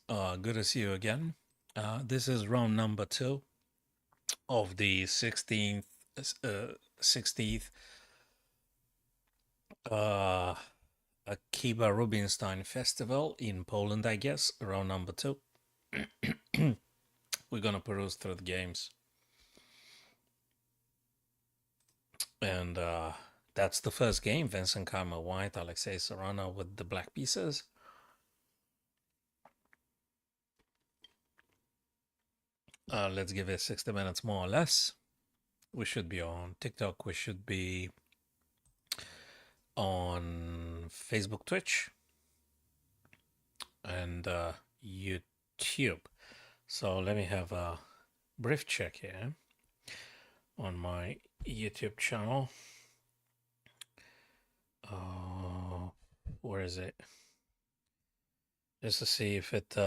Good to see you again. This is round number 2 of the 60th uh, Akiba Rubinstein Festival in Poland, I guess. Round number 2. We're gonna peruse through the games, and that's the first game. Vincent Kama white, Alexei Serrano with the black pieces. Let's give it 60 minutes more or less. We should be on TikTok. We should be on Facebook, Twitch, and YouTube. So let me have a brief check here on my YouTube channel. Where is it? Just to see if it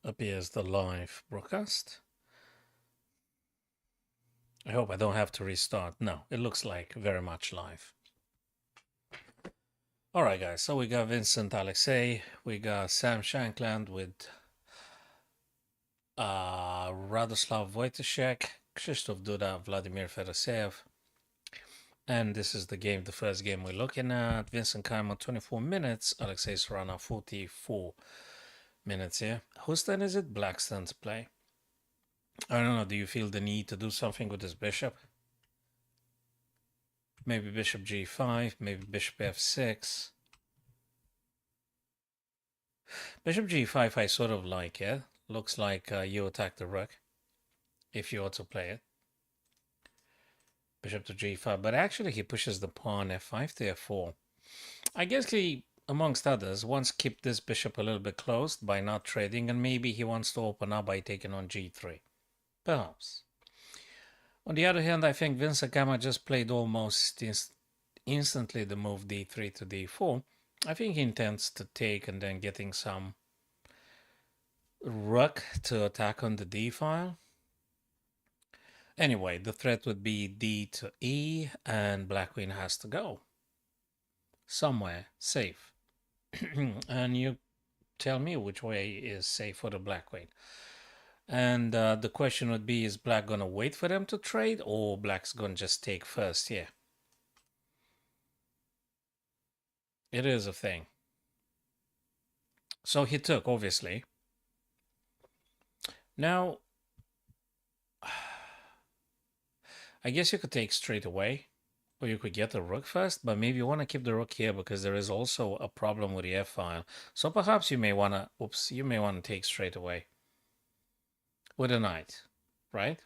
appears the live broadcast. I hope I don't have to restart. No, it looks like very much live. All right, guys. So we got Vincent Alexei. We got Sam Shankland with Radoslav Wojtaszek, Krzysztof Duda, Vladimir Fedoseev. And this is the game, the first game we're looking at. Vincent Kaiman, 24 minutes. Alexei Serrano, 44 minutes here. Whose turn is it? Black's turn to play. I don't know. Do you feel the need to do something with this bishop? Maybe bishop g5, maybe bishop f6. Bishop g5 I sort of like, yeah? Looks like you attack the rook, if you ought to play it. Bishop to g5, but actually he pushes the pawn f5 to f4. I guess he, amongst others, wants to keep this bishop a little bit closed by not trading, and maybe he wants to open up by taking on g3. Perhaps. On the other hand, I think Vincent Kama just played almost instantly the move d3 to d4. I think he intends to take and then getting some rook to attack on the d file. Anyway, the threat would be d to e, and black queen has to go somewhere safe. And you tell me which way is safe for the black queen. And the question would be, is black going to wait for them to trade, or black's going to just take first here? It is a thing. So he took, obviously. Now, I guess you could take straight away, or you could get the rook first, but maybe you want to keep the rook here because there is also a problem with the f-file. So perhaps you may want to, you may want to take straight away with a knight, right?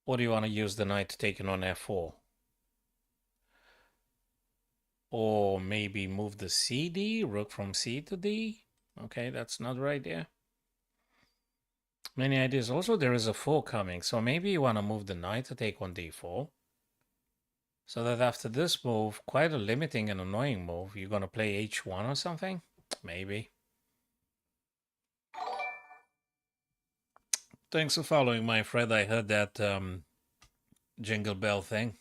Or do you want to use the knight to take it on f4? Or maybe move the cd, rook from c to d. Okay, that's not the right idea. Many ideas. Also, there is a 4 coming, so maybe you want to move the knight to take on d4. So that after this move, quite a limiting and annoying move, you're going to play h1 or something? Maybe. Thanks for following, my friend. I heard that jingle bell thing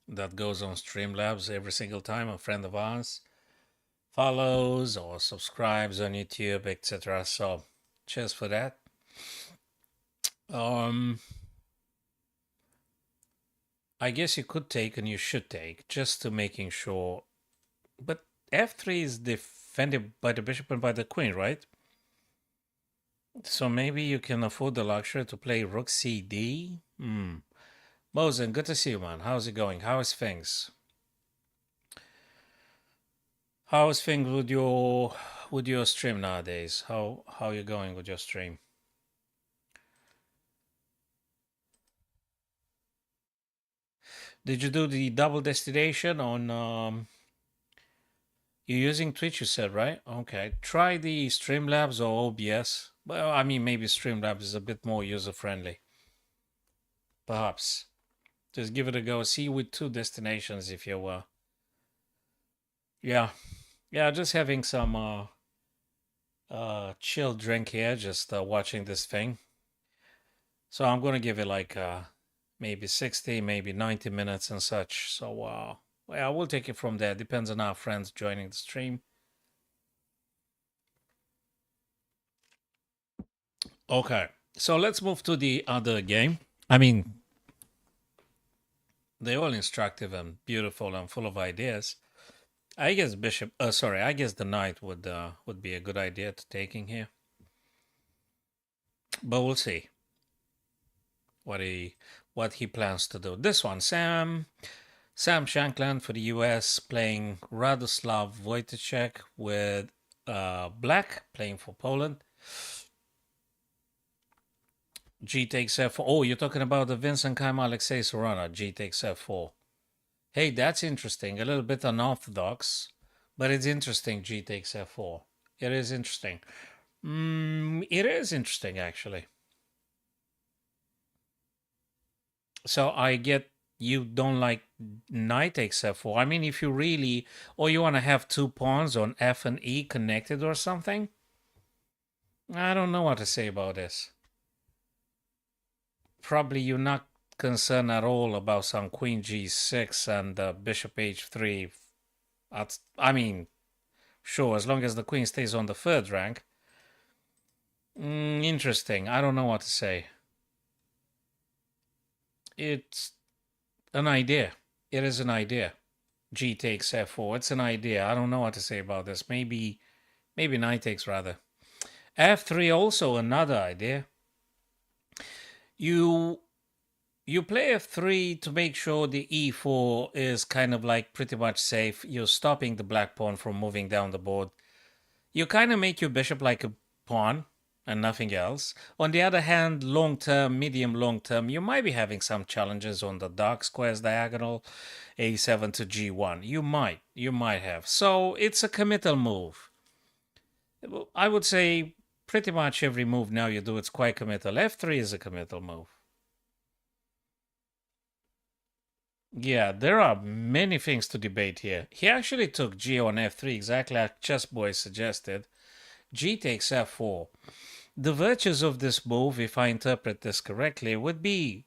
that goes on Streamlabs every single time a friend of ours follows or subscribes on YouTube, etc. So cheers for that. I guess you could take and you should take just to making sure, but f3 is defended by the bishop and by the queen, right? So maybe you can afford the luxury to play rook cd. Mosen, good to see you, man. How's it going? How is things? How is things with your stream nowadays? How are you going with your stream? Did you do the double destination on you're using Twitch, you said, right? Okay. Try the Streamlabs or OBS. Well, I mean, maybe Streamlabs is a bit more user-friendly. Perhaps. Just give it a go. See with 2 destinations if you yeah. Yeah, just having some chill drink here, just watching this thing. So I'm gonna give it like maybe 60, maybe 90 minutes and such. So well, we'll take it from there. Depends on our friends joining the stream. Okay, so let's move to the other game. I mean, they're all instructive and beautiful and full of ideas. I guess bishop. Sorry, I guess the knight would be a good idea to taking here, but we'll see what he plans to do. This one, Sam Shankland for the U.S. playing Radoslav Wojtaszek with Black playing for Poland. G takes F4. Oh, you're talking about the Vincent Kheim Alexei Sorana. G takes F4. Hey, that's interesting. A little bit unorthodox, but it's interesting. G takes F4. It is interesting. It is interesting, actually. So I get you don't like knight takes F4. I mean, if you really, or you want to have two pawns on F and E connected or something, I don't know what to say about this. Probably you're not concerned at all about some queen G6 and bishop H3. I mean, sure, as long as the queen stays on the third rank. Interesting. I don't know what to say. It's an idea. It is an idea. G takes F4. It's an idea. I don't know what to say about this. Maybe knight takes rather. F3 also another idea. You play F3 to make sure the E4 is kind of like pretty much safe. You're stopping the black pawn from moving down the board. You kind of make your bishop like a pawn and nothing else. On the other hand, long term, medium long term, you might be having some challenges on the dark squares diagonal, A7 to G1. You might have. So it's a committal move. I would say pretty much every move now you do, it's quite committal. F3 is a committal move. Yeah, there are many things to debate here. He actually took G on F3 exactly like Chessboy suggested. G takes F4. The virtues of this move, if I interpret this correctly, would be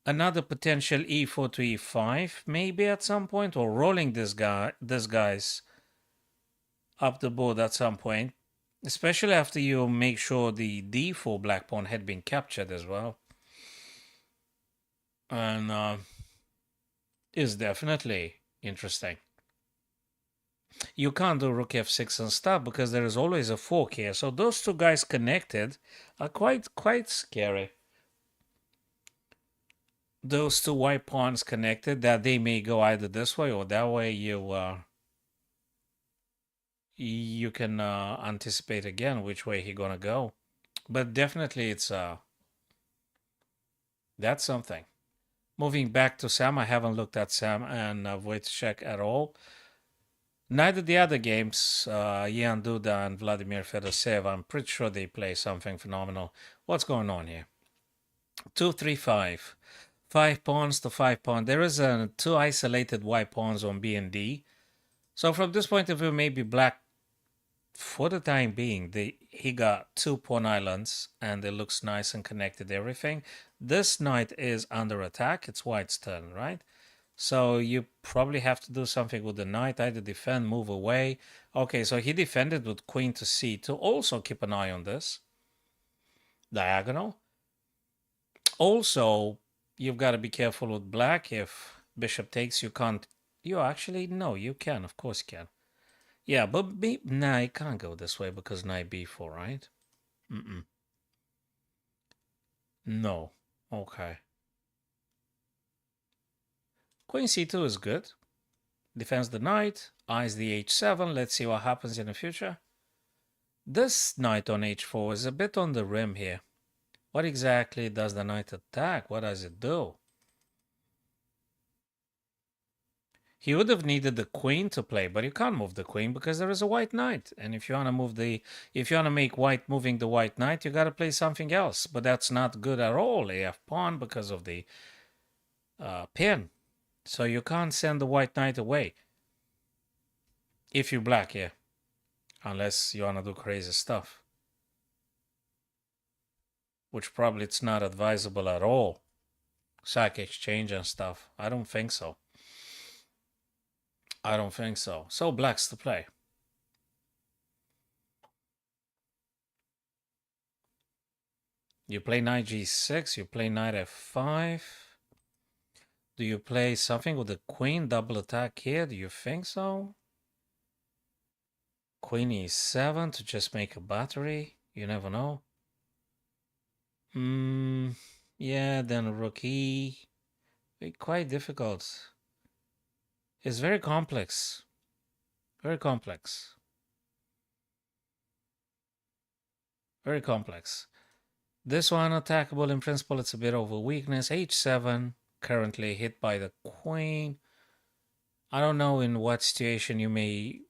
another potential E4 to E5, maybe at some point, or rolling this guy's up the board at some point, especially after you make sure the D4 black pawn had been captured as well. And is definitely interesting. You can't do rook f6 and stuff because there is always a fork here. So those two guys connected are quite scary. Those two white pawns connected, that they may go either this way or that way. You can anticipate again which way he's gonna go. But definitely it's that's something. Moving back to Sam, I haven't looked at Sam and Wojciech at all. Neither the other games, Jan Duda and Vladimir Fedoseev, I'm pretty sure they play something phenomenal. What's going on here? 2, 3, 5. 5 pawns to 5 pawn. There is two isolated white pawns on B and D. So from this point of view, maybe black, for the time being, he got 2 pawn islands and it looks nice and connected everything. This knight is under attack. It's white's turn, right? So you probably have to do something with the knight, either defend, move away. Okay, so he defended with queen to c to also keep an eye on this diagonal. Also, you've got to be careful with black. If bishop takes, you can't. You actually, no, you can. Of course you can. Yeah, but nah, you can't go this way because knight b4, right? No. Okay. Queen c2 is good. Defends the knight, eyes the h7. Let's see what happens in the future. This knight on h4 is a bit on the rim here. What exactly does the knight attack? What does it do? He would have needed the queen to play, but you can't move the queen because there is a white knight. And if you want to make white moving the white knight, you got to play something else. But that's not good at all. AF pawn because of the pin. So you can't send the white knight away. If you black here. Unless you want to do crazy stuff. Which probably it's not advisable at all. Sack exchange and stuff. I don't think so. I don't think so. So black's to play. You play knight g6, you play knight f5. Do you play something with the queen double attack here? Do you think so? Queen e7 to just make a battery? You never know. Yeah, then rook e. Quite difficult. It's very complex. Very complex. Very complex. This one attackable in principle. It's a bit of a weakness. h7 currently hit by the queen. I don't know in what situation you may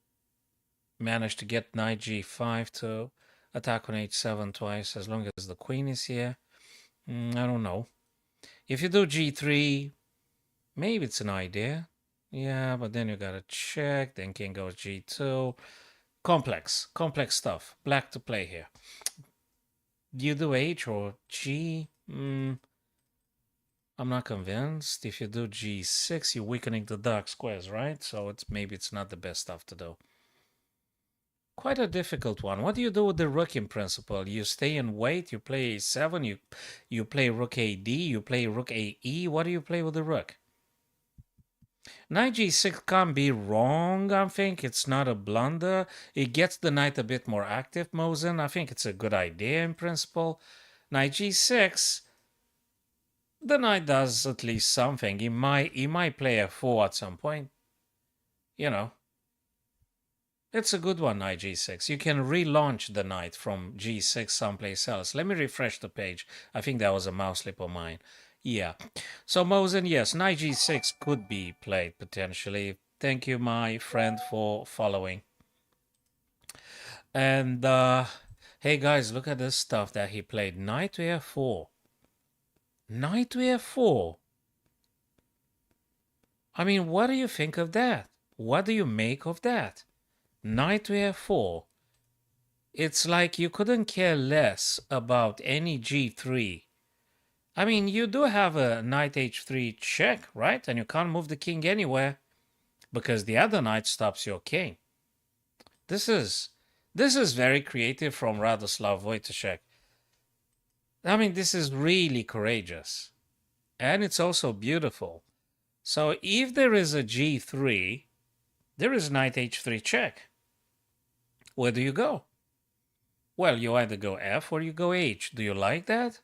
manage to get knight g5 to attack on h7 twice as long as the queen is here. I don't know. If you do g3, maybe it's an idea. Yeah, but then you gotta check. Then king goes g2. Complex stuff. Black to play here. You do h or g? I'm not convinced. If you do g6, you're weakening the dark squares, right? So maybe it's not the best stuff to do. Quite a difficult one. What do you do with the rook in principle? You stay and wait, you play a7, you play rook ad, you play rook ae. What do you play with the rook? Knight g6 can't be wrong, I think. It's not a blunder. It gets the knight a bit more active, Mosen. I think it's a good idea in principle. Knight g6, the knight does at least something. He might play f4 at some point. You know. It's a good one, knight g6. You can relaunch the knight from g6 someplace else. Let me refresh the page. I think that was a mouse slip of mine. Yeah. So Mosen, yes, knight g6 could be played potentially. Thank you, my friend, for following. And hey guys, look at this stuff that he played. Knight to f4. Knight to f4. I mean, what do you think of that? What do you make of that? Knight to f4. It's like you couldn't care less about any g3. I mean, you do have a knight h3 check, right? And you can't move the king anywhere because the other knight stops your king. This is very creative from Radoslav Wojtaszek. I mean, this is really courageous. And it's also beautiful. So if there is a g3, there is knight h3 check. Where do you go? Well, you either go f or you go h. Do you like that?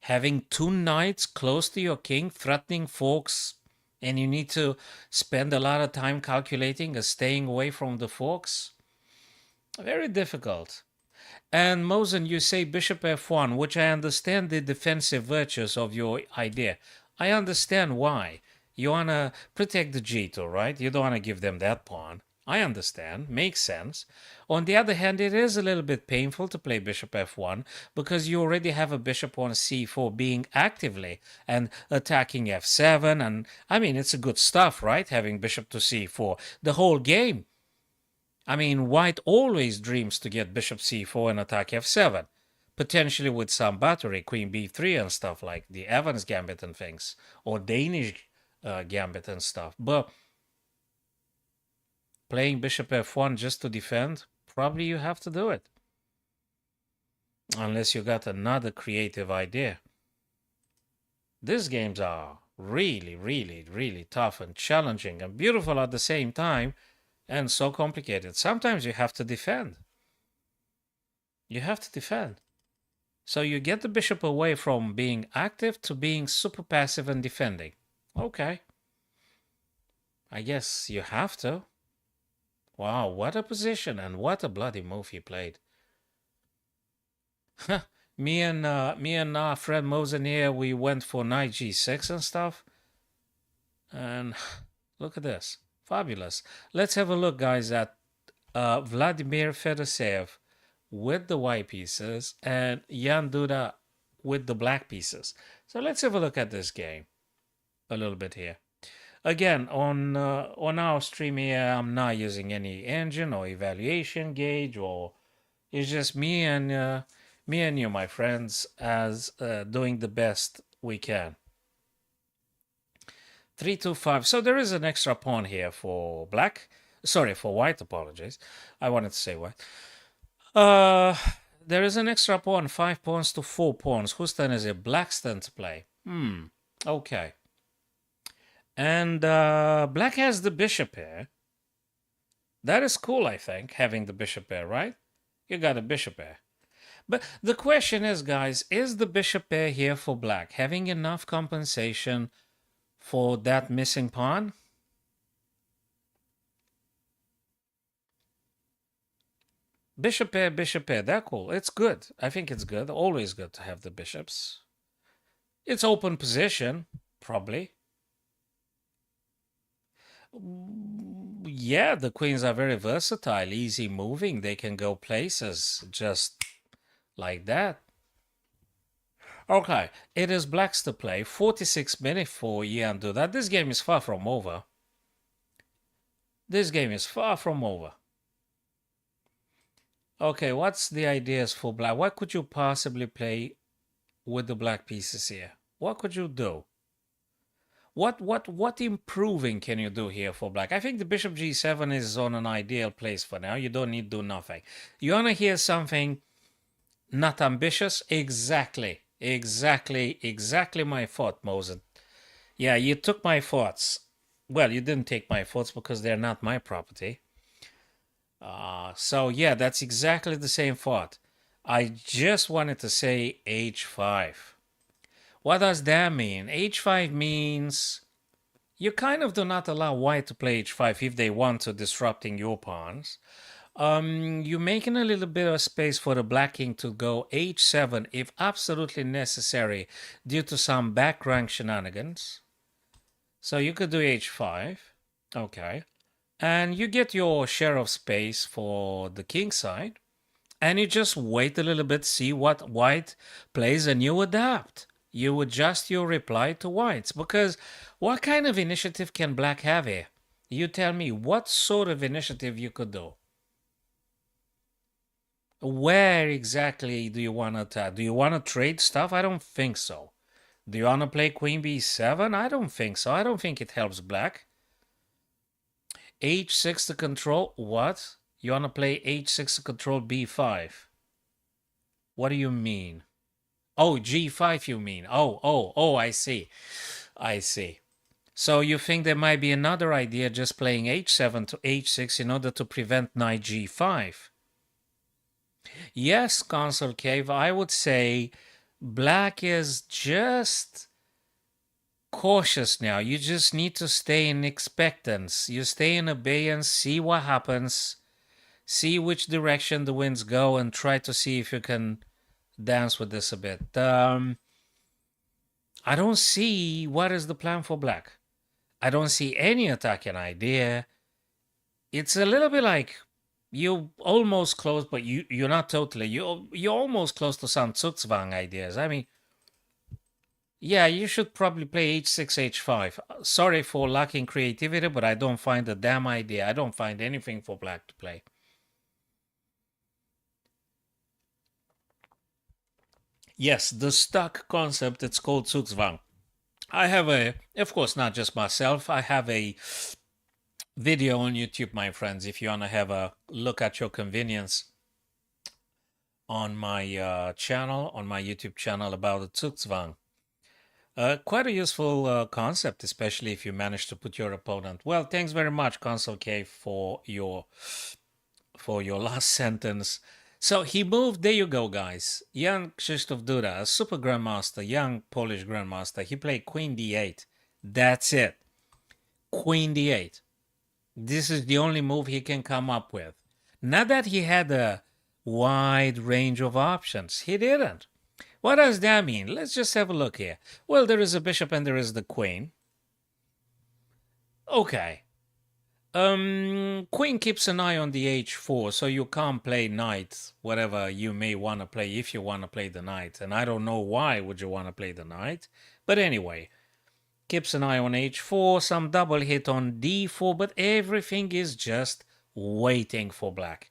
Having two knights close to your king, threatening forks, and you need to spend a lot of time calculating and staying away from the forks? Very difficult. And Mosen, you say bishop f1, which I understand the defensive virtues of your idea. I understand why. You want to protect the g2, right? You don't want to give them that pawn. I understand, makes sense. On the other hand, it is a little bit painful to play bishop f1 because you already have a bishop on c4 being actively and attacking f7. And I mean, it's a good stuff, right? Having bishop to c4 the whole game. I mean, white always dreams to get bishop c4 and attack f7, potentially with some battery, queen b3 and stuff like the Evans gambit and things, or Danish gambit and stuff. But playing bishop f1 just to defend, probably you have to do it. Unless you got another creative idea. These games are really, really, really tough and challenging and beautiful at the same time, and so complicated. Sometimes you have to defend. You have to defend. So you get the bishop away from being active to being super passive and defending. Okay. I guess you have to. Wow, what a position and what a bloody move he played. me and our friend Mosen here, we went for knight g6 and stuff. And look at this. Fabulous. Let's have a look, guys, at Vladimir Fedoseev with the white pieces and Jan Duda with the black pieces. So let's have a look at this game a little bit here. Again, on our stream here, I'm not using any engine or evaluation gauge, or it's just me and you, my friends, as doing the best we can. 3-2-5. So there is an extra pawn here for black. Sorry, for white. Apologies. I wanted to say white. There is an extra pawn, 5 pawns to 4 pawns. Whose turn is it? Black's turn to play. Okay. And black has the bishop here. That is cool, I think, having the bishop here, right? You got a bishop here. But the question is, guys, is the bishop pair here for black having enough compensation for that missing pawn? Bishop pair, they're cool. It's good. I think it's good. Always good to have the bishops. It's open position, probably. Yeah, the queens are very versatile, easy moving. They can go places just like that. Okay, it is black's to play. 46 minutes for Ian do that. This game is far from over. This game is far from over. Okay, what's the ideas for black? What could you possibly play with the black pieces here? What could you do? What improving can you do here for black? I think the bishop g7 is on an ideal place for now. You don't need to do nothing. You want to hear something not ambitious? Exactly my thought, Moses. Yeah, you took my thoughts. Well, you didn't take my thoughts because they're not my property. So yeah, that's exactly the same thought. I just wanted to say h5. What does that mean? h5 means you kind of do not allow white to play h5 if they want to, disrupting your pawns. You're making a little bit of space for the black king to go h7 if absolutely necessary due to some back rank shenanigans. So you could do h5. Okay. And you get your share of space for the king side. And you just wait a little bit, see what white plays, and you adapt. You adjust your reply to whites. Because what kind of initiative can black have here? You tell me what sort of initiative you could do. Where exactly do you want to attack? Do you want to trade stuff? I don't think so. Do you want to play queen b7? I don't think so. I don't think it helps black. h6 to control what? You want to play h6 to control b5? What do you mean? Oh, g5 you mean. Oh, I see. I see. So you think there might be another idea just playing h7 to h6 in order to prevent knight g5? Yes, Console Cave, I would say black is just cautious now. You just need to stay in expectance. You stay in abeyance, see what happens, see which direction the winds go, and try to see if you can dance with this a bit. I don't see what is the plan for black. I don't see any attacking idea. It's a little bit like you almost close, but you're not totally. You're almost close to some Zugzwang ideas. I mean, yeah, you should probably play h6, h5. Sorry for lacking creativity, but I don't find a damn idea. I don't find anything for black to play. Yes, the stuck concept, it's called Zugzwang. I have of course, not just myself, I have a video on YouTube, my friends, if you want to have a look at your convenience on my channel, on my YouTube channel about the Zugzwang. Quite a useful concept, especially if you manage to put your opponent. Well, thanks very much, Console K, for your last sentence. So he moved. There you go, guys. Young Krzysztof Duda, a super grandmaster, young Polish grandmaster. He played Queen d8. That's it. Queen d8. This is the only move he can come up with. Not that he had a wide range of options. He didn't. What does that mean? Let's just have a look here. Well, there is a bishop and there is the queen. Okay. Queen keeps an eye on the h4, so you can't play knight, whatever you may want to play, if you want to play the knight. And I don't know why would you want to play the knight. But anyway, keeps an eye on h4, some double hit on d4, but everything is just waiting for black.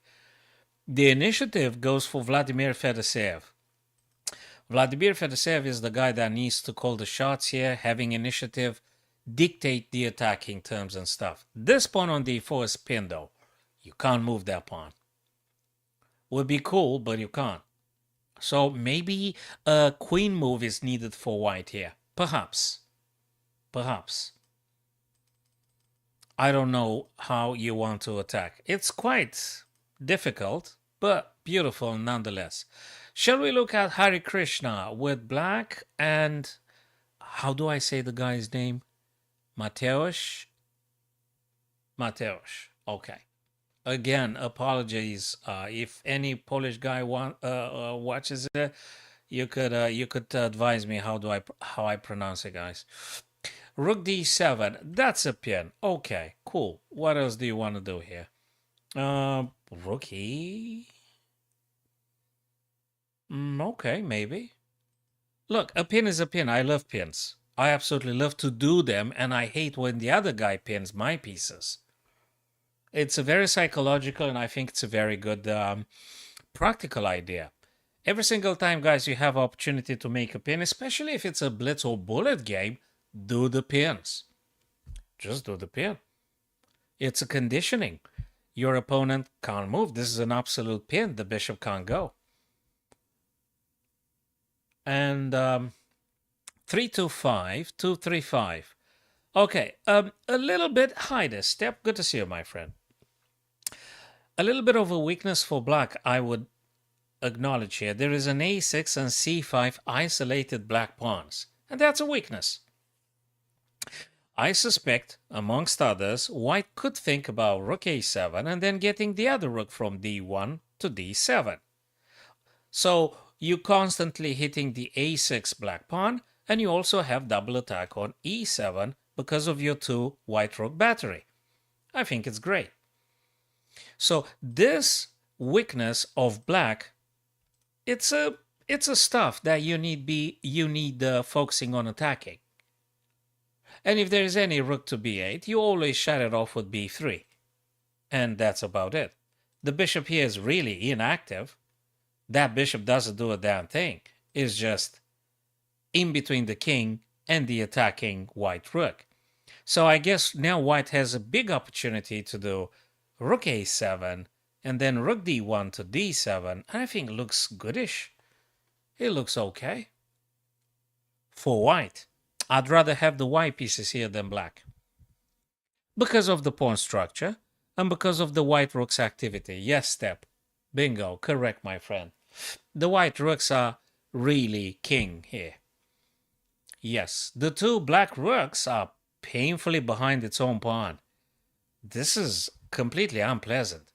The initiative goes for Vladimir Fedoseev. Vladimir Fedoseev is the guy that needs to call the shots here, having initiative, dictate the attacking terms and stuff. This pawn on d4 is pinned though. You can't move that pawn. Would be cool, but you can't. So maybe a queen move is needed for white here. Perhaps. Perhaps. I don't know how you want to attack. It's quite difficult, but beautiful nonetheless. Shall we look at Hare Krishna with black and how do I say the guy's name? Mateusz? Mateusz. Okay. Again, apologies. If any Polish guy watches it, you could advise me how I pronounce it, guys. Rook d7. That's a pin. Okay, cool. What else do you want to do here? Rook e. Okay, maybe. Look, a pin is a pin. I love pins. I absolutely love to do them, and I hate when the other guy pins my pieces. It's a very psychological, and I think it's a very good practical idea. Every single time, guys, you have opportunity to make a pin, especially if it's a blitz or bullet game, do the pins. Just do the pin. It's a conditioning. Your opponent can't move. This is an absolute pin. The bishop can't go. And 3-2-5, 2-3-5. Okay, a little bit. Hi there, Step. Good to see you, my friend. A little bit of a weakness for black, I would acknowledge here. There is an a6 and c5 isolated black pawns, and that's a weakness. I suspect, amongst others, white could think about rook a7 and then getting the other rook from d1 to d7. So you constantly hitting the a6 black pawn, and you also have double attack on e7 because of your 2 white rook battery. I think it's great. So this weakness of black, it's a stuff that you need focusing on attacking. And if there is any rook to b8, you always shut it off with b3. And that's about it. The bishop here is really inactive. That bishop doesn't do a damn thing. It's just in between the king and the attacking white rook. So I guess now white has a big opportunity to do rook a7 and then rook d1 to d7. I think it looks goodish. It looks okay. For white. I'd rather have the white pieces here than black. Because of the pawn structure and because of the white rook's activity. Yes, Step. Bingo. Correct, my friend. The white rooks are really king here. Yes, the 2 black rooks are painfully behind its own pawn. This is completely unpleasant.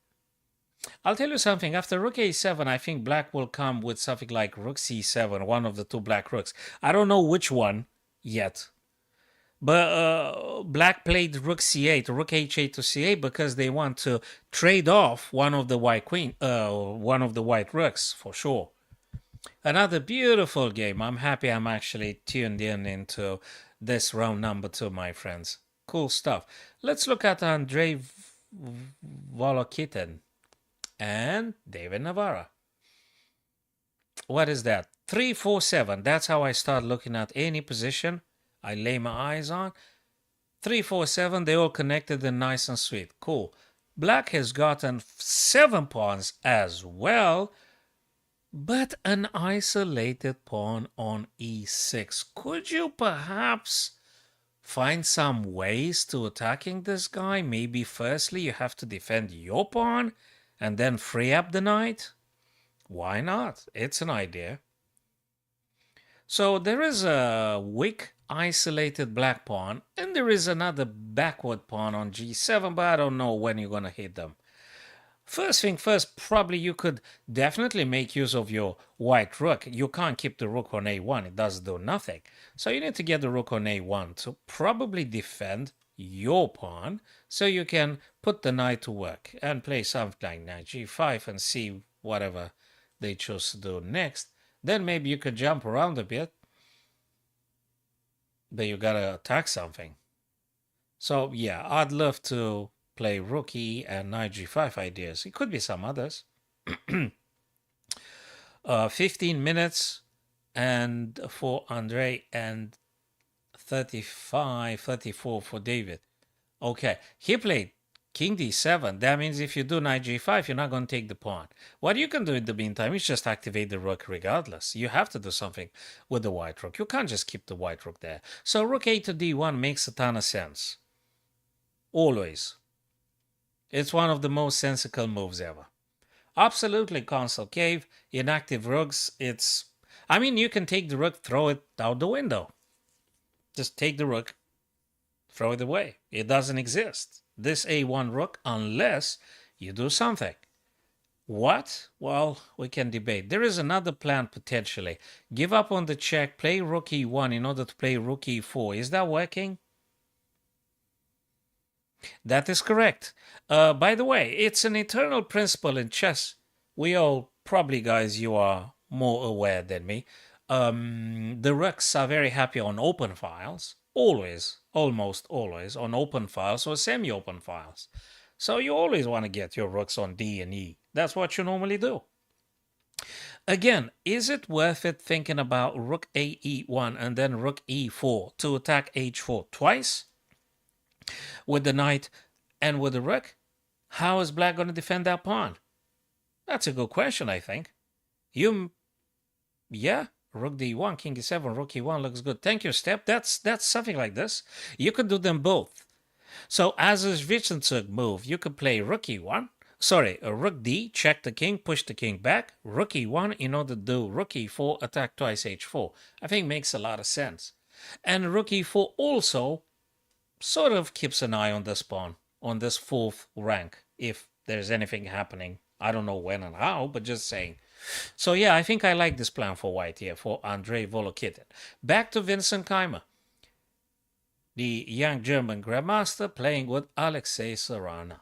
I'll tell you something. After rook a7, I think black will come with something like rook c7, one of the 2 black rooks. I don't know which one yet. But black played rook c8, rook h8 to c8 because they want to trade off one of the white rooks for sure. Another beautiful game. I'm happy I'm actually tuned in into this round number 2, my friends. Cool stuff. Let's look at Andrei Volokitin and David Navarra. What is that? 3-4-7. That's how I start looking at any position I lay my eyes on. 3-4-7. They all connected and nice and sweet. Cool. Black has gotten 7 pawns as well, but an isolated pawn on e6. Could you perhaps find some ways to attacking this guy? Maybe firstly you have to defend your pawn and then free up the knight? Why not? It's an idea. So there is a weak isolated black pawn and there is another backward pawn on g7, but I don't know when you're going to hit them. First thing first, probably you could definitely make use of your white rook. You can't keep the rook on a1. It does do nothing. So you need to get the rook on a1 to probably defend your pawn so you can put the knight to work and play something like knight g5 and see whatever they choose to do next. Then maybe you could jump around a bit, but you gotta attack something. So yeah, I'd love to play rook e and knight g5 ideas. It could be some others. 15 minutes and for Andrei and 35, 34 for David. Okay, he played King d7. That means if you do knight g5, you're not going to take the pawn. What you can do in the meantime is just activate the rook regardless. You have to do something with the white rook. You can't just keep the white rook there. So rook a to d1 makes a ton of sense. Always. It's one of the most sensible moves ever. Absolutely, Console Cave. Inactive rooks, it's... I mean, you can take the rook, throw it out the window. Just take the rook, throw it away. It doesn't exist. This a1 rook, unless you do something. What? Well, we can debate. There is another plan potentially. Give up on the check, play rook e1 in order to play rook e4. Is that working? That is correct. By the way, it's an eternal principle in chess. We all, probably guys, you are more aware than me. The rooks are very happy on open files. Always, almost always, on open files or semi-open files. So you always want to get your rooks on D and E. That's what you normally do. Again, is it worth it thinking about rook a e1 and then rook e4 to attack h4 twice? With the knight and with the rook? How is black going to defend that pawn? That's a good question, I think. Yeah, rook d1, king e7, rook e1 looks good. Thank you, Step. That's something like this. You could do them both. So as a Zwischenzug move, you could play rook e1. Sorry, a rook d, check the king, push the king back. Rook e1 in order to do rook e4, attack twice h4. I think makes a lot of sense. And rook e4 also sort of keeps an eye on this pawn, on this fourth rank, if there's anything happening. I don't know when and how, but just saying. So yeah, I think I like this plan for white here, for Andrei Volokitin. Back to Vincent Keimer, the young German grandmaster playing with Alexei Soren,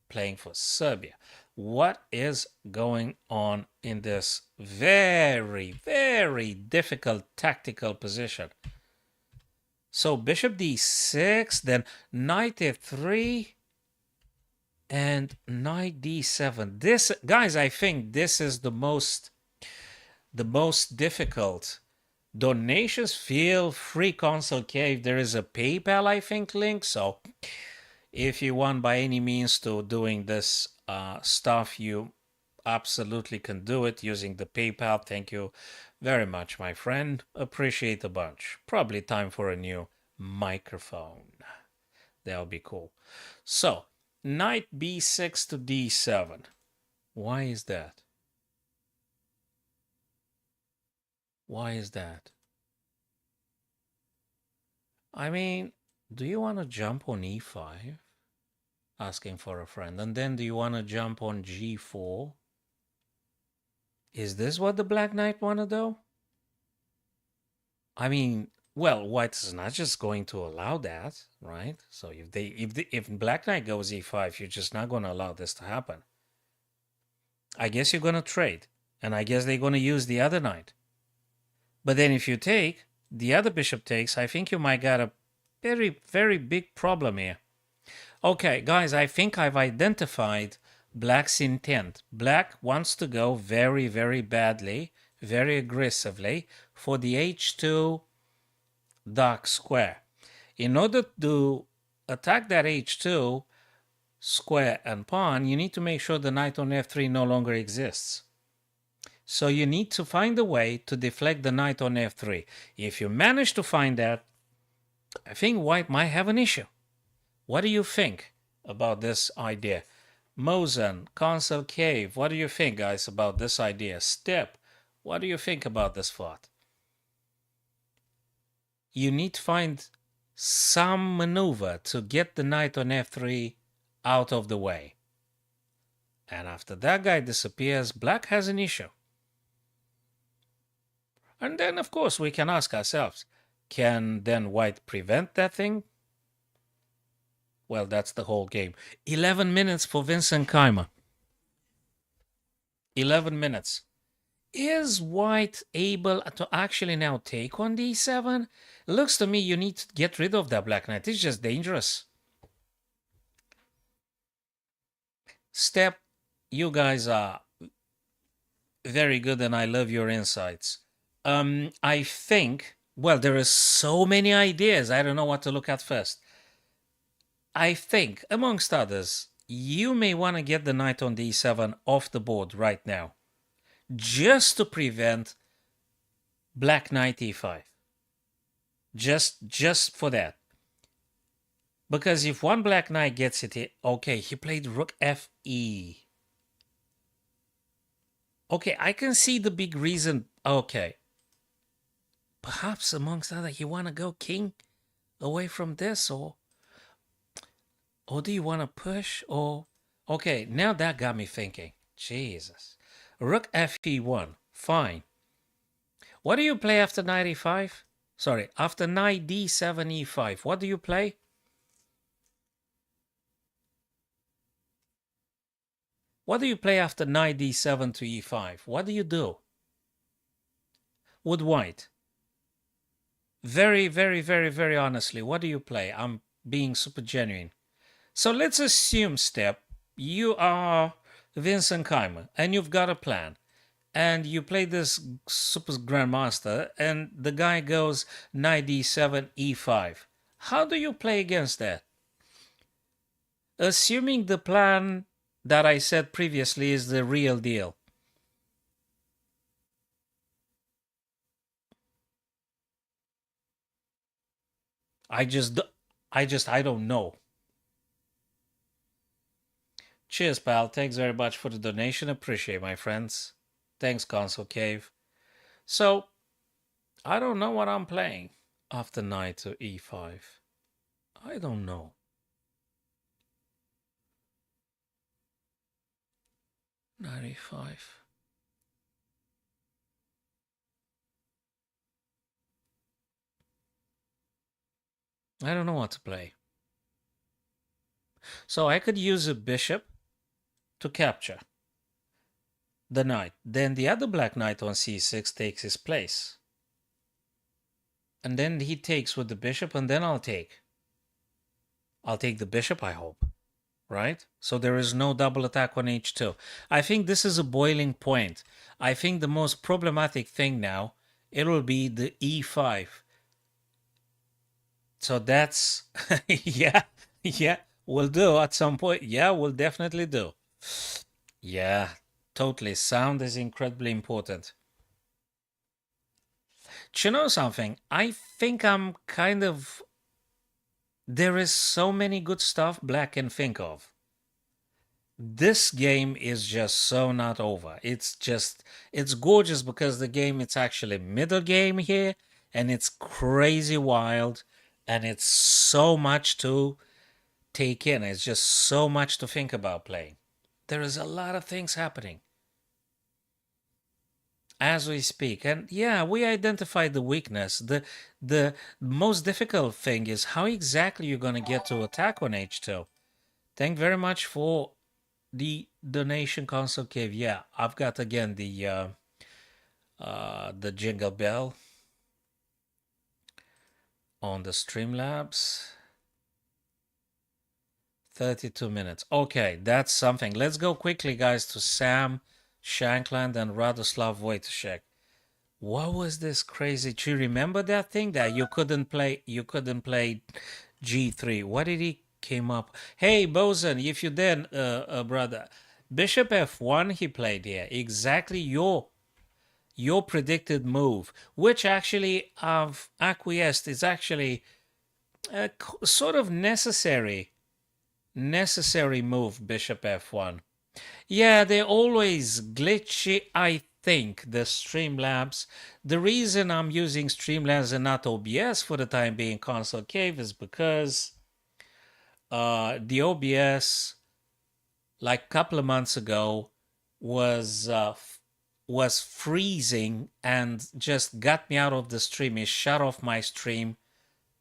playing for Serbia. What is going on in this very, very difficult tactical position? So bishop d6, then knight f3, and knight d7. This, guys, I think this is the most difficult. Donations, feel free, Console Cave. There is a PayPal, I think, link. So if you want by any means to doing this stuff, you absolutely can do it using the PayPal. Thank you very much, my friend. Appreciate a bunch. Probably time for a new microphone. That'll be cool. So, knight b6 to d7. Why is that? Why is that? I mean, do you want to jump on e5? Asking for a friend. And then do you want to jump on g4? Is this what the black knight want to do? I mean, well, white is not just going to allow that, right? So if black knight goes e5, you're just not going to allow this to happen. I guess you're going to trade, and I guess they're going to use the other knight. But then if you take, the other bishop takes, I think you might got a very, very big problem here. Okay, guys, I think I've identified black's intent. Black wants to go very, very badly, very aggressively for the h2 dark square. In order to attack that h2 square and pawn, you need to make sure the knight on f3 no longer exists. So you need to find a way to deflect the knight on f3. If you manage to find that, I think white might have an issue. What do you think about this idea? Mosen, Console Cave, what do you think, guys, about this idea? Step, what do you think about this thought? You need to find some maneuver to get the knight on f3 out of the way. And after that guy disappears, black has an issue. And then, of course, we can ask ourselves, can then white prevent that thing? Well, that's the whole game. 11 minutes for Vincent Keimer. 11 minutes. Is white able to actually now take on d7? Looks to me you need to get rid of that black knight. It's just dangerous. Step, you guys are very good and I love your insights. I think, well, there are so many ideas. I don't know what to look at first. I think, amongst others, you may want to get the knight on d7 off the board right now, just to prevent black knight e5. Just for that. Because if one black knight gets it, okay, he played rook fe. Okay, I can see the big reason. Okay. Perhaps amongst other, you want to go king away from this, or do you want to push, or... Okay, now that got me thinking. Jesus. Rook fe1, fine. What do you play after knight e5? Sorry, after knight d7 e5, what do you play? What do you play after knight d7 to e5? What do you do? With white. Very, very, very, very honestly, what do you play? I'm being super genuine. So let's assume, Step, you are Vincent Keimer and you've got a plan. And you play this super grandmaster and the guy goes knight d7 e5. How do you play against that? Assuming the plan that I said previously is the real deal. I don't know. Cheers, pal. Thanks very much for the donation. Appreciate, my friends. Thanks, Console Cave. So, I don't know what I'm playing after knight to e5. I don't know. Knight e5. I don't know what to play. So I could use a bishop to capture the knight. Then the other black knight on c6 takes his place. And then he takes with the bishop, and then I'll take. I'll take the bishop, I hope. Right? So there is no double attack on h2. I think this is a boiling point. I think the most problematic thing now, it will be the e5. So that's, yeah, we'll do at some point. Yeah, we'll definitely do. Yeah, totally. Sound is incredibly important. Do you know something? I think I'm kind of... There is so many good stuff Black can think of. This game is just so not over. It's gorgeous because the game, it's actually middle game here, and it's crazy wild, and it's so much to take in. It's just so much to think about playing. There is a lot of things happening as we speak. And yeah, we identified the weakness. The most difficult thing is how exactly you're going to get to attack on h2. Thank very much for the donation, Console Cave. Yeah, I've got again the jingle bell on the Streamlabs. 32 minutes. Okay, that's something. Let's go quickly, guys, to Sam Shankland and Radoslav Wojtaszek. What was this crazy? Do you remember that thing that you couldn't play g3? What did he came up? Hey, Bosun, if you did, brother, bishop f1 he played here. Exactly your predicted move, which actually I've acquiesced is actually a sort of necessary move, bishop f1. Yeah, they're always glitchy, I think, the Streamlabs. The reason I'm using Streamlabs and not OBS for the time being, Console Cave, is because the OBS, like a couple of months ago, was freezing and just got me out of the stream. It shut off my stream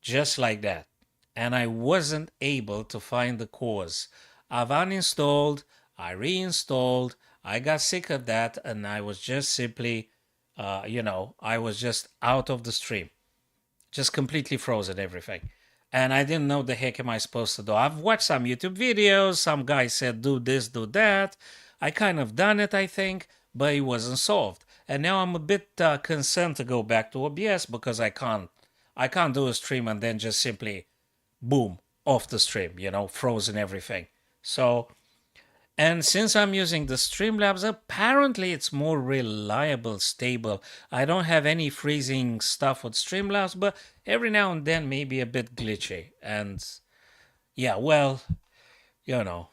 just like that. And I wasn't able to find the cause. I've uninstalled, I reinstalled, I got sick of that, and I was just simply, I was just out of the stream. Just completely frozen everything. And I didn't know the heck am I supposed to do. I've watched some YouTube videos, some guy said do this, do that. I kind of done it, I think, but it wasn't solved. And now I'm a bit concerned to go back to OBS because I can't do a stream and then just simply boom, off the stream, frozen everything. So And since I'm using the Streamlabs, apparently it's more reliable, stable. I don't have any freezing stuff with Streamlabs, but every now and then maybe a bit glitchy. And yeah, well, you know,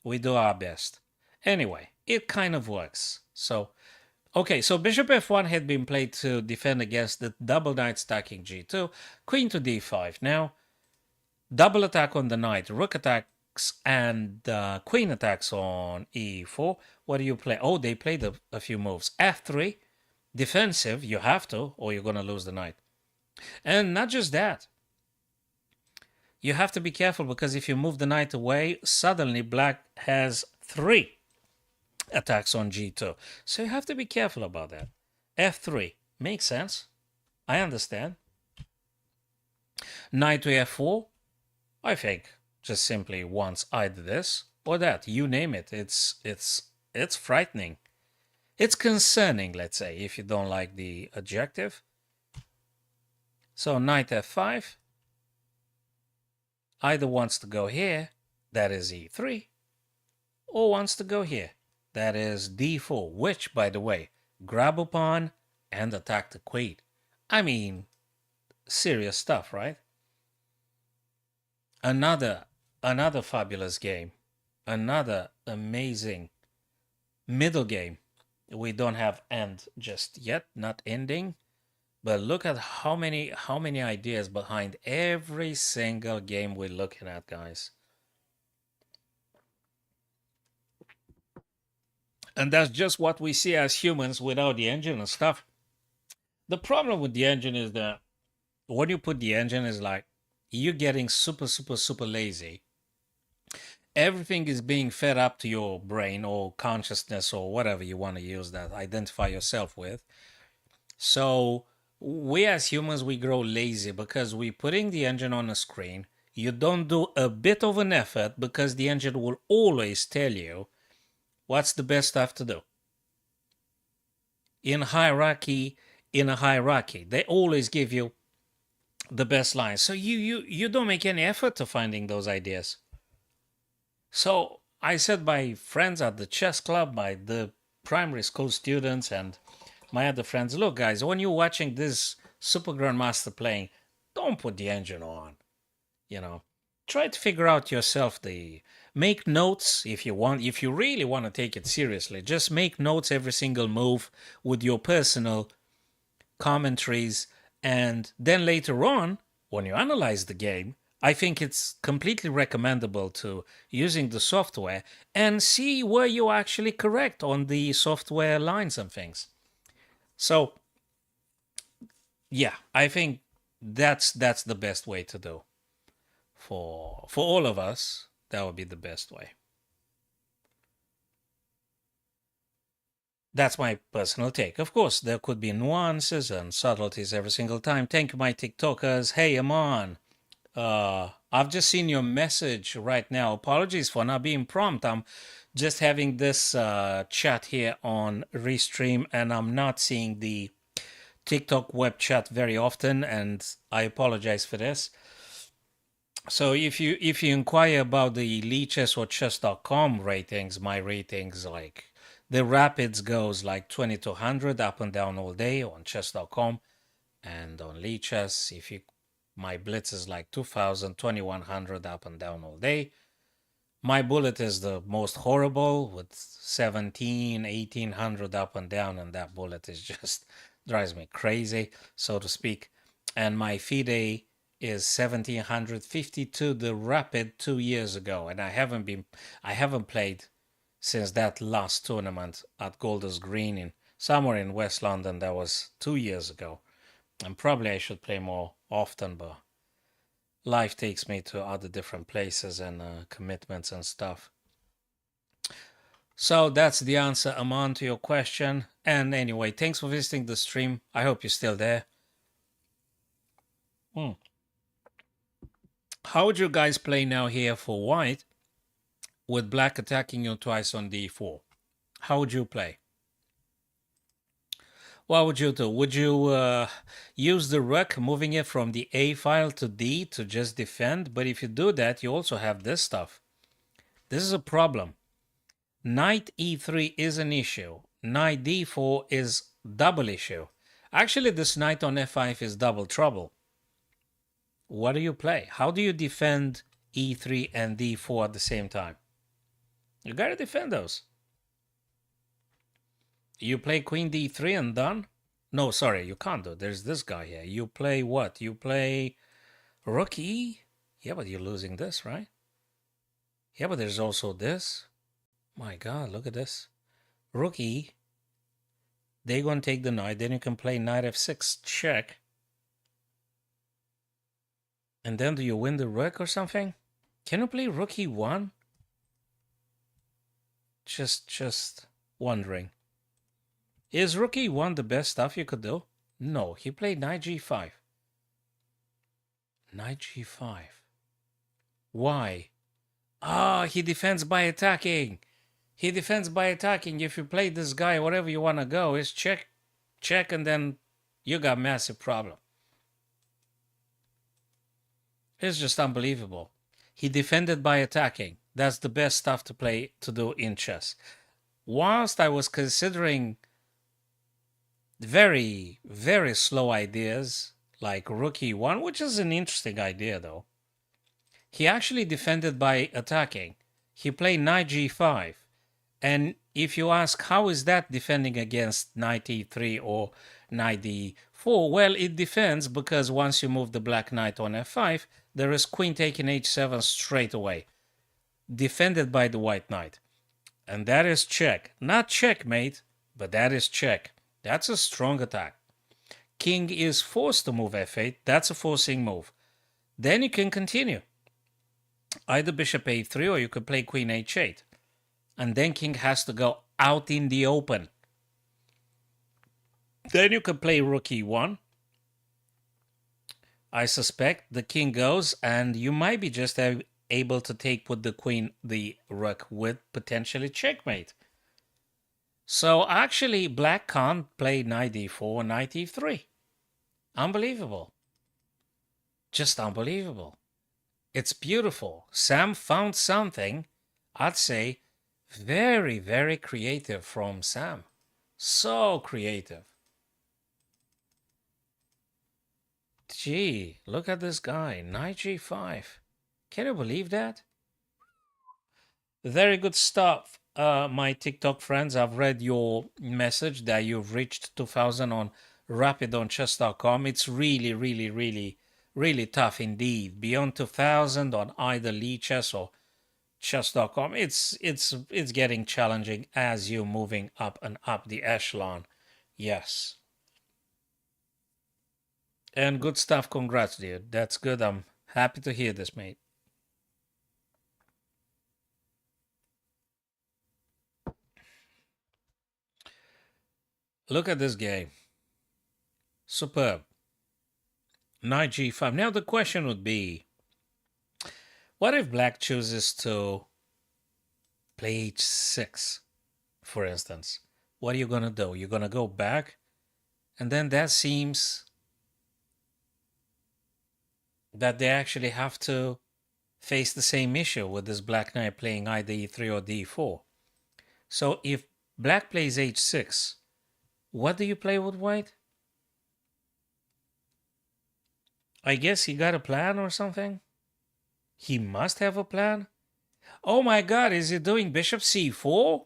we do our best. Anyway, it kind of works. So, okay, so bishop f1 had been played to defend against the double knight stacking g2, queen to d5. Now, double attack on the knight, rook attacks, and queen attacks on e4. What do you play? Oh, they played a few moves. f3, defensive, you have to, or you're going to lose the knight. And not just that. You have to be careful because if you move the knight away, suddenly black has 3 attacks on g2. So you have to be careful about that. f3 makes sense. I understand. Knight to f4. I think just simply wants either this or that. You name it. It's frightening. It's concerning, let's say, if you don't like the adjective. So knight f5. Either wants to go here, that is e3, or wants to go here, that is d4, which, by the way, grab a pawn and attack the queen. I mean, serious stuff, right? Another fabulous game. Another amazing middle game. We don't have end just yet, not ending. But look at how many ideas behind every single game we're looking at, guys. And that's just what we see as humans without the engine and stuff. The problem with the engine is that when you put the engine, is like you're getting super lazy. Everything is being fed up to your brain or consciousness or whatever you want to use that identify yourself with. So we as humans, we grow lazy because we're putting the engine on the screen. You don't do a bit of an effort because the engine will always tell you what's the best stuff to do. In a hierarchy, they always give you the best lines. So you don't make any effort to finding those ideas. So I said my friends at the chess club, by the primary school students and my other friends, look guys, when you're watching this super grandmaster playing, don't put the engine on. Try to figure out yourself make notes if you want. If you really want to take it seriously, just make notes every single move with your personal commentaries, and then later on when you analyze the game, I think it's completely recommendable to using the software and see where you're actually correct on the software lines and things. So, yeah, I think that's the best way to do. For all of us, that would be the best way. That's my personal take. Of course, there could be nuances and subtleties every single time. Thank you, my TikTokers. Hey, Aman. I've just seen your message right now. Apologies for not being prompt. I'm just having this chat here on Restream, and I'm not seeing the TikTok web chat very often, and I apologize for this. So if you inquire about the Leechess or chess.com ratings, my ratings, like the rapids goes like 20 to 100 up and down all day on chess.com, and on Leechess, my blitz is like 2000, 2100 up and down all day. My bullet is the most horrible with 17, 1800 up and down, and that bullet is just drives me crazy, so to speak. And my FIDE is 1752, the rapid 2 years ago, and I haven't played since that last tournament at Golders Green in somewhere in West London. That was 2 years ago, and probably I should play more often, but life takes me to other different places and commitments and stuff. So that's the answer, Aman, to your question. And anyway, thanks for visiting the stream. I hope you're still there. How would you guys play now here for white with black attacking you twice on d4? How would you play? What would you do? Would you use the rook, moving it from the A file to D to just defend? But if you do that, you also have this stuff. This is a problem. Knight e3 is an issue. Knight d4 is double issue. Actually, this knight on f5 is double trouble. What do you play? How do you defend e3 and d4 at the same time? You gotta defend those. You play queen d3 and done? No, sorry, you can't do. There's this guy here. You play what? You play rook e? Yeah, but you're losing this, right? Yeah, but there's also this. My God, look at this. Rook e. They're going to take the knight. Then you can play knight f6 check. And then do you win the rook or something? Can you play rook e1? Just wondering. Is rook e1 the best stuff you could do? No, he played knight g5. Knight g5. Why? Ah, he defends by attacking. He defends by attacking. If you play this guy, wherever you want to go, is check, check, and then you got massive problem. It's just unbelievable. He defended by attacking. That's the best stuff to play, to do in chess. Whilst I was considering very, very slow ideas like rook e1, which is an interesting idea though, he actually defended by attacking. He played knight g5. And if you ask how is that defending against knight e3 or knight d4, well, it defends because once you move the black knight on f5, there is queen taking h7 straight away, defended by the white knight. And that is check. Not checkmate, but that is check. That's a strong attack. King is forced to move f8. That's a forcing move. Then you can continue. Either bishop a3 or you could play queen h8. And then king has to go out in the open. Then you could play rook e1. I suspect the king goes and you might be just able to take with the queen the rook with potentially checkmate. So actually black can't play knight d4, knight e3. Unbelievable. Just unbelievable. It's beautiful. Sam found something, I'd say, very, very creative from Sam. So creative. Gee, look at this guy. Knight g5. Can you believe that? Very good stuff. My TikTok friends, I've read your message that you've reached 2,000 on rapidonchess.com. It's really, really, really, really tough indeed. Beyond 2,000 on either Lichess or chess.com, it's getting challenging as you're moving up and up the echelon. Yes. And good stuff. Congrats, dude. That's good. I'm happy to hear this, mate. Look at this game. Superb. Knight g5. Now the question would be, what if black chooses to play h6, for instance? What are you going to do? You're going to go back? And then that seems that they actually have to face the same issue with this black knight playing either e3 or d4. So if black plays h6, what do you play with white? I guess he got a plan or something? He must have a plan. Oh my God, is he doing bishop c4?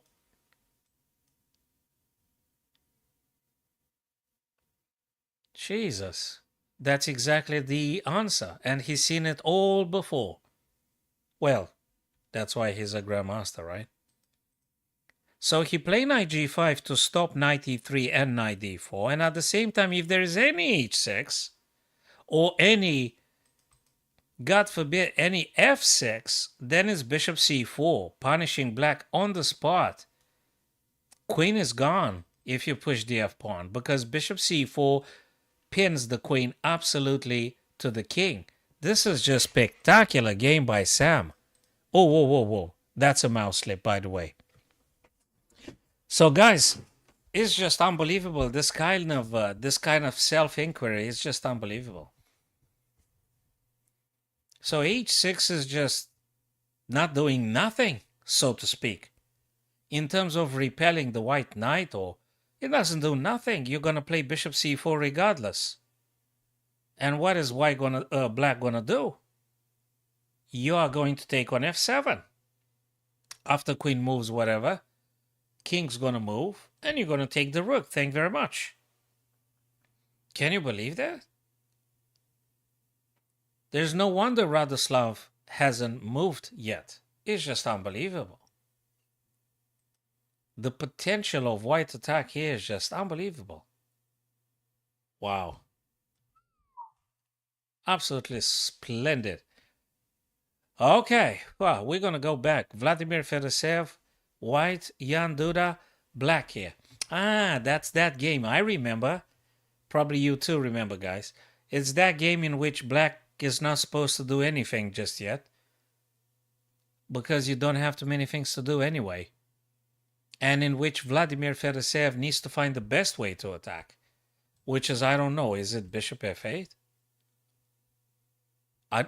Jesus, that's exactly the answer. And he's seen it all before. Well, that's why he's a grandmaster, right? So he played knight g5 to stop knight e3 and knight d4. And at the same time, if there is any h6 or any, God forbid, any f6, then it's bishop c4, punishing black on the spot. Queen is gone if you push the f-pawn, because bishop c4 pins the queen absolutely to the king. This is just spectacular game by Sam. Oh, whoa, whoa, whoa. That's a mouse slip, by the way. So, guys, it's just unbelievable. This kind of self-inquiry is just unbelievable. So h6 is just not doing nothing, so to speak. in terms of repelling the white knight, or it doesn't do nothing. You're gonna play bishop c4 regardless. And what is black gonna do? You are going to take on f7. After queen moves, whatever, king's gonna move, and you're gonna take the rook. Thank you very much. Can you believe that? There's no wonder Radoslav hasn't moved yet. It's just unbelievable. The potential of white attack here is just unbelievable. Wow. Absolutely splendid. Okay, well, we're going to go back. Vladimir Fedoseev, white, Jan Duda, black here. Ah, that's that game. I remember. Probably you too remember, guys. It's that game in which black is not supposed to do anything just yet, because you don't have too many things to do anyway. And in which Vladimir Fedoseev needs to find the best way to attack, which is, I don't know, is it bishop f8? I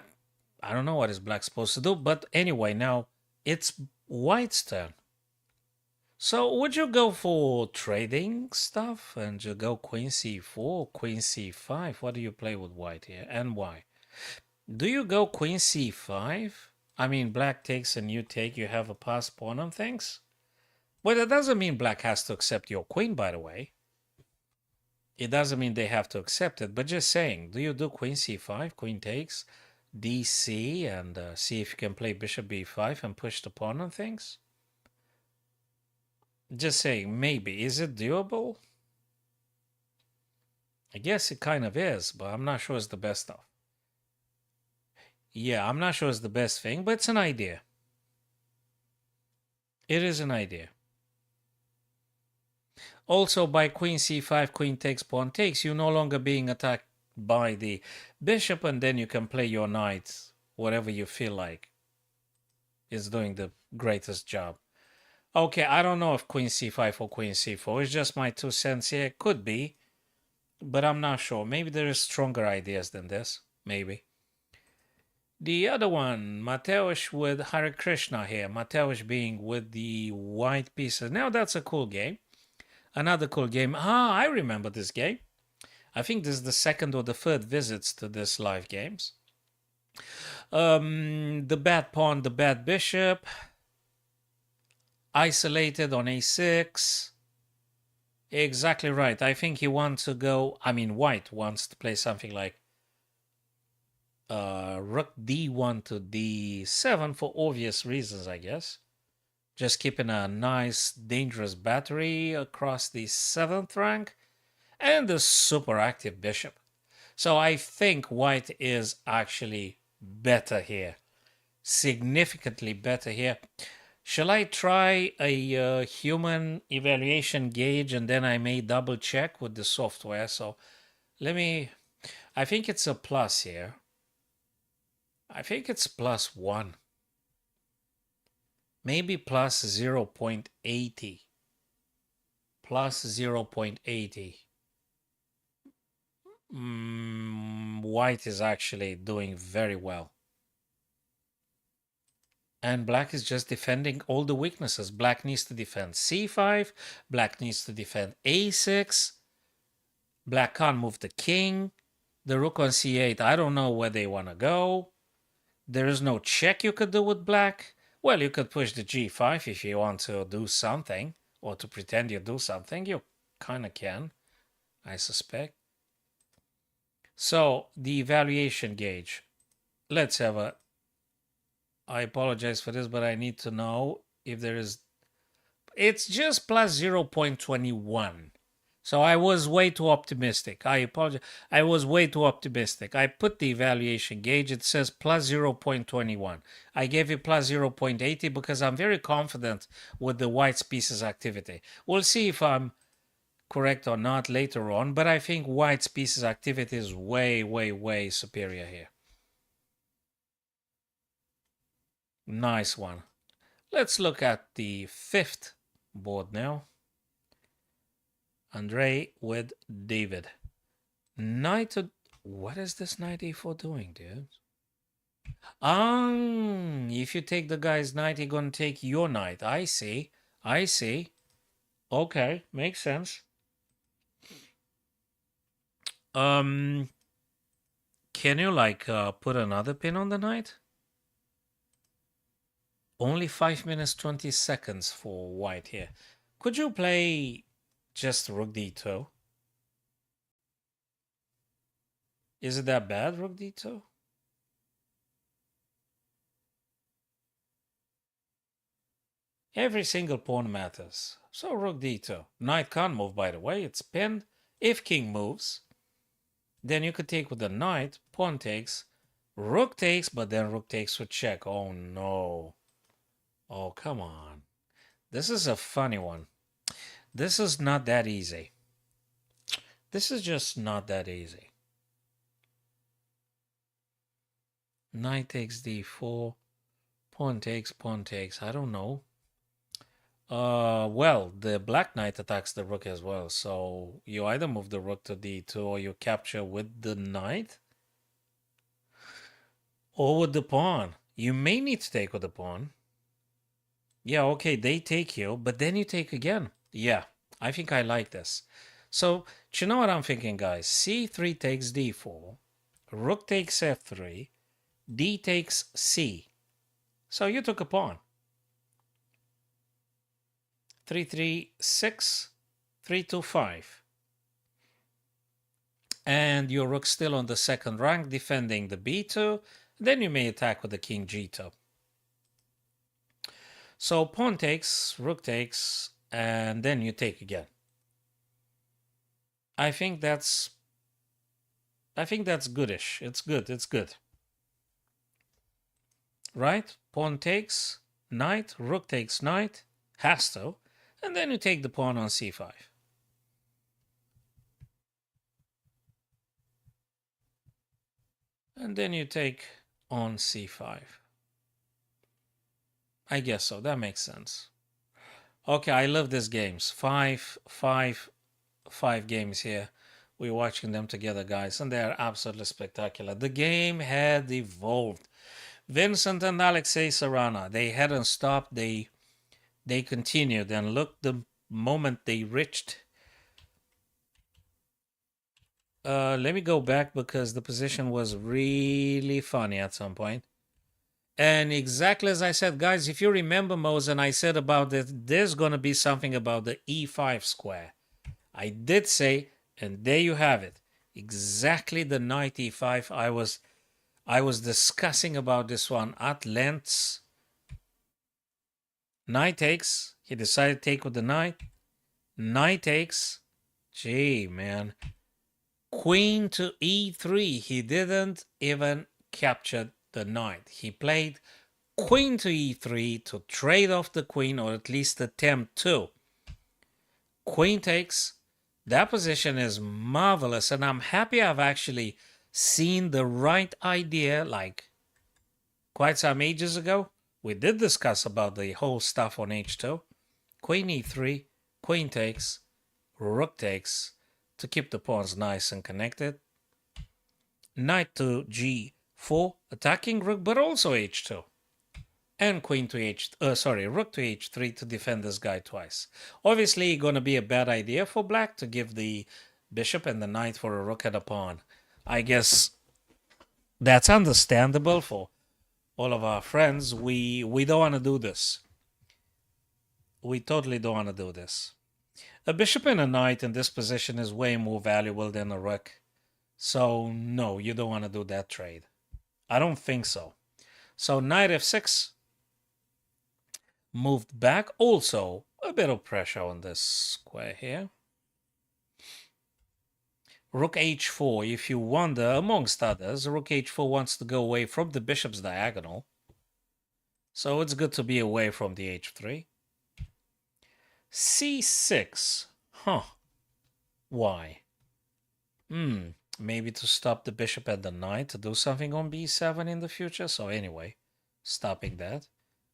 don't know what is black supposed to do, but anyway, now it's white's turn. So would you go for trading stuff and you go queen c4, queen c5? What do you play with white here and why? Do you go queen c5? I mean, black takes and you take, you have a pass pawn on things? But it doesn't mean black has to accept your queen, by the way. It doesn't mean they have to accept it, but just saying, do you do queen c5, queen takes, dc, and see if you can play bishop b5 and push the pawn on things? Just saying, maybe. Is it doable? I guess it kind of is, but I'm not sure it's the best stuff. Yeah, I'm not sure it's the best thing, but it's an idea. It is an idea. Also, by queen c5, queen takes, pawn takes, you're no longer being attacked by the bishop, and then you can play your knight, whatever you feel like is doing the greatest job. Okay, I don't know if queen c5 or queen c4. It's just my 2 cents here. It could be, but I'm not sure. Maybe there is stronger ideas than this. Maybe. The other one, Mateusz with Hare Krishna here. Mateusz being with the white pieces. Now that's a cool game. Another cool game. Ah, I remember this game. I think this is the second or the third visits to this live games. The bad pawn, the bad bishop. Isolated on a6. Exactly right. I think he wants to go, I mean, white wants to play something like rook d1 to d7 for obvious reasons, I guess. Just keeping a nice, dangerous battery across the 7th rank. And the super active bishop. So I think white is actually better here. Significantly better here. Shall I try a human evaluation gauge and then I may double check with the software? So let me, I think it's a plus here. I think it's +1. Maybe plus 0.80. Plus 0.80. White is actually doing very well. And black is just defending all the weaknesses. Black needs to defend c5. Black needs to defend a6. Black can't move the king. The rook on c8, I don't know where they want to go. There is no check you could do with black. Well, you could push the g5 if you want to do something. Or to pretend you do something. You kind of can, I suspect. So, the evaluation gauge. Let's have a... I apologize for this, but I need to know if there is... It's just plus 0.21. So I was way too optimistic. I apologize. I was way too optimistic. I put the evaluation gauge. It says plus 0.21. I gave it plus 0.80 because I'm very confident with the white pieces activity. We'll see if I'm correct or not later on, but I think white pieces activity is way, way, way superior here. Nice one. Let's look at the 5th board now. Andrei with David. Knight to... What is this knight e4 doing, dude? If you take the guy's knight, he's gonna take your knight. I see. I see. Okay, makes sense. Um, can you like put another pin on the knight? Only 5 minutes 20 seconds for white here. Could you play just rook d2? Is it that bad, rook d2? Every single pawn matters. So rook d2. Knight can't move, by the way. It's pinned. If king moves, then you could take with the knight. Pawn takes. Rook takes, but then rook takes with check. Oh, no. Oh, come on. This is a funny one. This is not that easy. This is just not that easy. Knight takes d4. Pawn takes, pawn takes. I don't know. Well, the black knight attacks the rook as well. So you either move the rook to d2 or you capture with the knight or with the pawn. You may need to take with the pawn. Yeah, okay, they take you, but then you take again. Yeah, I think I like this. So, do you know what I'm thinking, guys? c3 takes d4, rook takes f3, d takes c. So you took a pawn. 3-3-6, 3-2-5. And your rook's still on the second rank, defending the b2. Then you may attack with the king g2. So pawn takes, rook takes, and then you take again. I think that's goodish. It's good. It's good. Right? Pawn takes, knight, rook takes knight, has to, and then you take the pawn on c5. And then you take on c5. I guess so. That makes sense. Okay, I love these games. Five games here. We're watching them together, guys, and they are absolutely spectacular. The game had evolved. Vincent and Alexei Sarana, they hadn't stopped. They continued, and look, the moment they reached. Let me go back because the position was really funny at some point. And exactly as I said, guys, if you remember, Mosen, I said about that there's going to be something about the e5 square. I did say, and there you have it. Exactly the knight e5. I was discussing about this one at length. Knight takes. He decided to take with the knight. Knight takes. Gee, man. Queen to e3. He didn't even capture the knight. He played queen to e3 to trade off the queen, or at least attempt to. Queen takes. That position is marvelous, and I'm happy I've actually seen the right idea like quite some ages ago. We did discuss about the whole stuff on h2. Queen e3, queen takes, rook takes to keep the pawns nice and connected. Knight to g4, attacking rook, but also h2. And queen to rook to h3 to defend this guy twice. Obviously, going to be a bad idea for black to give the bishop and the knight for a rook and a pawn. I guess that's understandable for all of our friends. We don't want to do this. We totally don't want to do this. A bishop and a knight in this position is way more valuable than a rook. So, no, you don't want to do that trade. I don't think so. So, knight f6 moved back. Also, a bit of pressure on this square here. Rook h4, if you wonder, amongst others, rook h4 wants to go away from the bishop's diagonal. So it's good to be away from the h3. c6. Huh. Why? Maybe to stop the bishop and the knight to do something on b7 in the future. So anyway, stopping that.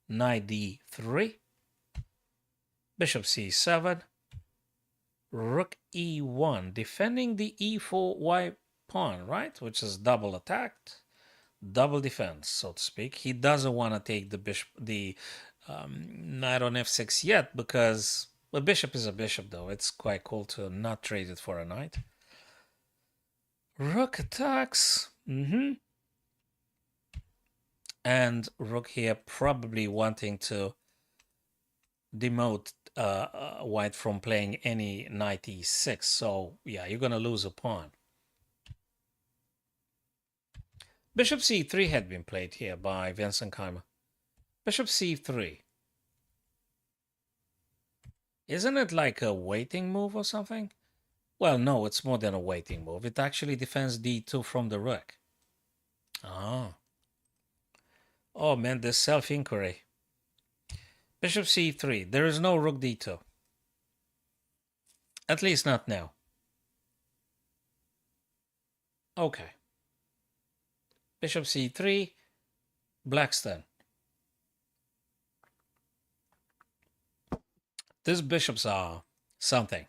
Knight d3. Bishop c7. Rook e1, defending the e4 pawn, right? Which is double attacked, double defense, so to speak. He doesn't want to take the bishop, the Knight on f6 yet, because a bishop is a bishop, though. It's quite cool to not trade it for a knight. Rook attacks. And rook here probably wanting to demote white from playing any knight e6. So yeah, you're gonna lose a pawn. Bishop c3 had been played here by Vincent Keimer. Bishop c3. Isn't it like a waiting move or something? Well, no, it's more than a waiting move. It actually defends d2 from the rook. Ah. Oh man, this self-inquiry. Bishop c3. There is no rook d2. At least not now. Okay. Bishop c3. Blackstone. These bishops are something.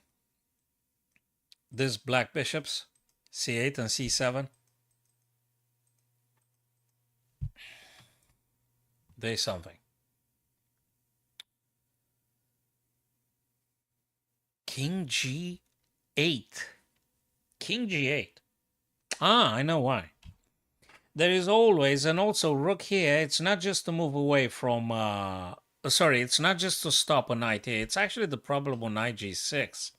These black bishops, c8 and c7, they're something. King g8. King g8. Ah, I know why. There is always, and also rook here, it's not just to move away from, sorry, it's not just to stop a knight here. It's actually the problem on knight g6.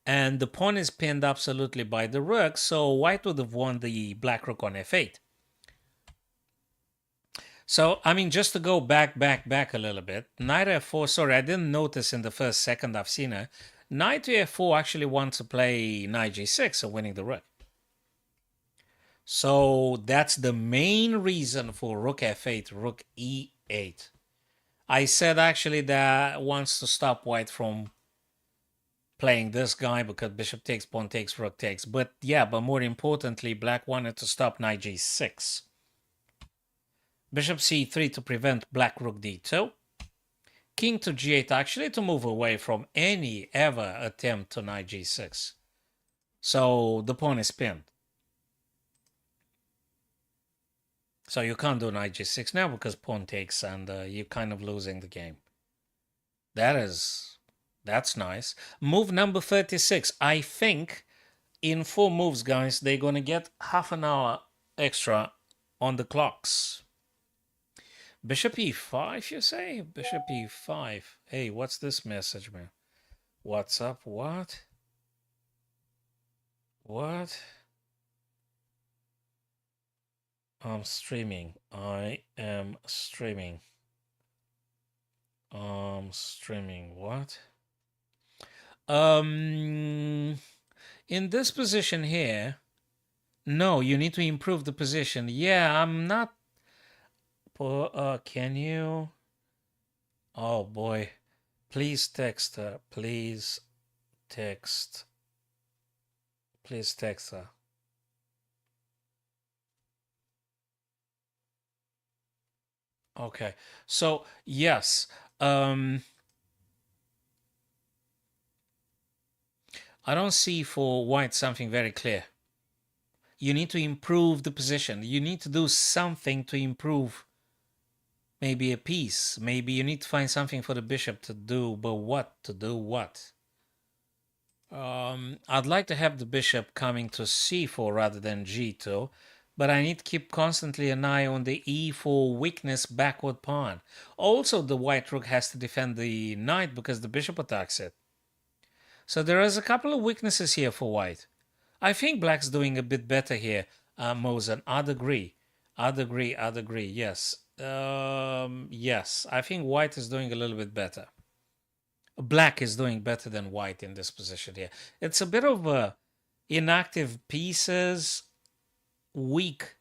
And the pawn is pinned absolutely by the rook, so white would have won the black rook on f8. So, I mean, just to go back a little bit, knight f4, sorry, I didn't notice in the first second I've seen it. Knight to f4 actually wants to play knight g6, so winning the rook. So that's the main reason for rook f8, rook e8. I said actually that wants to stop white from playing this guy because bishop takes, pawn takes, rook takes. But yeah, but more importantly, black wanted to stop knight g6. Bishop c3 to prevent black rook d2. King to g8 actually to move away from any ever attempt to knight g6. So the pawn is pinned. So you can't do knight g6 now because pawn takes and you're kind of losing the game. That's nice. Move number 36. I think in 4 moves, guys, they're going to get half an hour extra on the clocks. Bishop e5, you say? Bishop e5. Hey, what's this message, man? What's up? What? What? I'm streaming. I am streaming. Streaming. What? In this position here, no, you need to improve the position. Yeah, I'm not. Can you? Oh boy, please text her. Please text. Please text her. Okay, so yes, I don't see for white something very clear. You need to improve the position. You need to do something to improve maybe a piece. Maybe you need to find something for the bishop to do, but what? To do what? I'd like to have the bishop coming to c4 rather than g2, but I need to keep constantly an eye on the e4 weakness backward pawn. Also, the white rook has to defend the knight because the bishop attacks it. So there is a couple of weaknesses here for white. I think black's doing a bit better here, Mosen. I'd agree. Yes. Yes, I think white is doing a little bit better. Black is doing better than white in this position here. It's a bit of inactive pieces, weak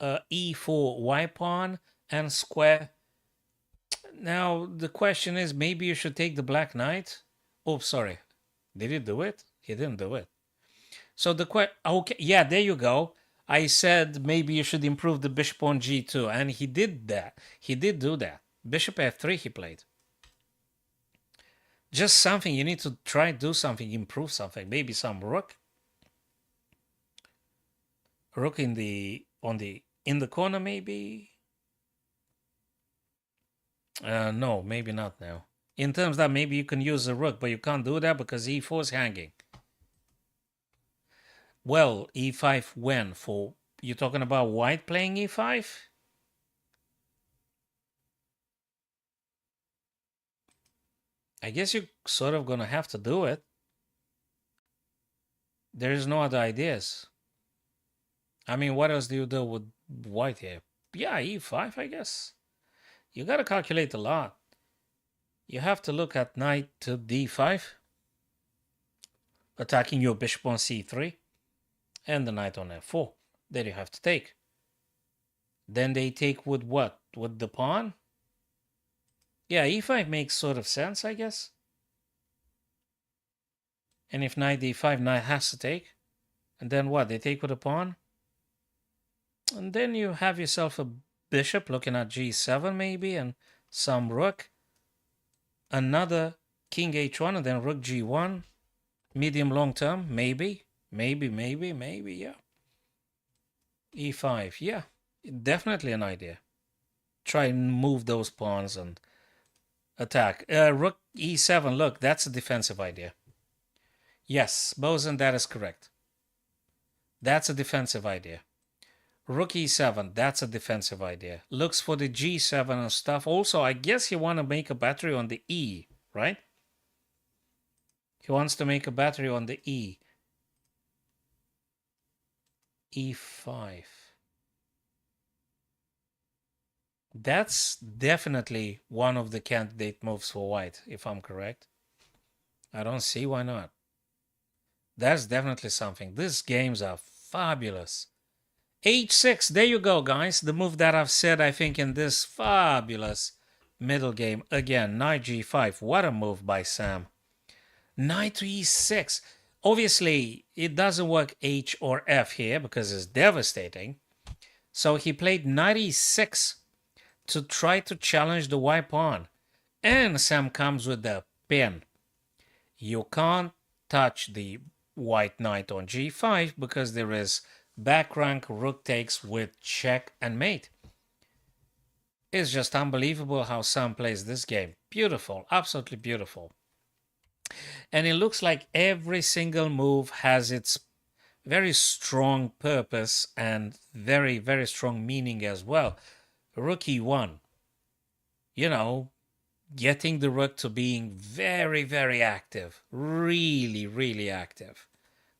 e4 y pawn and square. Now the question is, maybe you should take the black knight. Oh, sorry. Did he do it? He didn't do it. So the okay, yeah, there you go. I said maybe you should improve the bishop on g2, and he did that. He did do that. Bishop f3 he played. Just something, you need to try do something, improve something. Maybe some rook. Rook in the corner maybe. No, maybe not now. In terms that maybe you can use the rook, but you can't do that because e4 is hanging. Well, e5 when? For you talking about white playing e5? I guess you're sort of gonna have to do it. There's no other ideas. I mean, what else do you do with white here? Yeah, e5, I guess. You gotta calculate a lot. You have to look at knight to d5, attacking your bishop on c3, and the knight on f4. Then you have to take. Then they take with what? With the pawn? Yeah, e5 makes sort of sense, I guess. And if knight d5, knight has to take. And then what? They take with a pawn? And then you have yourself a bishop looking at g7 maybe, and some rook. Another king h1, and then rook g1. Medium long term, maybe. Maybe, yeah. e5, yeah. Definitely an idea. Try and move those pawns and attack. Rook e7, look, that's a defensive idea. Yes, Bosun, that is correct. That's a defensive idea. Rook e7, that's a defensive idea. Looks for the g7 and stuff. Also, I guess you want to make a battery on the e, right? He wants to make a battery on the e. e5. That's definitely one of the candidate moves for white, if I'm correct. I don't see why not. That's definitely something. These games are fabulous. h6, there you go, guys. The move that I've said, I think, in this fabulous middle game. Again, knight g5. What a move by Sam. Knight to e6. Obviously, it doesn't work h or f here because it's devastating. So he played knight e6 to try to challenge the white pawn. And Sam comes with the pin. You can't touch the white knight on g5 because there is back rank rook takes with check and mate. It's just unbelievable how Sam plays this game. Beautiful, absolutely beautiful. And it looks like every single move has its very strong purpose and very, very strong meaning as well. Rook e1, you know, getting the rook to being very, very active. Really, really active.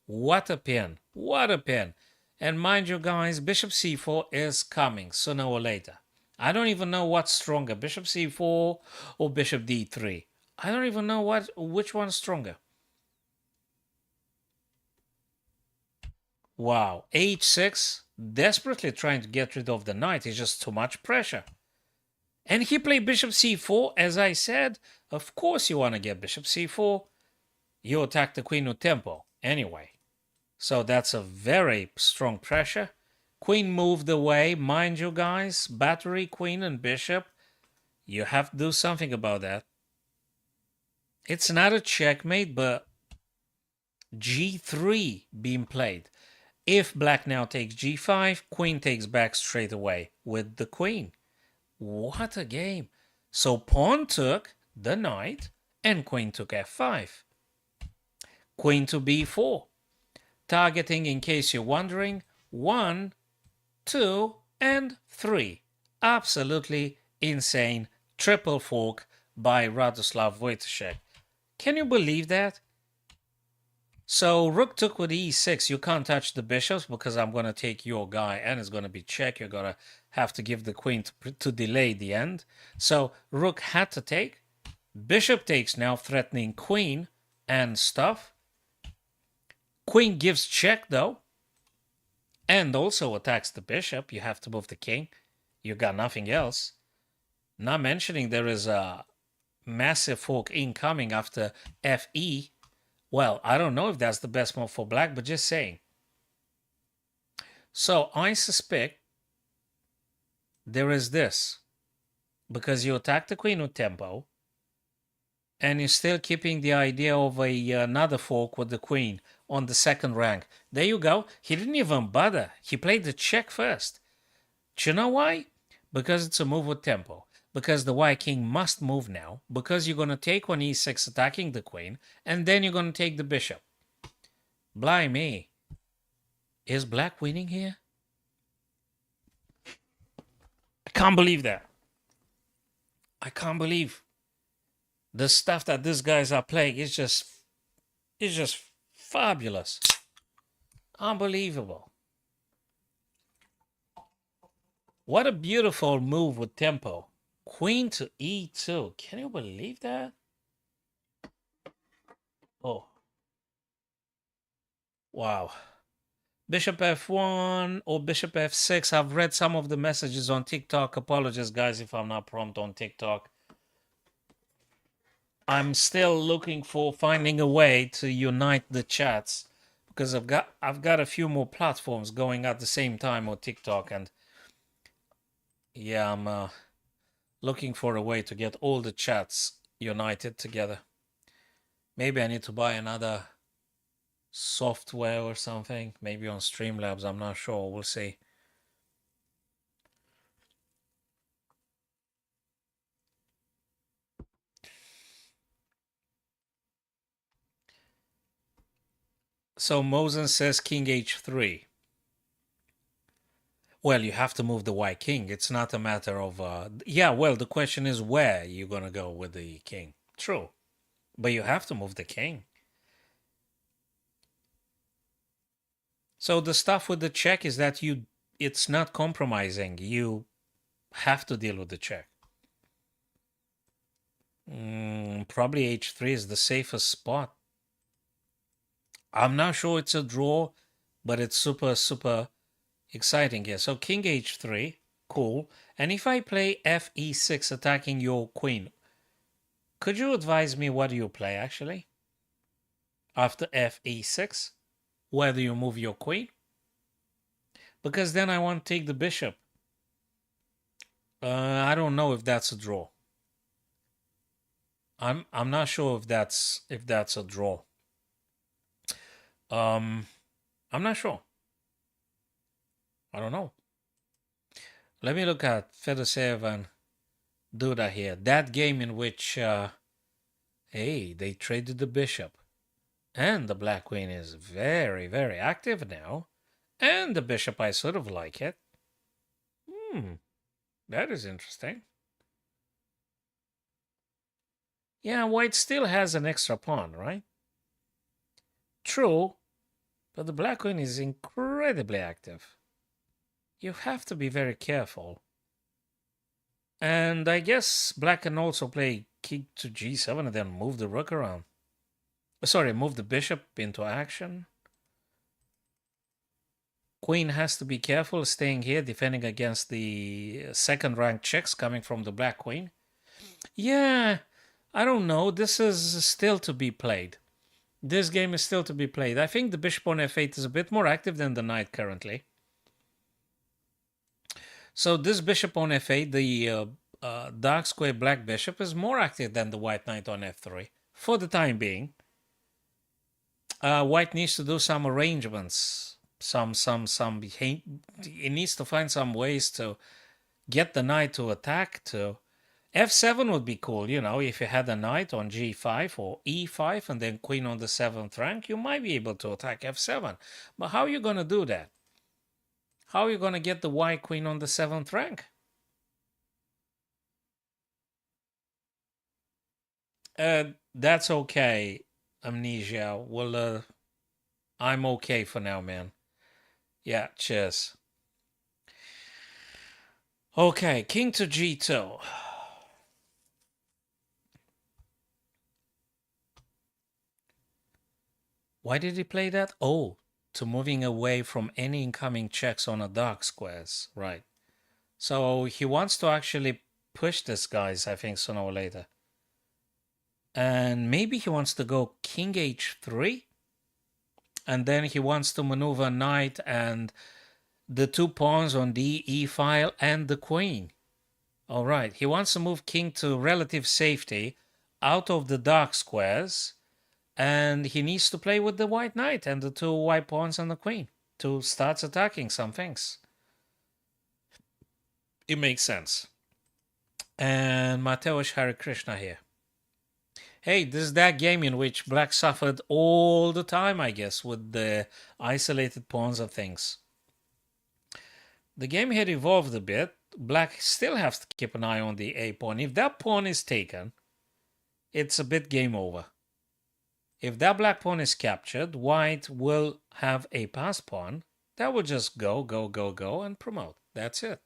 What a pin. What a pin. And mind you, guys, bishop c4 is coming sooner or later. I don't even know what's stronger, bishop c4 or bishop d3. I don't even know which one's stronger. Wow, h6, desperately trying to get rid of the knight. It's just too much pressure. And he played bishop c4, as I said. Of course you want to get bishop c4. You attack the queen with tempo anyway. So that's a very strong pressure. Queen moved away, mind you, guys. Battery, queen and bishop. You have to do something about that. It's not a checkmate, but g3 being played. If black now takes g5, queen takes back straight away with the queen. What a game. So pawn took the knight and queen took f5. Queen to b4. Targeting, in case you're wondering, 1, 2, and 3. Absolutely insane triple fork by Radoslav Wojtaszek. Can you believe that? So rook took with e6. You can't touch the bishops because I'm going to take your guy and it's going to be check. You're going to have to give the queen to delay the end. So rook had to take. Bishop takes now, threatening queen and stuff. Queen gives check though, and also attacks the bishop. You have to move the king. You got nothing else. Not mentioning there is a massive fork incoming after fe. Well, I don't know if that's the best move for black, but just saying. So I suspect there is this, because you attack the queen with tempo, and you're still keeping the idea of another fork with the queen on the second rank. There you go. He didn't even bother. He played the check first. Do you know why? Because it's a move with tempo. because the white king must move now, because you're going to take on e6 attacking the queen, and then you're going to take the bishop. Blimey. Is black winning here? I can't believe that. I can't believe the stuff that these guys are playing is just fabulous. Unbelievable. What a beautiful move with tempo. Queen to e2. Can you believe that? Oh. Wow. Bishop f1 or bishop f6. I've read some of the messages on TikTok. Apologies, guys, if I'm not prompt on TikTok. I'm still looking for finding a way to unite the chats because I've got a few more platforms going at the same time on TikTok, and yeah, I'm looking for a way to get all the chats united together. Maybe I need to buy another software or something, maybe on Streamlabs. I'm not sure. We'll see. So Moses says king h3. Well, you have to move the white king. It's not a matter of yeah, well, the question is where you're going to go with the king. True. But you have to move the king. So the stuff with the check is that it's not compromising. You have to deal with the check. Probably h3 is the safest spot. I'm not sure it's a draw, but it's super, super exciting here. So king h3, cool. And if I play fe6 attacking your queen, could you advise me what do you play actually? After fe6, where do you move your queen? Because then I want to take the bishop. I don't know if that's a draw. I'm not sure if that's a draw. I'm not sure. I don't know. Let me look at Fedoseev and Duda here. That game in which hey, they traded the bishop. And the black queen is very, very active now. And the bishop, I sort of like it. That is interesting. Yeah, white still has an extra pawn, right? True, but the black queen is incredibly active. You have to be very careful. And I guess black can also play king to g7 and then move the rook around. Sorry, move the bishop into action. Queen has to be careful staying here, defending against the second rank checks coming from the black queen. Yeah, I don't know. This is still to be played. This game is still to be played. I think the bishop on f8 is a bit more active than the knight currently. So this bishop on f8, the dark square black bishop, is more active than the white knight on f3 for the time being. White needs to do some arrangements. He needs to find some ways to get the knight to attack to. f7 would be cool, you know, if you had a knight on g5 or e5 and then queen on the 7th rank, you might be able to attack f7. But how are you going to do that? How are you going to get the white queen on the 7th rank? That's okay, Amnesia. Well, I'm okay for now, man. Yeah, cheers. Okay, king to g2. Why did he play that? Oh, to moving away from any incoming checks on a dark squares. Right. So he wants to actually push this guys, I think, sooner or later. And maybe he wants to go king h3. And then he wants to maneuver knight and the two pawns on the e file and the queen. All right. He wants to move king to relative safety out of the dark squares. And he needs to play with the white knight and the two white pawns and the queen to start attacking some things. It makes sense. And Mateusz Hare Krishna here. Hey, this is that game in which black suffered all the time, I guess, with the isolated pawns and things. The game had evolved a bit. Black still has to keep an eye on the A pawn. If that pawn is taken, it's a bit game over. If that black pawn is captured, white will have a pass pawn. That will just go, go, go, go, and promote. That's it.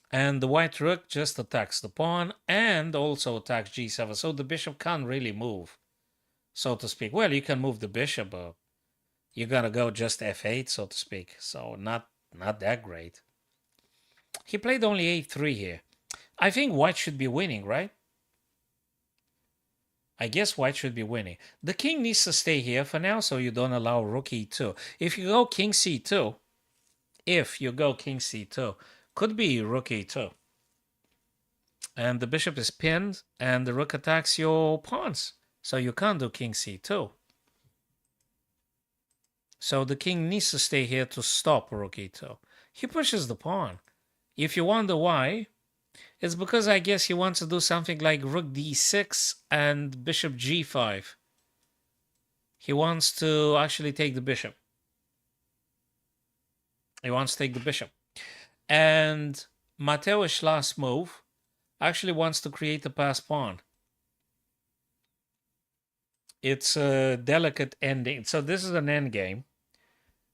And the white rook just attacks the pawn and also attacks g7. So the bishop can't really move, so to speak. Well, you can move the bishop, but you gotta go just f8, so to speak. So not that great. He played only a3 here. I think white should be winning, right? I guess white should be winning. The king needs to stay here for now, so you don't allow rook e2. If you go king c2, could be rook e2. And the bishop is pinned, and the rook attacks your pawns. So you can't do king c2. So the king needs to stay here to stop rook e2. He pushes the pawn. If you wonder why, it's because I guess he wants to do something like rook d6 and bishop g5. He wants to actually take the bishop. He wants to take the bishop. And Mateusz's last move actually wants to create a pass pawn. It's a delicate ending. So this is an end game.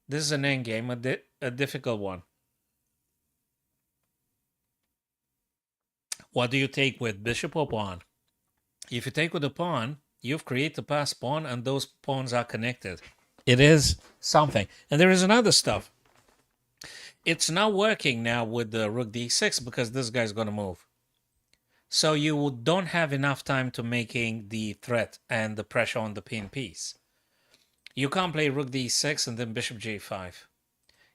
This is an end game, a difficult one. What do you take with bishop or pawn? If you take with a pawn, you've created a pass pawn and those pawns are connected. It is something. And there is another stuff. It's not working now with the rook d6 because this guy's going to move. So you don't have enough time to making the threat and the pressure on the pin piece. You can't play rook d6 and then bishop g5.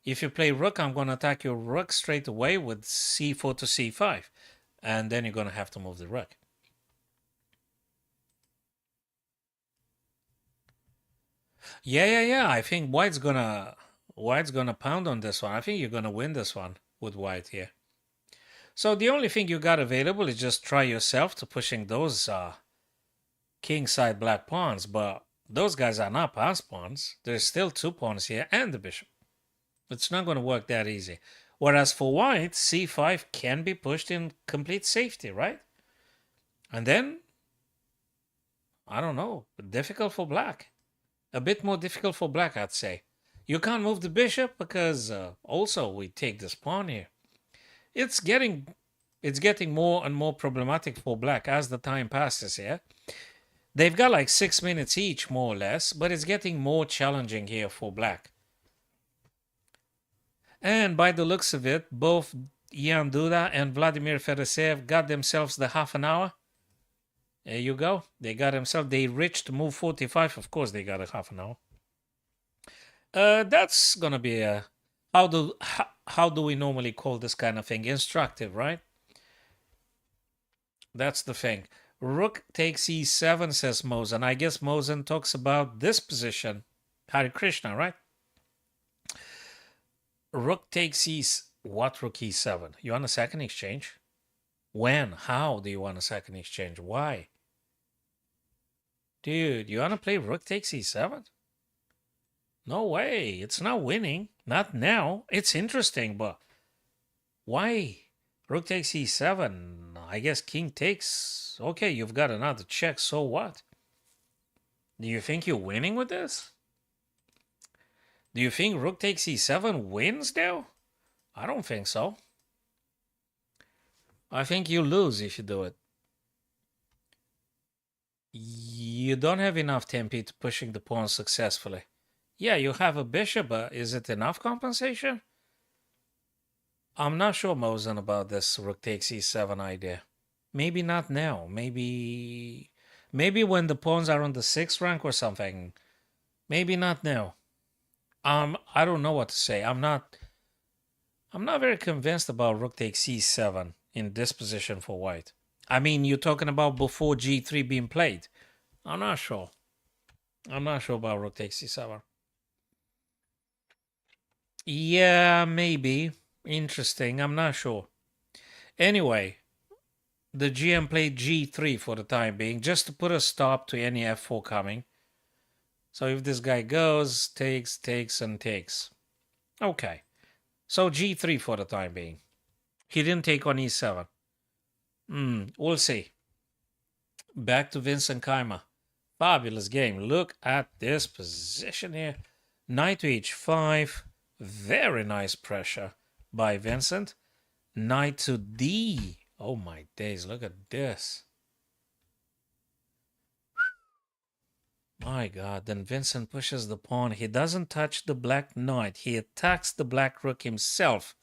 If you play rook, I'm going to attack your rook straight away with c4 to c5. And then you're going to have to move the rook. Yeah. I think white's gonna pound on this one. I think you're gonna win this one with white here. So the only thing you got available is just try yourself to pushing those king side black pawns, but those guys are not pass pawns. There's still 2 pawns here and the bishop. It's not gonna work that easy. Whereas for white, c5 can be pushed in complete safety, right? And then, I don't know, difficult for black. A bit more difficult for black, I'd say. You can't move the bishop because also we take this pawn here. It's getting more and more problematic for black as the time passes here. They've got like 6 minutes each, more or less, but it's getting more challenging here for black. And by the looks of it, both Jan Duda and Vladimir Fedoseev got themselves the half an hour. There you go. They got themselves. They reached move 45. Of course, they got a half an hour. That's gonna be a how do we normally call this kind of thing? Instructive, right? That's the thing. Rook takes e7, says Mosen. I guess Mosen talks about this position. Hare Krishna, right? Rook takes what rook e7? You want a second exchange? When? How do you want a second exchange? Why? Dude, you want to play rook takes e7? No way. It's not winning. Not now. It's interesting, but why? Rook takes e7. I guess king takes. Okay, you've got another check. So what? Do you think you're winning with this? Do you think rook takes e7 wins now? I don't think so. I think you lose if you do it. You don't have enough tempi to pushing the pawn successfully. Yeah, you have a bishop, but is it enough compensation? I'm not sure, Mosen, about this rook takes e7 idea. Maybe not now. Maybe when the pawns are on the 6th rank or something. Maybe not now. I don't know what to say. I'm not very convinced about rook takes c7 in this position for white. I mean, you're talking about before g3 being played. I'm not sure. I'm not sure about rook takes c7. Yeah, maybe. Interesting. I'm not sure. Anyway, the GM played G3 for the time being, just to put a stop to any F4 coming. So if this guy goes, takes, and takes. Okay. So G3 for the time being. He didn't take on E7. We'll see. Back to Vincent Keimer. Fabulous game. Look at this position here. Knight to H5. Very nice pressure by Vincent. Knight to D. Oh my days, look at this. My God, then Vincent pushes the pawn. He doesn't touch the black knight. He attacks the black rook himself.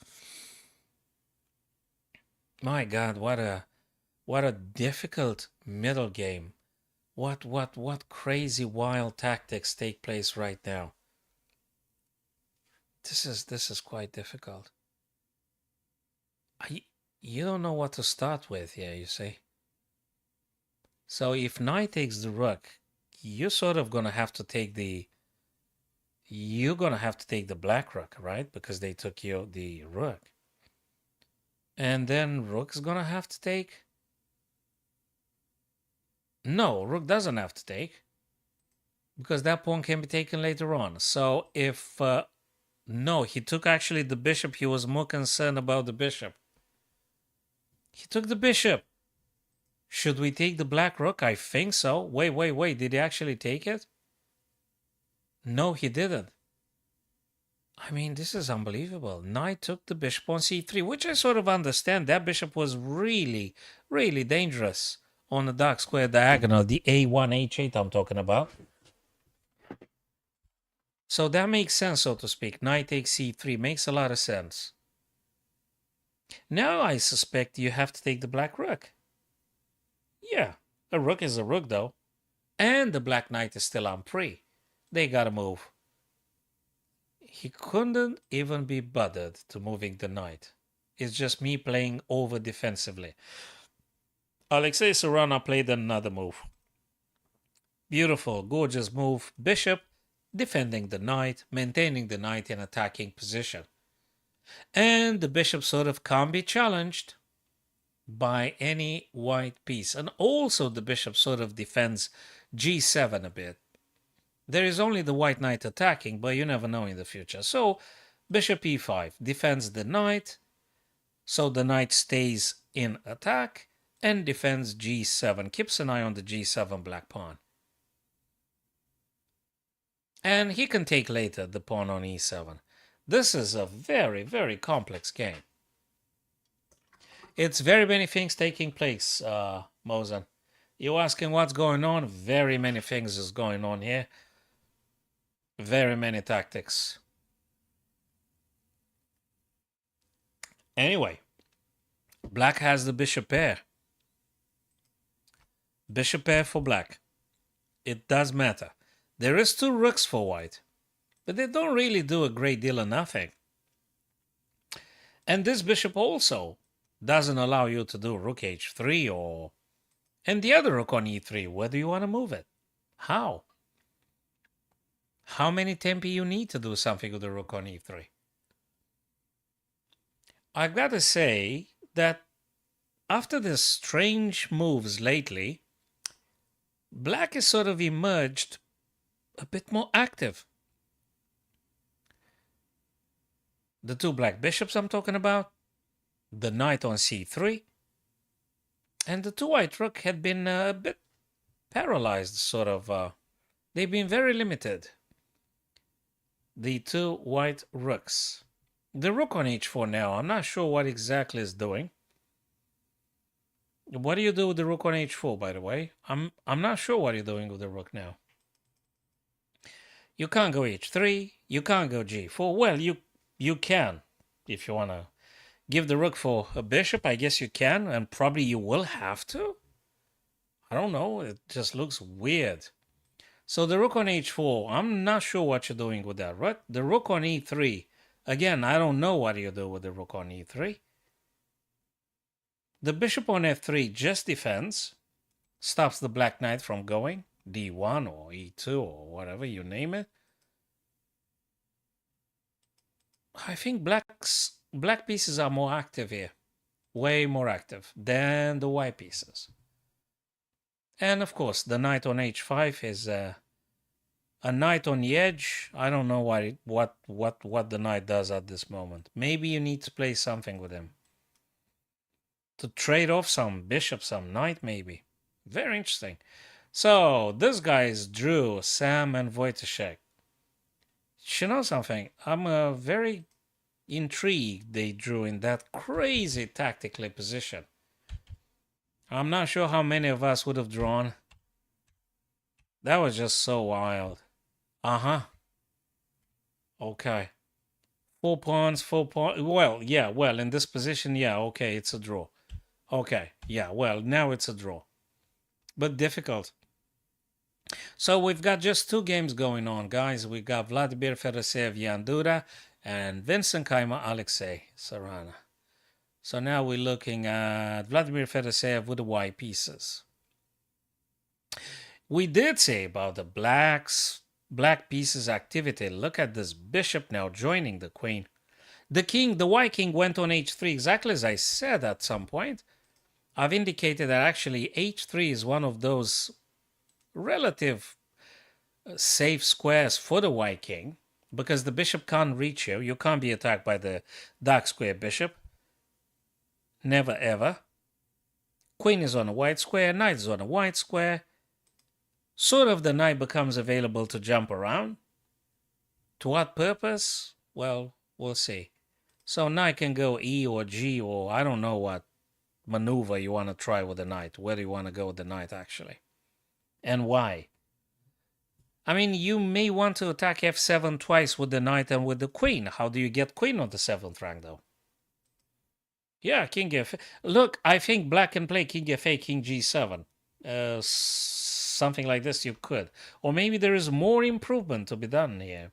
My God, what a difficult middle game. What crazy wild tactics take place right now. This is quite difficult. You don't know what to start with here, you see. So if knight takes the rook, you're sort of gonna have to take the black rook, right? Because they took you the rook. And then rook's gonna have to take. No, rook doesn't have to take. Because that pawn can be taken later on. So if no, he took actually the bishop. He was more concerned about the bishop. He took the bishop. Should we take the black rook? I think so. Wait. Did he actually take it? No, he didn't. I mean, this is unbelievable. Knight took the bishop on c3, which I sort of understand. That bishop was really, really dangerous on the dark square diagonal, the a1, h8 I'm talking about. So that makes sense, so to speak. Knight takes c3 makes a lot of sense. Now I suspect you have to take the black rook. Yeah, a rook is a rook, though. And the black knight is still on pre. They gotta move. He couldn't even be bothered to moving the knight. It's just me playing over defensively. Alexei Sorana played another move. Beautiful, gorgeous move. Bishop defending the knight, maintaining the knight in attacking position. And the bishop sort of can't be challenged by any white piece. And also the bishop sort of defends g7 a bit. There is only the white knight attacking, but you never know in the future. So bishop e5 defends the knight, so the knight stays in attack and defends g7, keeps an eye on the g7 black pawn. And he can take later the pawn on e7. This is a very, very complex game. It's very many things taking place, Mosen. You're asking what's going on? Very many things is going on here. Very many tactics. Anyway, black has the bishop pair. Bishop pair for black. It does matter. There is two rooks for white, but they don't really do a great deal of nothing. And this bishop also doesn't allow you to do rook h3 or... And the other rook on e3, where do you want to move it? How? How many tempi you need to do something with the rook on e3? I gotta say that after the strange moves lately, black has sort of emerged a bit more active. The two black bishops I'm talking about, the knight on c3, and the two white rook had been a bit paralyzed, sort of. They've been very limited. The two white rooks. The rook on h4 now, I'm not sure what exactly is doing. What do you do with the rook on h4, by the way? I'm not sure what you're doing with the rook now. You can't go h3, you can't go g4. Well, you can, if you want to give the rook for a bishop, I guess you can, and probably you will have to. I don't know, it just looks weird. So the rook on h4, I'm not sure what you're doing with that rook. The rook on e3, again, I don't know what you do with the rook on e3. The bishop on f3 just defends, stops the black knight from going, d1 or e2 or whatever you name it. I think black pieces are more active here, way more active than the white pieces. And of course, the knight on h5 is a knight on the edge. I don't know what the knight does at this moment. Maybe you need to play something with him to trade off some bishop, some knight, maybe. Very interesting. So this guy's Drew, Sam, and Wojciech. You know something? I'm very intrigued they drew in that crazy tactically position. I'm not sure how many of us would have drawn. That was just so wild. Uh-huh. Okay. 4 pawns, 4 pawns. Well, yeah, well, in this position, yeah, okay, it's a draw. Okay, yeah, well, now it's a draw. But difficult. So we've got just 2 games going on, guys. We got Vladimir Fedoseev, Jan Duda, and Vincent Kayma, Alexei Sarana. So now we're looking at Vladimir Fedoseev with the white pieces. We did say about the black pieces activity. Look at this bishop now joining the queen. The white king went on h3 exactly as I said at some point. I've indicated that actually h3 is one of those relative safe squares for the white king because the bishop can't reach you. You can't be attacked by the dark square bishop. Never ever. Queen is on a white square, knight is on a white square. Sort of the knight becomes available to jump around. To what purpose? Well, we'll see. So knight can go E or G or I don't know what maneuver you want to try with the knight. Where do you want to go with the knight actually? And why? I mean, you may want to attack f7 twice with the knight and with the queen. How do you get queen on the 7th rank though? Yeah, king f. Look, I think black can play king f8, king g7. Something like this you could. Or maybe there is more improvement to be done here.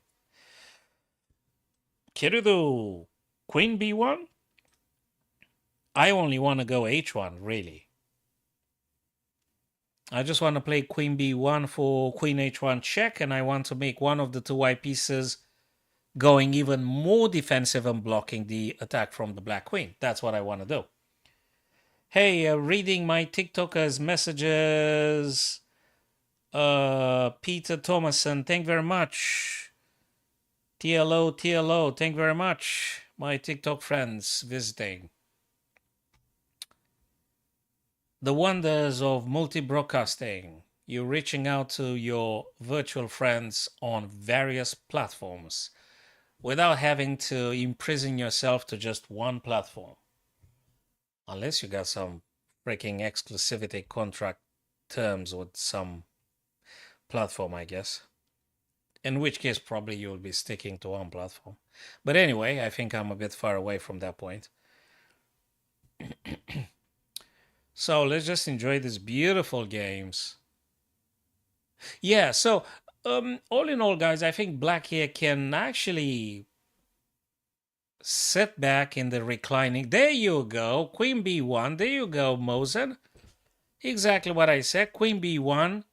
Kirudu, queen b1? I only want to go h1, really. I just want to play queen b1 for queen h1 check, and I want to make one of the 2 white pieces going even more defensive and blocking the attack from the black queen. That's what I want to do. Hey, reading my TikTokers' messages. Peter Thomason, thank you very much. TLO, thank you very much. My TikTok friends visiting. The wonders of multi-broadcasting. You're reaching out to your virtual friends on various platforms without having to imprison yourself to just one platform. Unless you got some freaking exclusivity contract terms with some platform, I guess. In which case, probably you'll be sticking to one platform. But anyway, I think I'm a bit far away from that point. So let's just enjoy these beautiful games. Yeah, so all in all, guys, I think black here can actually sit back in the reclining. There you go, queen b1. There you go, Mosen. Exactly what I said, queen b1.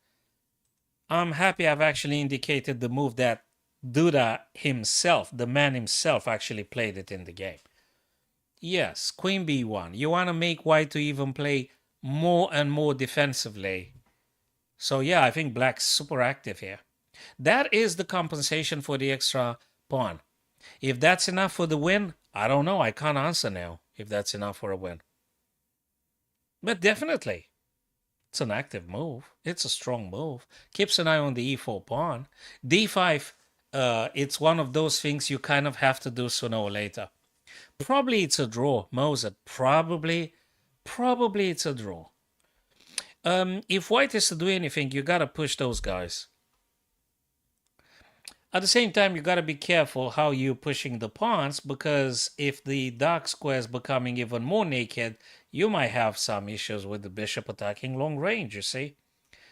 I'm happy I've actually indicated the move that Duda himself, the man himself, actually played it in the game. Yes, queen b1. You want to make white to even play more and more defensively. So yeah, I think black's super active here. That is the compensation for the extra pawn. If that's enough for the win, I don't know. I can't answer now if that's enough for a win. But definitely, it's an active move. It's a strong move. Keeps an eye on the e4 pawn. d5, it's one of those things you kind of have to do sooner or later. Probably it's a draw, Mozart. Probably it's a draw. If white is to do anything, you gotta push those guys. At the same time, you gotta be careful how you're pushing the pawns, because if the dark square is becoming even more naked, you might have some issues with the bishop attacking long range, you see?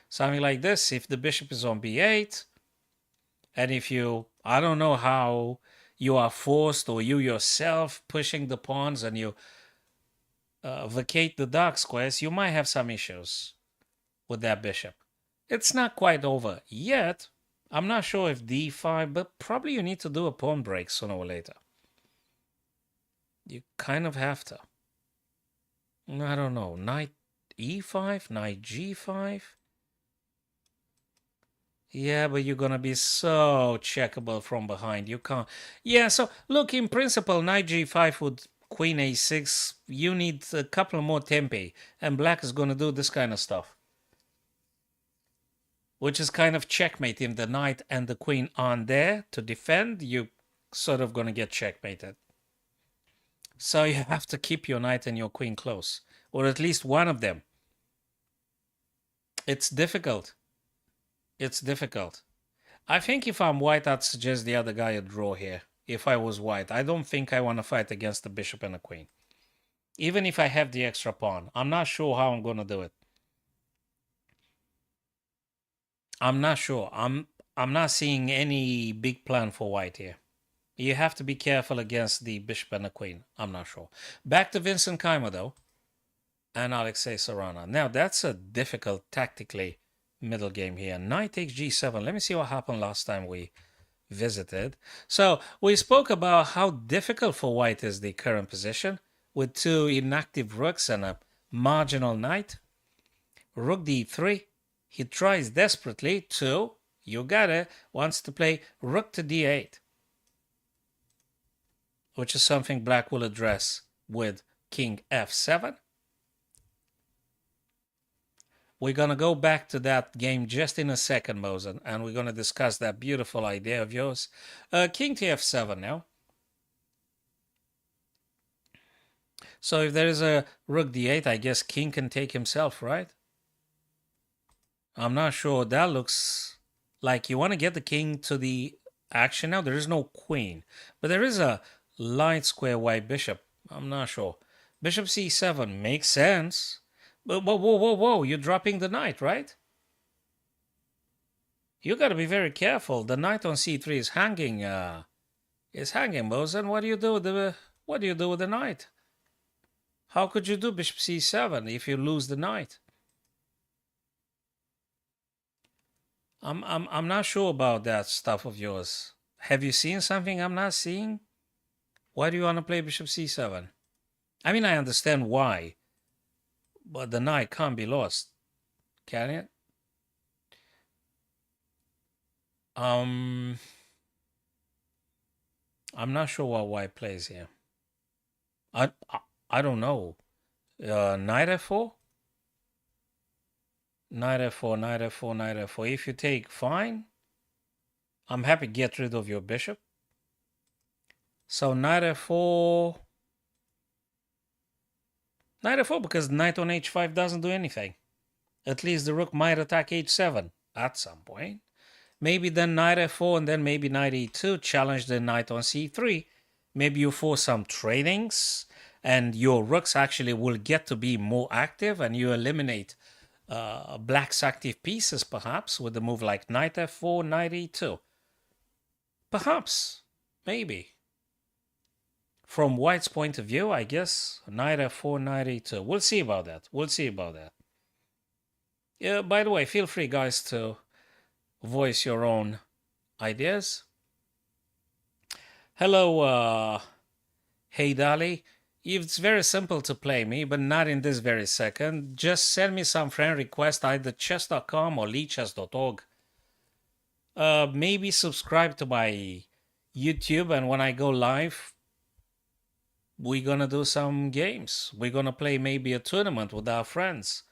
Something like this, if the bishop is on b8, and if you, I don't know how you are forced, or you yourself pushing the pawns and you vacate the dark squares, you might have some issues with that bishop. It's not quite over yet. I'm not sure if d5, but probably you need to do a pawn break sooner or later. You kind of have to. I don't know. Knight e5, knight g5. Yeah, but you're gonna be so checkable from behind. You can't. Yeah, so look, in principle, knight g5 with queen a6, you need a couple more tempi, and black is gonna do this kind of stuff, which is kind of checkmating the knight and the queen on there to defend. You sort of gonna get checkmated. So you have to keep your knight and your queen close, or at least one of them. It's difficult. It's difficult. I think if I'm white, I'd suggest the other guy a draw here. If I was white, I don't think I want to fight against the bishop and the queen. Even if I have the extra pawn, I'm not sure how I'm going to do it. I'm not sure. I'm not seeing any big plan for white here. You have to be careful against the bishop and the queen. I'm not sure. Back to Vincent Keimer, though, and Alexei Sorana. Now, that's a difficult tactically middle game here. Knight takes g7. Let me see what happened last time we visited. So we spoke about how difficult for white is the current position with two inactive rooks and a marginal knight. Rook d3. He tries desperately to, you got it, wants to play rook to d8, which is something black will address with king f7. We're going to go back to that game just in a second, Mosen, and we're going to discuss that beautiful idea of yours. King to f7 now. So if there is a rook d8, I guess king can take himself, right? I'm not sure. That looks like you want to get the king to the action now. There is no queen, but there is a light square white bishop. I'm not sure. Bishop c7 makes sense. But whoa. You're dropping the knight, right? You got to be very careful. The knight on c3 is hanging. Mosen. What do you do with the knight? How could you do bishop c7 if you lose the knight? I'm not sure about that stuff of yours. Have you seen something I'm not seeing? Why do you want to play bishop c7? I mean, I understand why, but the knight can't be lost, can it? I'm not sure what white plays here. I don't know. Knight f4? Knight f4, knight f4, knight f4. If you take, fine. I'm happy to get rid of your bishop. So knight f4. Knight f4 because knight on h5 doesn't do anything. At least the rook might attack h7 at some point. Maybe then knight f4 and then maybe knight e2. Challenge the knight on c3. Maybe you force some tradings and your rooks actually will get to be more active and you eliminate black's active pieces perhaps with a move like knight f4, knight e2. Perhaps. Maybe. From white's point of view, I guess, knight f4, knight e2. We'll see about that. Yeah, by the way, feel free, guys, to voice your own ideas. Hello, Hey Dali. It's very simple to play me, but not in this very second. Just send me some friend request, either chess.com or leechess.org. Maybe subscribe to my YouTube, and when I go live, we're gonna do some games. We're gonna play maybe a tournament with our friends.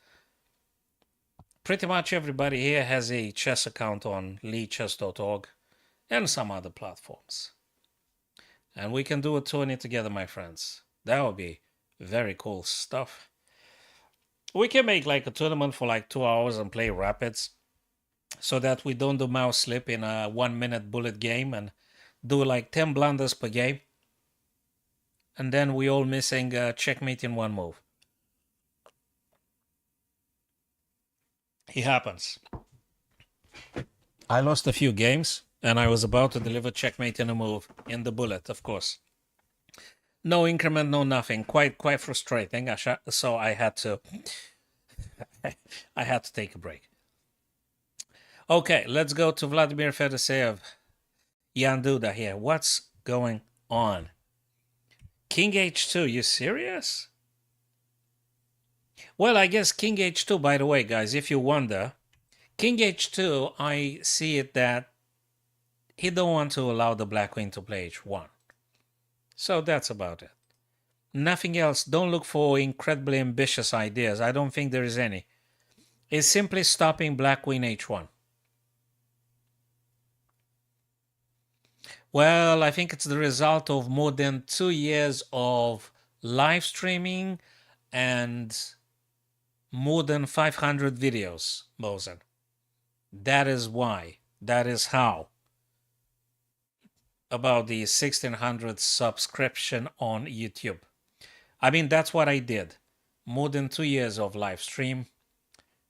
Pretty much everybody here has a chess account on leechess.org and some other platforms. And we can do a tourney together, my friends. That would be very cool stuff. We can make like a tournament for like 2 hours and play rapids so that we don't do mouse slip in a 1 minute bullet game and do like 10 blunders per game. And then we all missing checkmate in one move. It happens. I lost a few games and I was about to deliver checkmate in a move in the bullet, of course. No increment, no nothing. Quite frustrating. So I had to take a break. Okay, let's go to Vladimir Fedoseev. Jan Duda here. What's going on? King h2, you serious? Well, I guess King h2, by the way, guys, if you wonder, King h2, I see it that he don't want to allow the black queen to play h1. So that's about it. Nothing else. Don't look for incredibly ambitious ideas. I don't think there is any. It's simply stopping black queen h1. Well, I think it's the result of more than 2 years of live streaming and more than 500 videos, Mosen. That is why. That is how. About the 1600 subscription on YouTube. I mean, that's what I did. More than 2 years of live stream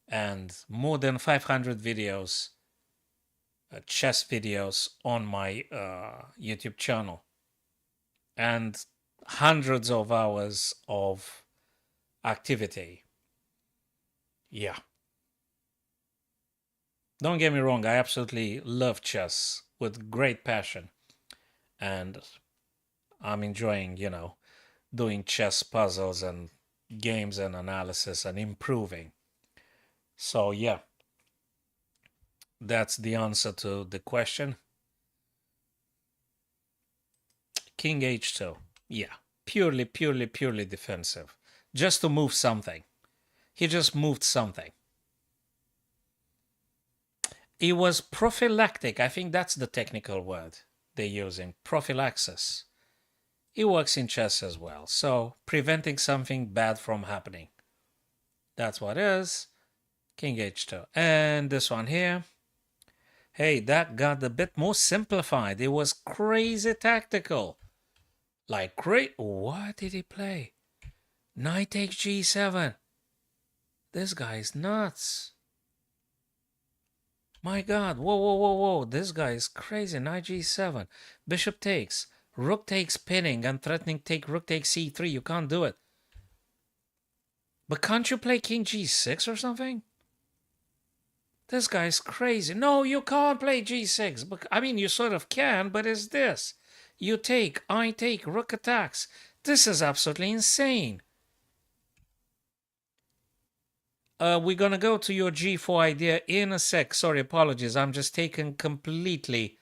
and more than 500 videos, chess videos on my YouTube channel. And hundreds of hours of activity. Yeah. Don't get me wrong, I absolutely love chess with great passion. And I'm enjoying, doing chess puzzles and games and analysis and improving. So, yeah, that's the answer to the question. King h2. Yeah, purely defensive. Just to move something. He just moved something. It was prophylactic. I think that's the technical word they're using. Prophylaxis. It works in chess as well. So, preventing something bad from happening. That's what it is. King h2. And this one here. Hey, that got a bit more simplified. It was crazy tactical. Like, great. What did he play? Knight takes g7. This guy's nuts. My God. Whoa. This guy is crazy. Knight g7. Bishop takes. Rook takes pinning and threatening take rook takes c3. You can't do it. But can't you play king g6 or something? This guy's crazy. No, you can't play g6. But I mean, you sort of can, but it's this. You take, I take, rook attacks. This is absolutely insane. We're going to go to your g4 idea in a sec. Sorry, apologies. I'm just taken completely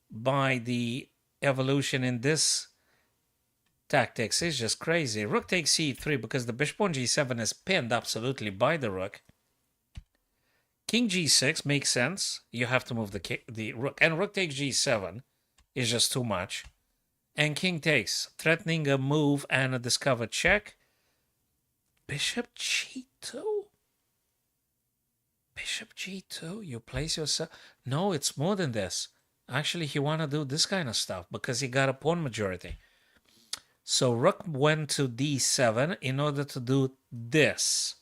by the evolution in this tactics. It's just crazy. Rook takes c3 because the bishop on g7 is pinned absolutely by the rook. King g6 makes sense. You have to move the rook. And rook takes g7 is just too much. And king takes, threatening a move and a discovered check. Bishop g2? Bishop g2? You place yourself... No, it's more than this. Actually, he want to do this kind of stuff because he got a pawn majority. So rook went to d7 in order to do this.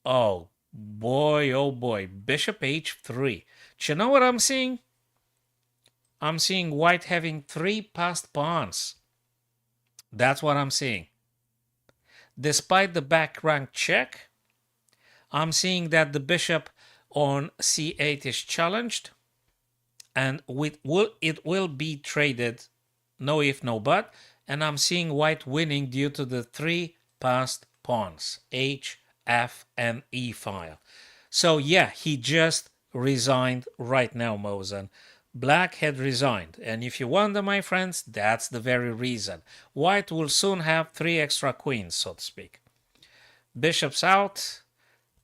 Oh boy. Bishop h3. Do you know what I'm seeing? I'm seeing white having 3 passed pawns. That's what I'm seeing. Despite the back rank check, I'm seeing that the bishop on c8 is challenged. And it will be traded, no if, no but. And I'm seeing white winning due to the 3 passed pawns. H, F, and E file. So yeah, he just resigned right now, Mosen. Black had resigned. And if you wonder, my friends, that's the very reason. White will soon have 3 extra queens, so to speak. Bishop's out.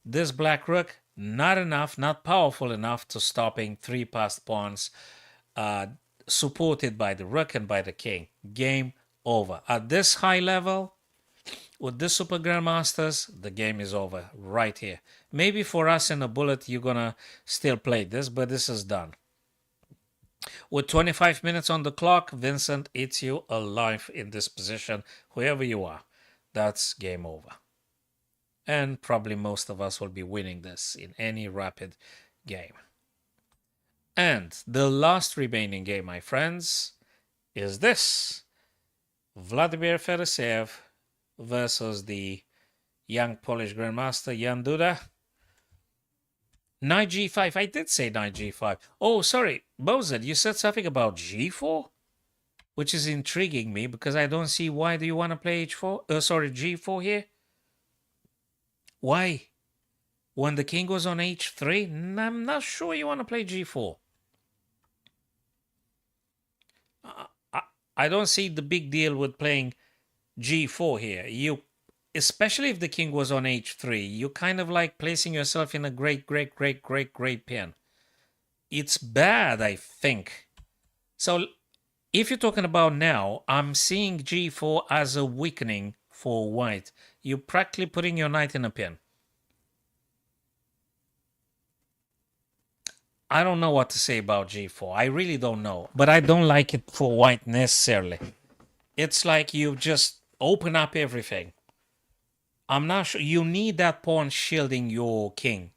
This black rook, not enough, not powerful enough to stopping 3 passed pawns supported by the rook and by the king. Game over. At this high level, with this Super Grandmasters, the game is over right here. Maybe for us in a bullet, you're going to still play this, but this is done. With 25 minutes on the clock, Vincent eats you alive in this position, whoever you are. That's game over. And probably most of us will be winning this in any rapid game. And the last remaining game, my friends, is this. Vladimir Fedoseev versus the young Polish Grandmaster Jan Duda. Knight g5. I did say knight g5. Oh, sorry. Mosen, you said something about g4? which is intriguing me because I don't see why do you want to play h4? Sorry, g4 here? Why? When the king goes on h3, I'm not sure you want to play g4. I don't see the big deal with playing g4 here. Especially if the king was on h3, you kind of like placing yourself in a great pin. It's bad, I think. So if you're talking about now, I'm seeing g4 as a weakening for white. You're practically putting your knight in a pin. I don't know what to say about g4. I really don't know. But I don't like it for white necessarily. It's like you just open up everything. I'm not sure. You need that pawn shielding your king.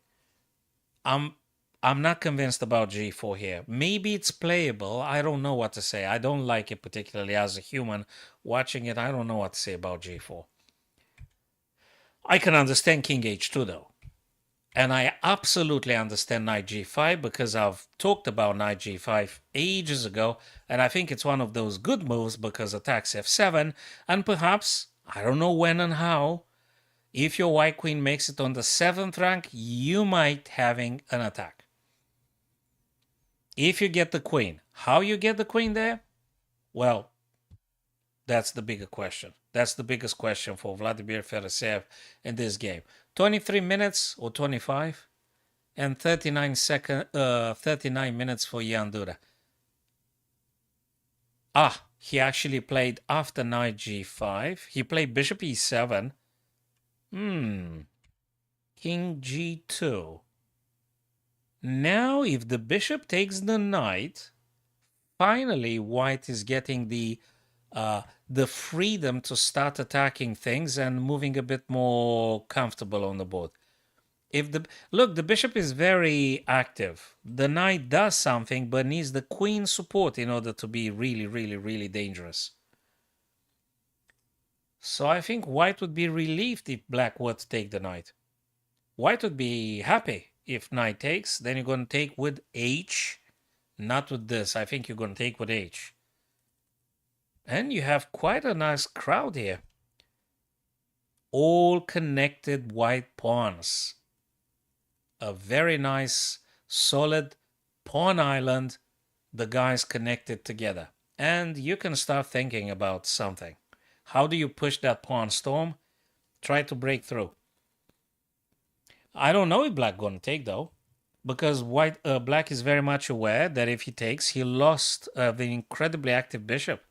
I'm not convinced about g4 here. Maybe it's playable. I don't know what to say. I don't like it particularly as a human. Watching it, I don't know what to say about g4. I can understand king h2 though. And I absolutely understand knight g5 because I've talked about knight g5 ages ago. And I think it's one of those good moves because attacks f7. And perhaps, I don't know when and how, if your white queen makes it on the 7th rank, you might having an attack. If you get the queen, how you get the queen there? Well, that's the bigger question. That's the biggest question for Vladimir Feresev in this game. 23 minutes or 25 and 39 minutes for Jan Duda. He actually played after knight g5. He played bishop e7. King g2. Now, if the bishop takes the knight, finally white is getting the freedom to start attacking things and moving a bit more comfortable on the board. Look, the bishop is very active. The knight does something, but needs the queen support in order to be really dangerous. So I think white would be relieved if black were to take the knight. White would be happy if knight takes. Then you're going to take with h, not with this. I think you're going to take with h. And you have quite a nice crowd here. All connected white pawns. A very nice, solid pawn island. The guys connected together. And you can start thinking about something. How do you push that pawn storm? Try to break through. I don't know if black going to take though. Because black is very much aware that if he takes, he lost the incredibly active bishop.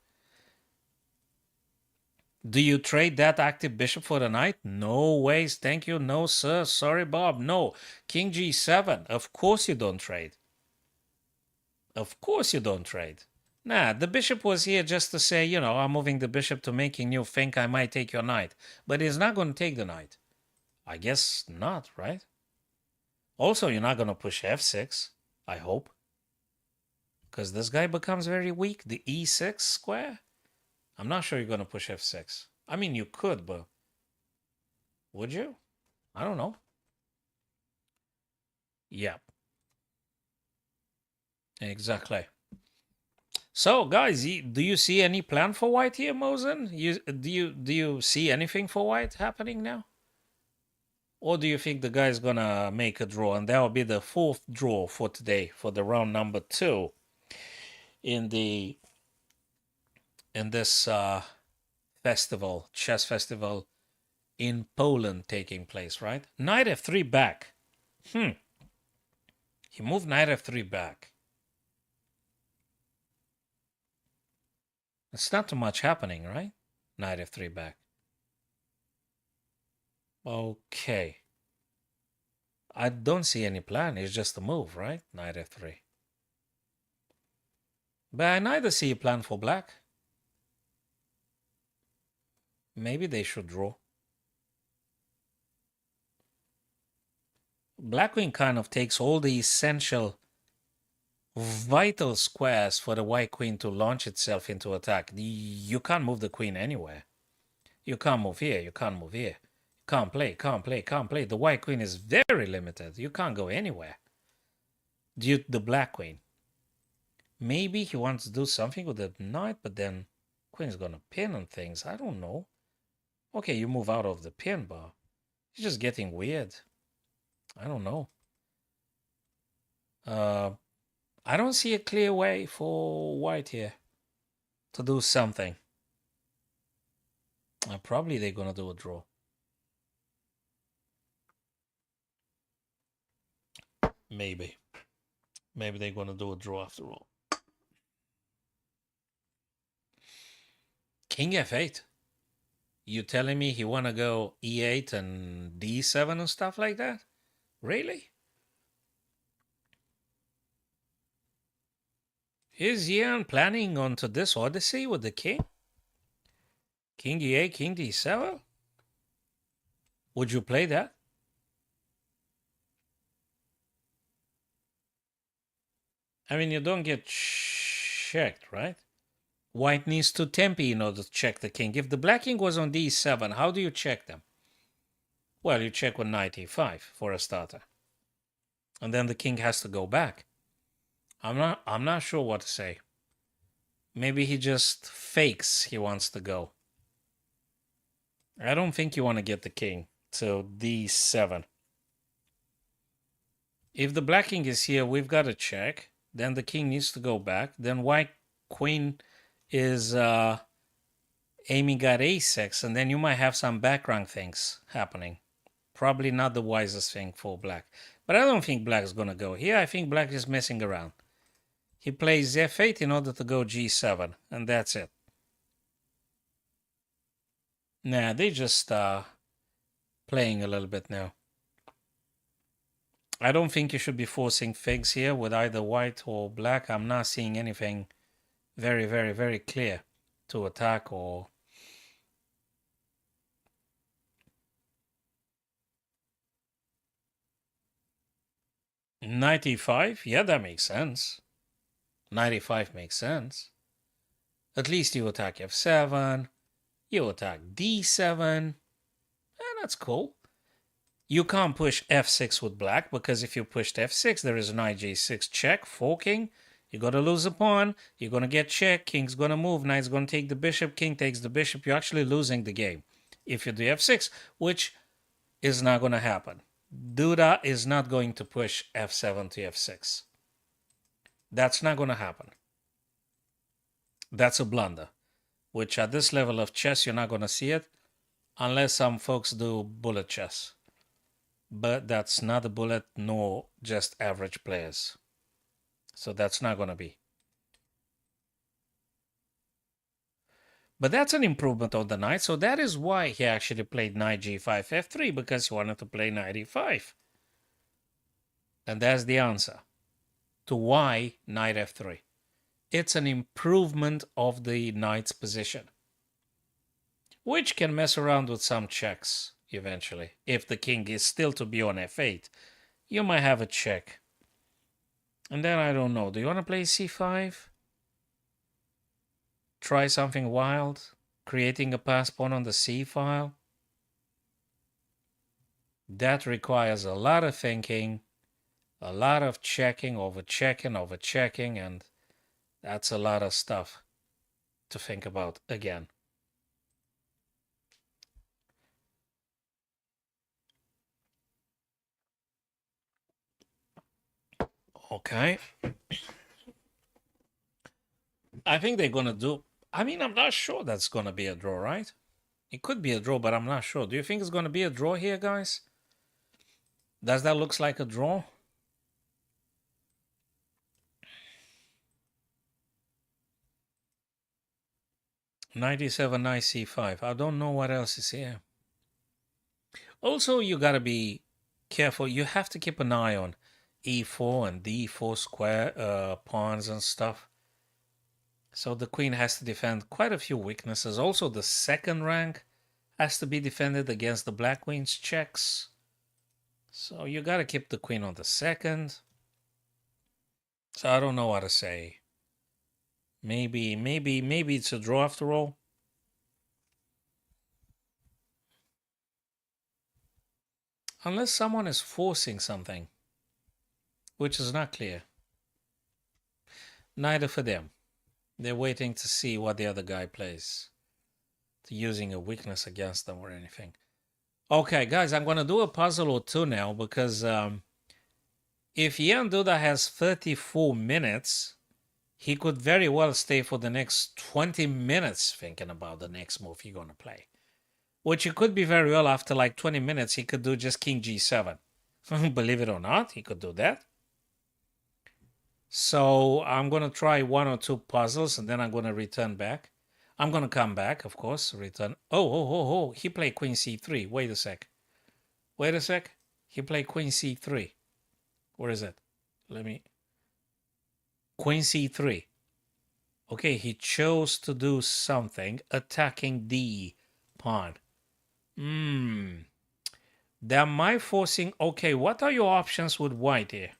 Do you trade that active bishop for the knight? No ways, thank you, no sir, sorry Bob, no. King g7, of course you don't trade. Of course you don't trade. Nah, the bishop was here just to say, you know, I'm moving the bishop to making you think I might take your knight. But he's not going to take the knight. I guess not, right? Also, you're not going to push f6, I hope. Because this guy becomes very weak. The e6 square? I'm not sure you're going to push f6. I mean, you could, but would you? I don't know. Yeah. Exactly. So, guys, do you see any plan for white here, Mosen? Do you see anything for white happening now? Or do you think the guy's gonna make a draw? And that will be the 4th draw for today, for the round number 2 in this festival, chess festival in Poland taking place, right? Knight f3 back. He moved knight f3 back. It's not too much happening, right? Knight f3 back. Okay. I don't see any plan. It's just a move, right? Knight f3. But I neither see a plan for black. Maybe they should draw. Black queen kind of takes all the essential vital squares for the white queen to launch itself into attack. You can't move the queen anywhere. You can't move here. You can't move here. Can't play. The white queen is very limited. You can't go anywhere. Due to the black queen. Maybe he wants to do something with the knight, but then queen's gonna pin on things. I don't know. Okay, you move out of the pin bar. It's just getting weird. I don't know. I don't see a clear way for white here to do something. Probably they're gonna do a draw. Maybe. Maybe they're gonna do a draw after all. King f8. You telling me he wanna go e8 and d7 and stuff like that? Really? Is Ian planning onto this odyssey with the king? King e8, king d7? Would you play that? I mean, you don't get checked, right? White needs to tempi in order to check the king. If the black king was on d7, how do you check them? Well, you check with knight e5 for a starter. And then the king has to go back. I'm not sure what to say. Maybe he just fakes he wants to go. I don't think you want to get the king to d7. If the black king is here, we've got to check. Then the king needs to go back. Then white queen is aiming at a6, and then you might have some background things happening. Probably not the wisest thing for black. But I don't think black is going to go here. I think black is messing around. He plays f8 in order to go g7, and that's it. Nah, they just playing a little bit now. I don't think you should be forcing figs here with either white or black. I'm not seeing anything very, very, very clear to attack or... Knight e5? Yeah, that makes sense. Knight e5 makes sense. At least you attack f7. You attack d7. That's cool. You can't push f6 with black, because if you pushed f6, there is knight g6 check, forking. You're going to lose a pawn. You're going to get checked. King's going to move. Knight's going to take the bishop. King takes the bishop. You're actually losing the game if you do f6, which is not going to happen. Duda is not going to push f7 to f6. That's not going to happen. That's a blunder, which at this level of chess, you're not going to see it unless some folks do bullet chess. But that's not a bullet, nor just average players. So that's not going to be. But that's an improvement on the knight. So that is why he actually played knight g5 f3, because he wanted to play knight e5. And that's the answer to why knight f3. It's an improvement of the knight's position, which can mess around with some checks eventually. If the king is still to be on f8, you might have a check. And then I don't know. Do you want to play c5? Try something wild? Creating a pass pawn on the c file? That requires a lot of thinking, a lot of checking, overchecking, and that's a lot of stuff to think about again. Okay. I think they're going to do... I mean, I'm not sure that's going to be a draw, right? It could be a draw, but I'm not sure. Do you think it's going to be a draw here, guys? Does that look like a draw? Knight c5. I don't know what else is here. Also, you got to be careful. You have to keep an eye on e4 and d4 square pawns and stuff. So the queen has to defend quite a few weaknesses. Also, the second rank has to be defended against the black queen's checks. So you got to keep the queen on the second. So I don't know what to say. Maybe it's a draw after all. Unless someone is forcing something, which is not clear. Neither for them. They're waiting to see what the other guy plays. To using a weakness against them or anything. Okay, guys, I'm going to do a puzzle or two now because if Ian Duda has 34 minutes, he could very well stay for the next 20 minutes thinking about the next move he's going to play. Which it could be very well after like 20 minutes, he could do just King G7. Believe it or not, he could do that. So I'm going to try one or two puzzles and then I'm going to return back. I'm going to come back, of course, return. Oh, he played Queen C3. Wait a sec. He played Queen C3. Where is it? Queen C3. Okay, he chose to do something attacking D pawn. That might forcing. Okay, what are your options with white here?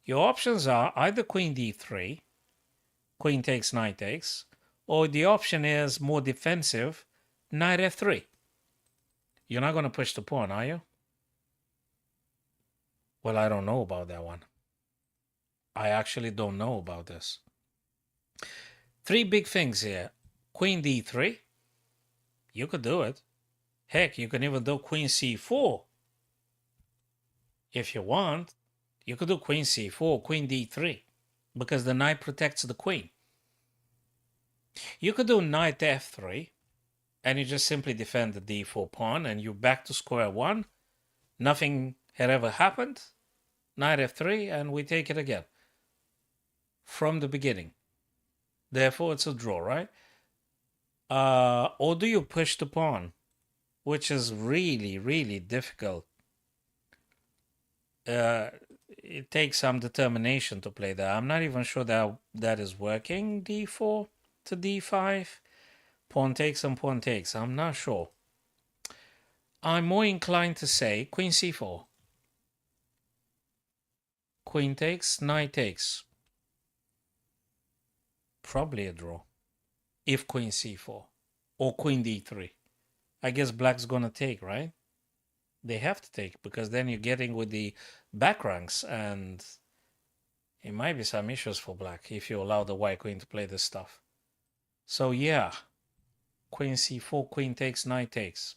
Your options are either Queen D3, Queen takes, Knight takes, or the option is more defensive, Knight F3. You're not going to push the pawn, are you? Well, I don't know about that one. I actually don't know about this. Three big things here. Queen D3. You could do it. Heck, you can even do Queen C4. If you want, you could do Queen C4, Queen D3. Because the knight protects the queen. You could do Knight F3. And you just simply defend the D4 pawn. And you're back to square one. Nothing had ever happened. Knight F3. And we take it again. From the beginning. Therefore, it's a draw, right? Or do you push the pawn? Which is really, really difficult. It takes some determination to play that. I'm not even sure that is working. D4 to D5. Pawn takes and pawn takes. I'm not sure. I'm more inclined to say Queen C4. Queen takes, Knight takes. Probably a draw. If Queen C4. Or Queen D3. I guess black's gonna take, right? They have to take, because then you're getting with the back ranks, and it might be some issues for black if you allow the white queen to play this stuff. So yeah, Queen C4, Queen takes, Knight takes.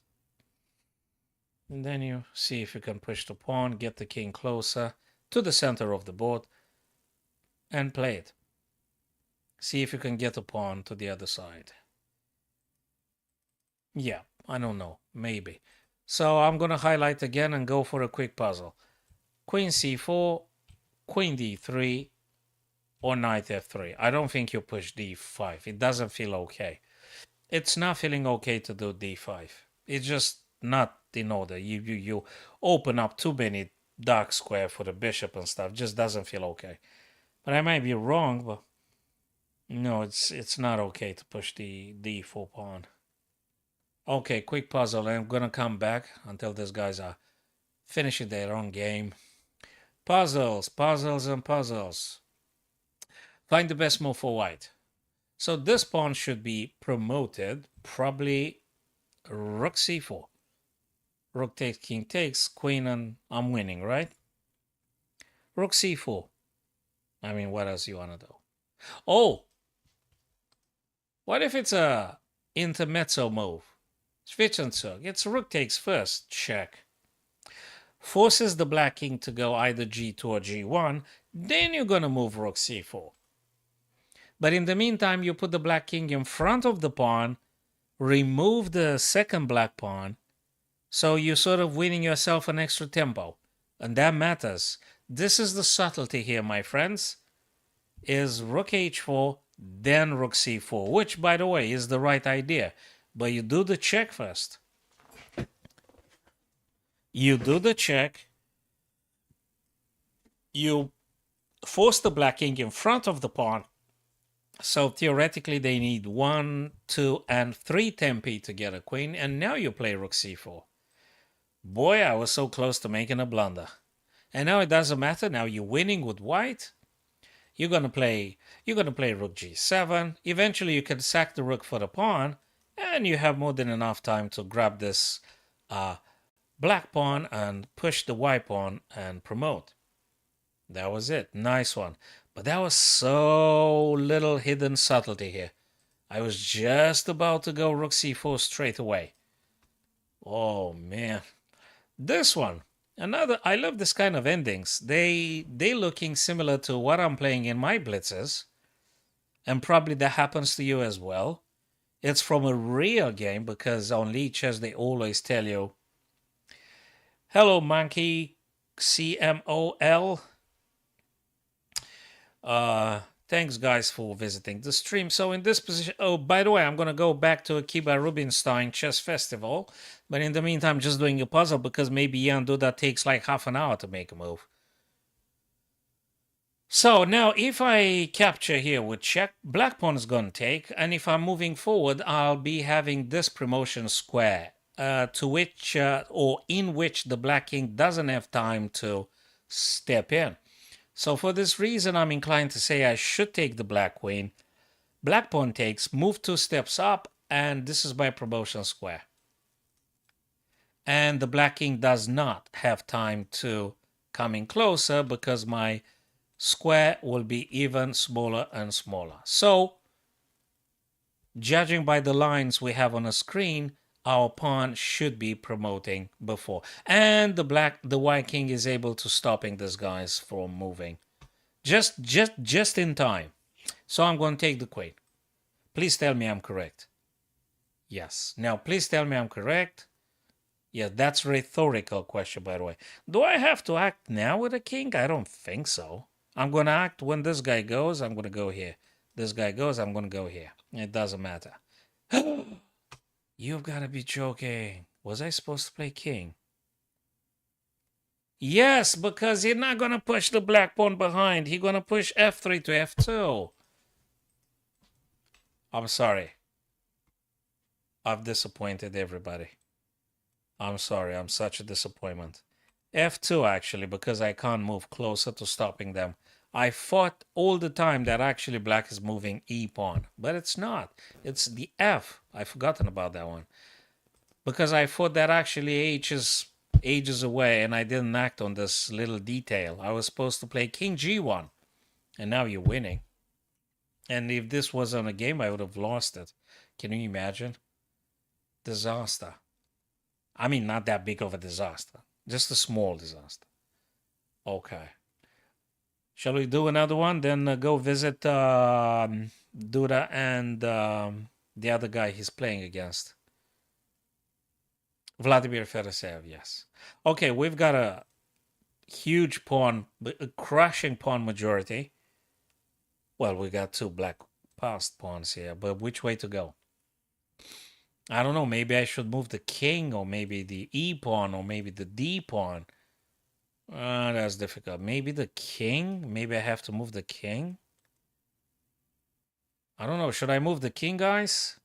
And then you see if you can push the pawn, get the king closer to the center of the board, and play it. See if you can get a pawn to the other side. Yeah, I don't know, maybe. So I'm going to highlight again and go for a quick puzzle. Queen C4, Queen D3, or Knight F3. I don't think you push D5. It doesn't feel okay. It's not feeling okay to do D5. It's just not in order. You open up too many dark square for the bishop and stuff. Just doesn't feel okay. But I might be wrong, but no, it's not okay to push the D4 pawn. Okay, quick puzzle. I'm gonna come back until these guys are finishing their own game. Puzzles, puzzles, and puzzles. Find the best move for white. So this pawn should be promoted. Probably Rook C4. Rook takes, King takes, Queen, and I'm winning, right? Rook C4. I mean, what else you wanna do? Oh! What if it's a intermezzo move? Zwischenzug. It's Rook takes first. Check. Forces the black king to go either G2 or G1. Then you're going to move Rook C4. But in the meantime, you put the black king in front of the pawn. Remove the second black pawn. So you're sort of winning yourself an extra tempo. And that matters. This is the subtlety here, my friends. Is Rook H4, then Rook C4. Which, by the way, is the right idea. But you do the check first. You do the check. You force the black king in front of the pawn. So theoretically, they need 1, 2, and 3 tempi to get a queen. And now you play Rook C4. Boy, I was so close to making a blunder. And now it doesn't matter. Now you're winning with white. You're gonna play Rook G7. Eventually, you can sack the rook for the pawn. And you have more than enough time to grab this black pawn and push the white pawn and promote. That was it. Nice one. But that was so little hidden subtlety here. I was just about to go rook c4 straight away. Oh, man. This one. Another. I love this kind of endings. They looking similar to what I'm playing in my blitzes. And probably that happens to you as well. It's from a real game because on Leeches they always tell you, hello, monkey, CMOL. Thanks, guys, for visiting the stream. So in this position, oh, by the way, I'm going to go back to Akiba Rubinstein Chess Festival. But in the meantime, just doing a puzzle because maybe Jan Duda takes like half an hour to make a move. So now if I capture here with check, black pawn is going to take. And if I'm moving forward, I'll be having this promotion square to which or in which the black king doesn't have time to step in. So for this reason, I'm inclined to say I should take the black queen. Black pawn takes, move 2 steps up, and this is my promotion square. And the black king does not have time to come in closer because my square will be even smaller and smaller. So, judging by the lines we have on the screen, our pawn should be promoting before. And the white king is able to stopping this guys from moving. Just in time. So I'm going to take the queen. Please tell me I'm correct. Yes. Now, please tell me I'm correct. Yeah, that's a rhetorical question, by the way. Do I have to act now with a king? I don't think so. I'm going to act when this guy goes, I'm going to go here. This guy goes, I'm going to go here. It doesn't matter. You've got to be joking. Was I supposed to play king? Yes, because you're not going to push the black pawn behind. He's going to push f3 to f2. I'm sorry. I've disappointed everybody. I'm sorry. I'm such a disappointment. f2 actually, because I can't move closer to stopping them. I thought all the time that actually black is moving e pawn, but it's not. It's the f. I've forgotten about that one. Because I thought that actually h is ages away and I didn't act on this little detail. I was supposed to play king g1 and now you're winning. And if this was on a game, I would have lost it. Can you imagine? Disaster. I mean, not that big of a disaster. Just a small disaster. Okay. Shall we do another one? Then go visit Duda and the other guy he's playing against. Vladimir Feresev, yes. Okay, we've got a huge pawn, a crushing pawn majority. Well, we got 2 black passed pawns here, but which way to go? I don't know, maybe I should move the king, or maybe the e pawn, or maybe the d pawn. That's difficult. Maybe the king? Maybe I have to move the king? I don't know. Should I move the king, guys?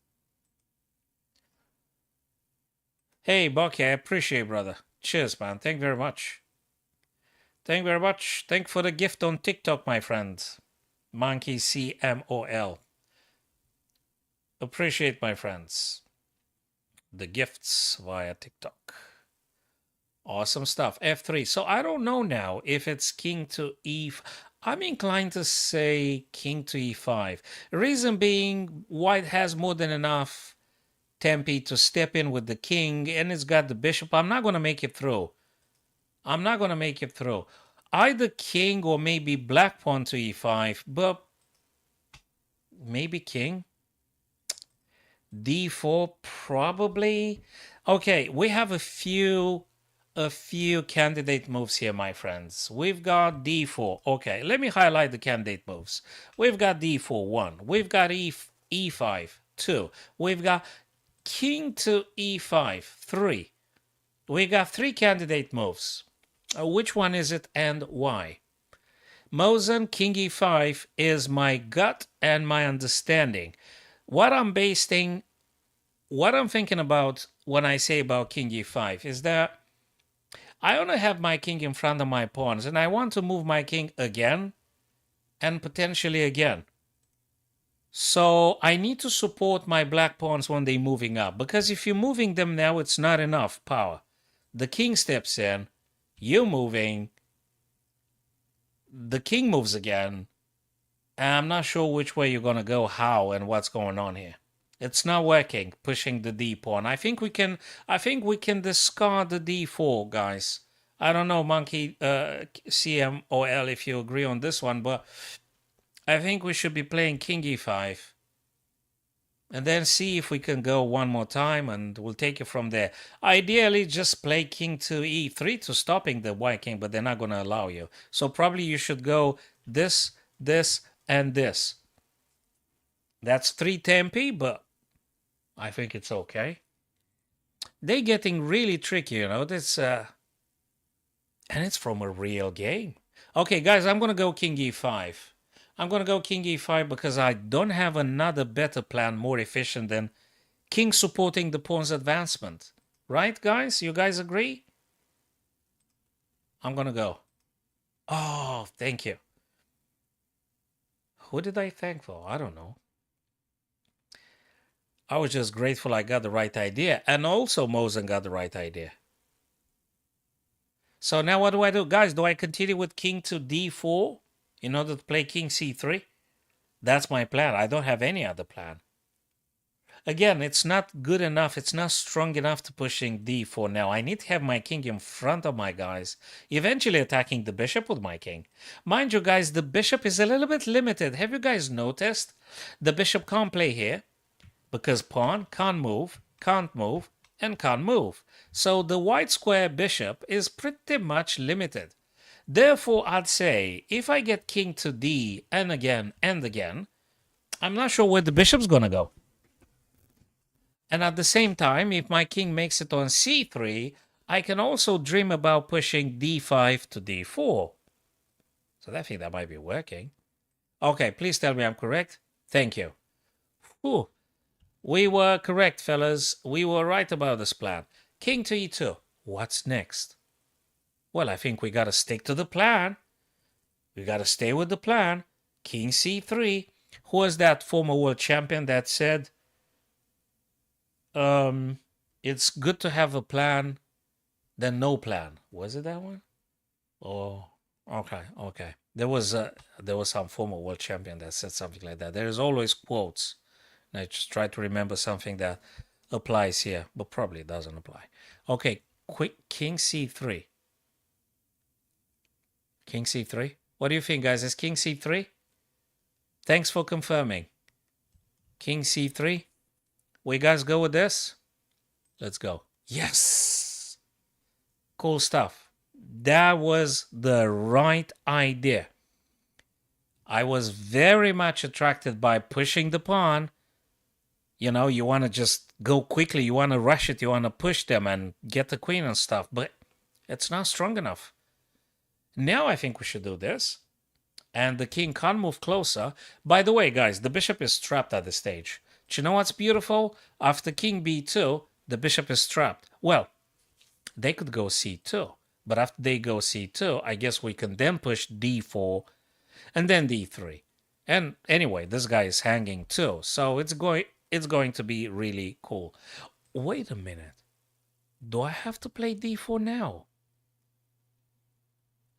Hey, Bucky, I appreciate, brother. Cheers, man. Thank you very much. Thank you very much. Thank you for the gift on TikTok, my friend. Monkey CMOL. Appreciate, my friends. The gifts via TikTok. Awesome stuff. f3. So I don't know now if it's king to e5. I'm inclined to say king to e5. Reason being, white has more than enough tempi to step in with the king, and it's got the bishop. I'm not going to make it through. I'm not going to make it through. Either king or maybe black pawn to e5, but maybe king. d4 probably. Okay, we have a few candidate moves here, my friends. We've got d4. Okay, let me highlight the candidate moves. We've got d4, 1. We've got e5, 2. We've got king to e5, 3. We got 3 candidate moves. Which one is it and why? Mosen, king e5 is my gut and my understanding. What I'm thinking about when I say about king e5 is that I want to have my king in front of my pawns, and I want to move my king again and potentially again. So I need to support my black pawns when they're moving up, because if you're moving them now, it's not enough power. The king steps in, you're moving, the king moves again. And I'm not sure which way you're going to go, how, and what's going on here. It's not working, pushing the d pawn. I think we can discard the d4, guys. I don't know, Monkey CMOL, if you agree on this one, but I think we should be playing king e5. And then see if we can go one more time, and we'll take it from there. Ideally, just play king to e3 to stopping the white king, but they're not going to allow you. So probably you should go this, this, and this. That's 3 tempi, but I think it's okay. They're getting really tricky, you know. This, and it's from a real game. Okay, guys, I'm going to go king e5. I'm going to go king e5 because I don't have another better plan more efficient than king supporting the pawn's advancement. Right, guys? You guys agree? I'm going to go. Oh, thank you. Who did I thank for? I don't know. I was just grateful I got the right idea. And also Mosen got the right idea. So now what do I do? Guys, do I continue with king to d4 in order to play king c3? That's my plan. I don't have any other plan. Again, it's not good enough. It's not strong enough to pushing d4 now. I need to have my king in front of my guys, eventually attacking the bishop with my king. Mind you, guys, the bishop is a little bit limited. Have you guys noticed? The bishop can't play here because pawn can't move, and can't move. So the white square bishop is pretty much limited. Therefore, I'd say if I get king to d and again, I'm not sure where the bishop's going to go. And at the same time, if my king makes it on c3, I can also dream about pushing d5 to d4. So I think that might be working. Okay, please tell me I'm correct. Thank you. Whew. We were correct, fellas. We were right about this plan. King to e2. What's next? Well, I think we got to stick to the plan. We got to stay with the plan. King c3. Who was that former world champion that said, it's good to have a plan than no plan? Was it that one? Oh, okay. There was some former world champion that said something like that. There's always quotes. And I just try to remember something that applies here, but probably it doesn't apply. Okay, quick king c3. King c3. What do you think, guys? Is king c3? Thanks for confirming. King c3. We guys go with this? Let's go. Yes! Cool stuff. That was the right idea. I was very much attracted by pushing the pawn. You know, you want to just go quickly. You want to rush it. You want to push them and get the queen and stuff. But it's not strong enough. Now I think we should do this. And the king can't move closer. By the way, guys, the bishop is trapped at this stage. Do you know what's beautiful? After king b2, the bishop is trapped. Well, they could go c2. But after they go c2, I guess we can then push d4 and then d3. And anyway, this guy is hanging too. So it's going to be really cool. Wait a minute. Do I have to play d4 now?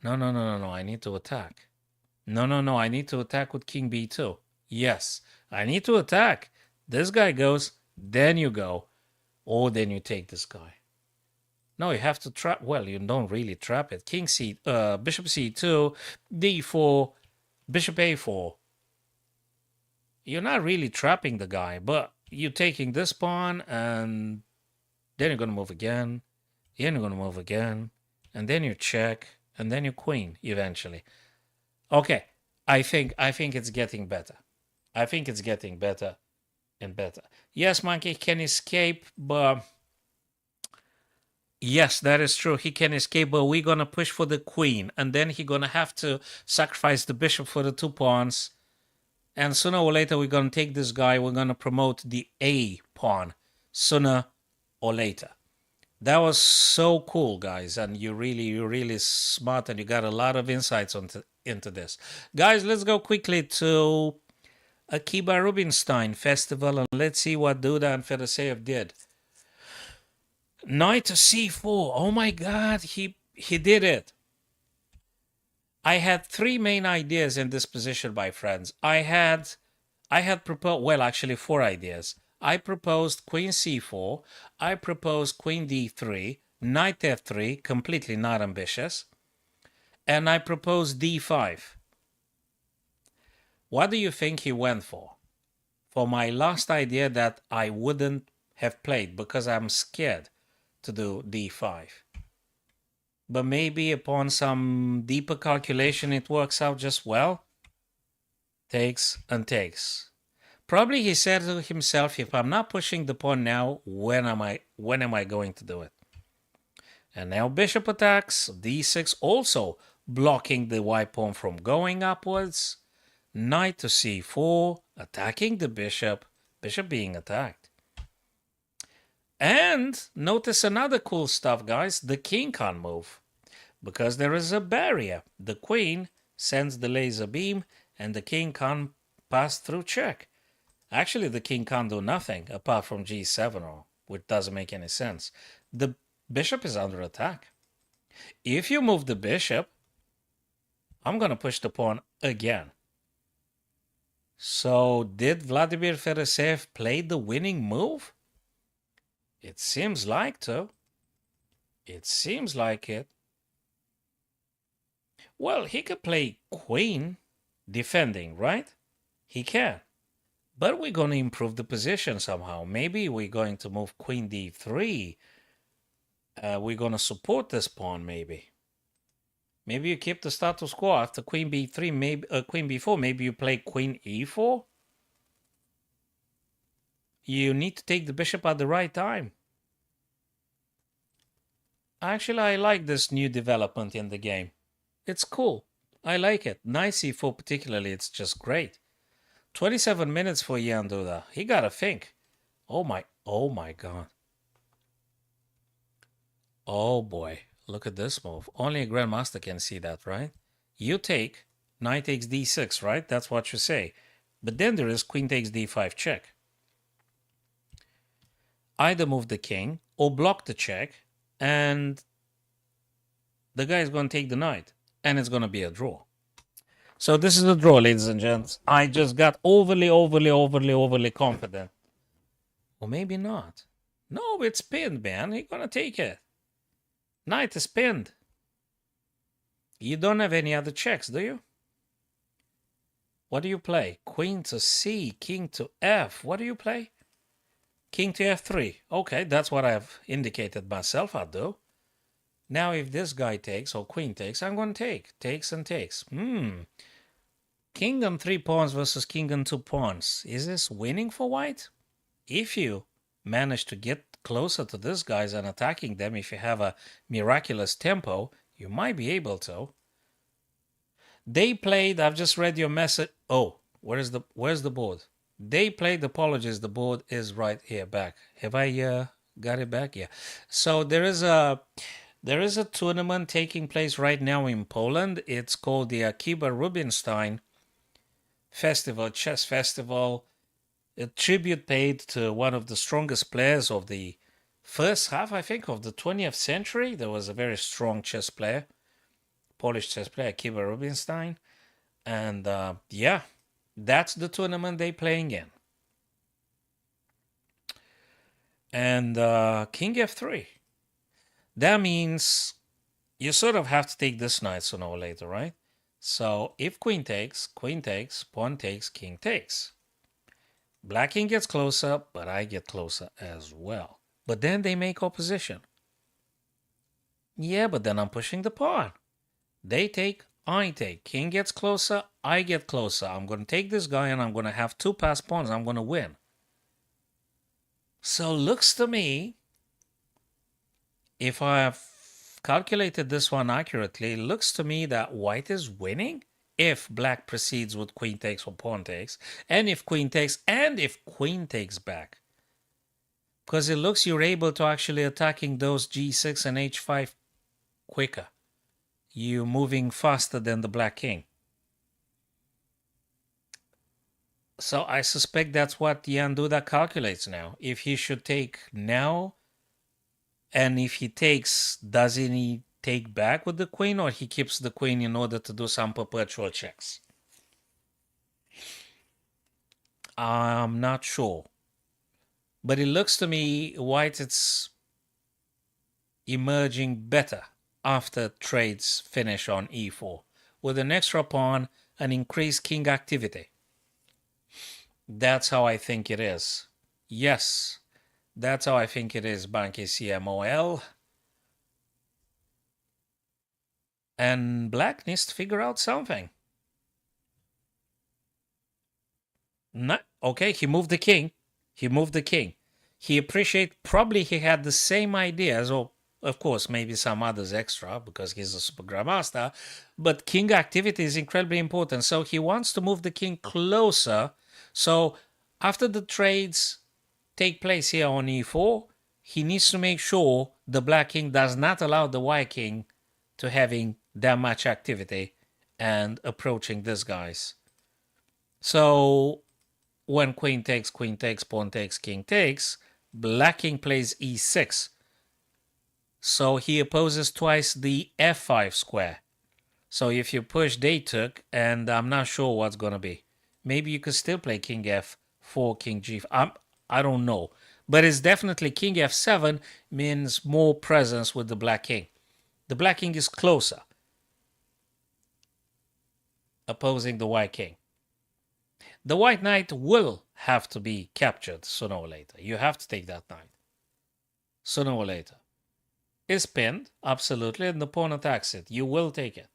No. I need to attack. No. I need to attack with king b2. Yes, I need to attack. This guy goes, then you go. Or then you take this guy. No, you have to trap. Well, you don't really trap it. King c, bishop c2, d4, bishop a4. You're not really trapping the guy, but you're taking this pawn, and then you're going to move again. Then you're going to move again. And then you check, and then you queen eventually. Okay, I think it's getting better. I think it's getting better and better. Yes, Monkey can escape, but yes, that is true. He can escape, but we're going to push for the queen, and then he's going to have to sacrifice the bishop for the 2 pawns. And sooner or later, we're going to take this guy. We're going to promote the A pawn sooner or later. That was so cool, guys. And you're really smart, and you got a lot of insights into this. Guys, let's go quickly to Akiba Rubinstein Festival, and let's see what Duda and Fedoseev did. Knight to c4. Oh my God, he did it. I had three main ideas in this position, my friends. I had proposed, well, actually four ideas. I proposed queen c4. I proposed queen d3, knight f3, completely not ambitious. And I proposed d5. What do you think he went for? For my last idea that I wouldn't have played because I'm scared to do d5. But maybe upon some deeper calculation it works out just well. Takes and takes. Probably he said to himself, if I'm not pushing the pawn now, when am I going to do it? And now bishop attacks, d6 also blocking the white pawn from going upwards. Knight to c4, attacking the bishop, bishop being attacked. And notice another cool stuff, guys. The king can't move because there is a barrier. The queen sends the laser beam and the king can't pass through check. Actually, the king can't do nothing apart from g7, which doesn't make any sense. The bishop is under attack. If you move the bishop, I'm going to push the pawn again. So did Vladimir Fereseev play the winning move? It seems like to. It seems like it. Well, he could play queen defending, right? He can. But we're going to improve the position somehow. Maybe we're going to move queen d3. We're going to support this pawn, maybe. Maybe you keep the status quo after queen b3, maybe queen b4. Maybe you play queen e4. You need to take the bishop at the right time. Actually, I like this new development in the game. It's cool. I like it. Knight c4 particularly, it's just great. 27 minutes for Jan Duda. He gotta think. Oh my god. Oh boy, look at this move. Only a grandmaster can see that, right? You take, knight takes d6, right? That's what you say. But then there is queen takes d5 check. Either move the king or block the check, and the guy is going to take the knight, and it's going to be a draw. So this is a draw, ladies and gents. I just got overly confident. Or maybe not. No, it's pinned, man. You're going to take it. Knight is pinned. You don't have any other checks, do you? What do you play? Queen to C, king to F. What do you play? King to F3. Okay, that's what I've indicated myself I'll do. Now if this guy takes or queen takes, I'm going to take. Takes and takes. King and 3 pawns versus king and 2 pawns. Is this winning for white? If you manage to get closer to these guys and attacking them, if you have a miraculous tempo, you might be able to. They played, I've just read your message. Oh, where's the board? They played, apologies, the board is right here back. Have I got it back? Yeah. So there is a tournament taking place right now in Poland. It's called the Akiba Rubinstein Festival, Chess Festival. A tribute paid to one of the strongest players of the first half, I think, of the 20th century. There was a very strong chess player, Polish chess player, Akiba Rubinstein. And yeah, that's the tournament they're playing in. And King F3. That means you sort of have to take this knight sooner or later, right? So if queen takes, pawn takes, king takes. Black king gets closer, but I get closer as well. But then they make opposition. Yeah, but then I'm pushing the pawn. They take, I take. King gets closer, I get closer. I'm going to take this guy and I'm going to have 2 passed pawns. I'm going to win. So looks to me, if I have calculated this one accurately, it looks to me that white is winning if black proceeds with queen takes or pawn takes, and if queen takes, and if queen takes back. Because it looks you're able to actually attacking those g6 and h5 quicker. You're moving faster than the black king. So I suspect that's what Jan Duda calculates now. If he should take now, and if he takes, doesn't he take back with the queen, or he keeps the queen in order to do some perpetual checks? I'm not sure. But it looks to me white it's emerging better after trades finish on e4, with an extra pawn and increased king activity. That's how I think it is. Yes, that's how I think it is, Banky CMOL. And black needs to figure out something. No, okay, he moved the king. He moved the king. He probably he had the same ideas, or of course maybe some others extra because he's a super grandmaster, but king activity is incredibly important. So he wants to move the king closer. So after the trades take place here on e4, he needs to make sure the black king does not allow the white king to having that much activity and approaching these guys. So when queen takes, pawn takes, king takes, black king plays e6. So he opposes twice the f5 square. So if you push, they took, and I'm not sure what's going to be. Maybe you could still play king f4, king g5. I don't know. But it's definitely king f7 means more presence with the black king. The black king is closer, opposing the white king. The white knight will have to be captured sooner or later. You have to take that knight sooner or later. Is pinned, absolutely, and the pawn attacks it. You will take it.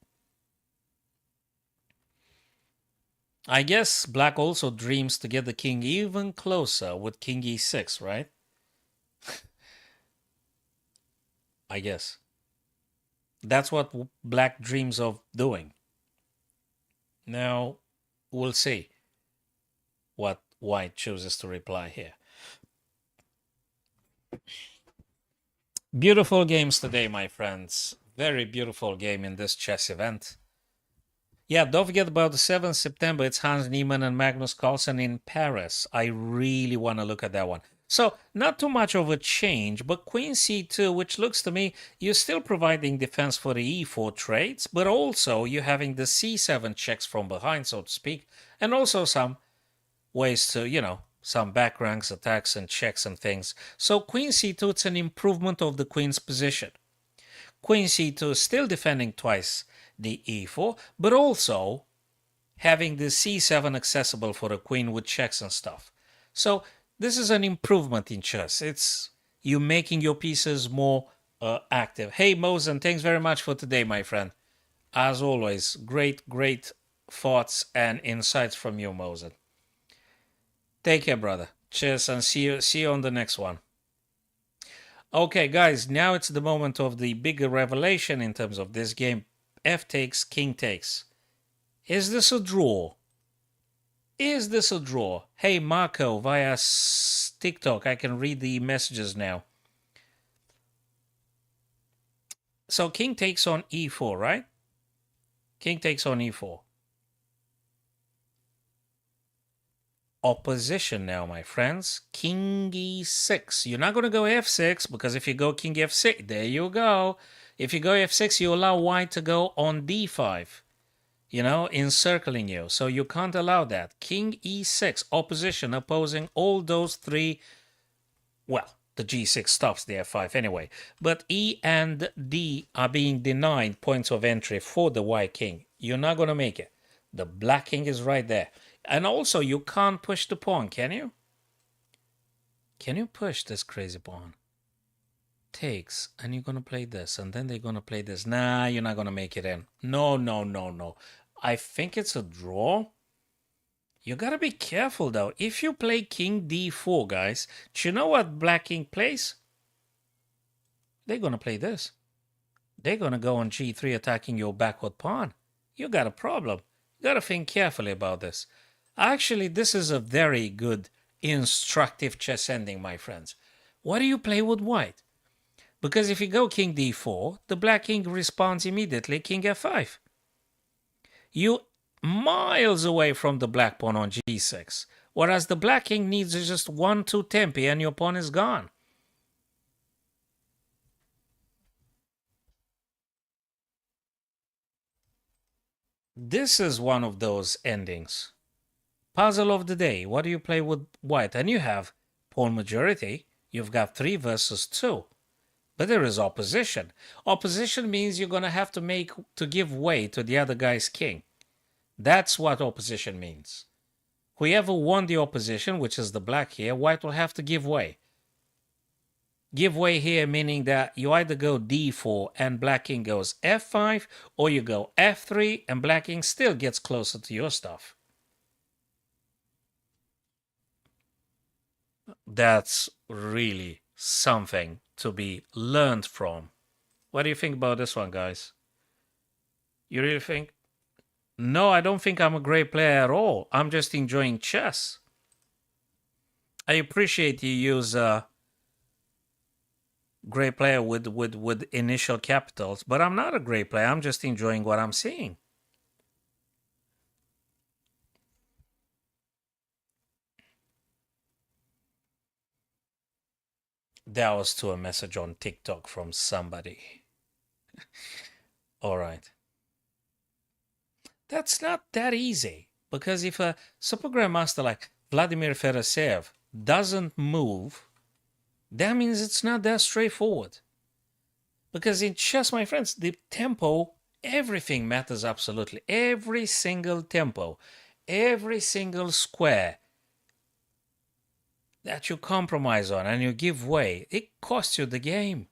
I guess black also dreams to get the king even closer with king e6, right? I guess. That's what black dreams of doing. Now, we'll see what white chooses to reply here. Beautiful games today, my friends. Very beautiful game in this chess event. Yeah, don't forget about the 7th September. It's Hans Niemann and Magnus Carlsen in Paris. I really want to look at that one. So, not too much of a change, but queen c2, which looks to me, you're still providing defense for the e4 trades, but also you're having the c7 checks from behind, so to speak, and also some ways to, some back ranks, attacks, and checks and things. So queen c2, it's an improvement of the queen's position. Queen c2 is still defending twice the e4, but also having the c7 accessible for a queen with checks and stuff. So this is an improvement in chess. It's you making your pieces more active. Hey, Mosen, thanks very much for today, my friend. As always, great thoughts and insights from you, Mosen. Take care, brother. Cheers, and see you on the next one. Okay, guys, now it's the moment of the bigger revelation in terms of this game. F takes, king takes. Is this a draw? Is this a draw? Hey, Marco, via TikTok, I can read the messages now. So king takes on e4, right? King takes on e4. Opposition now, my friends. King e6. You're not going to go f6, because if you go king f6, there you go. If you go f6, you allow white to go on d5, encircling you. So you can't allow that. King e6, opposition, opposing all those three. Well, the g6 stops the f5 anyway. But e and d are being denied points of entry for the white king. You're not going to make it. The black king is right there. And also, you can't push the pawn, can you? Can you push this crazy pawn? Takes, and you're going to play this, and then they're going to play this. Nah, you're not going to make it in. No. I think it's a draw. You got to be careful, though. If you play king d4, guys, do you know what black king plays? They're going to play this. They're going to go on g3 attacking your backward pawn. You got a problem. You got to think carefully about this. Actually, this is a very good, instructive chess ending, my friends. Why do you play with white? Because if you go king d4, the black king responds immediately king f5. You miles away from the black pawn on g6, whereas the black king needs just 1-2 tempi and your pawn is gone. This is one of those endings. Puzzle of the day. What do you play with white? And you have pawn majority. You've got 3 versus 2. But there is opposition. Opposition means you're going to have to give way to the other guy's king. That's what opposition means. Whoever won the opposition, which is the black here, white will have to give way. Give way here meaning that you either go d4 and black king goes f5, or you go f3 and black king still gets closer to your stuff. That's really something to be learned from. What do you think about this one, guys? You really think? No, I don't think I'm a great player at all. I'm just enjoying chess. I appreciate you use great player with initial capitals, but I'm not a great player. I'm just enjoying what I'm seeing. That was to a message on TikTok from somebody. All right. That's not that easy, because if a super grandmaster like Vladimir Feresev doesn't move, that means it's not that straightforward. Because in chess, my friends, the tempo, everything matters absolutely. Every single tempo, every single square that you compromise on and you give way, it costs you the game.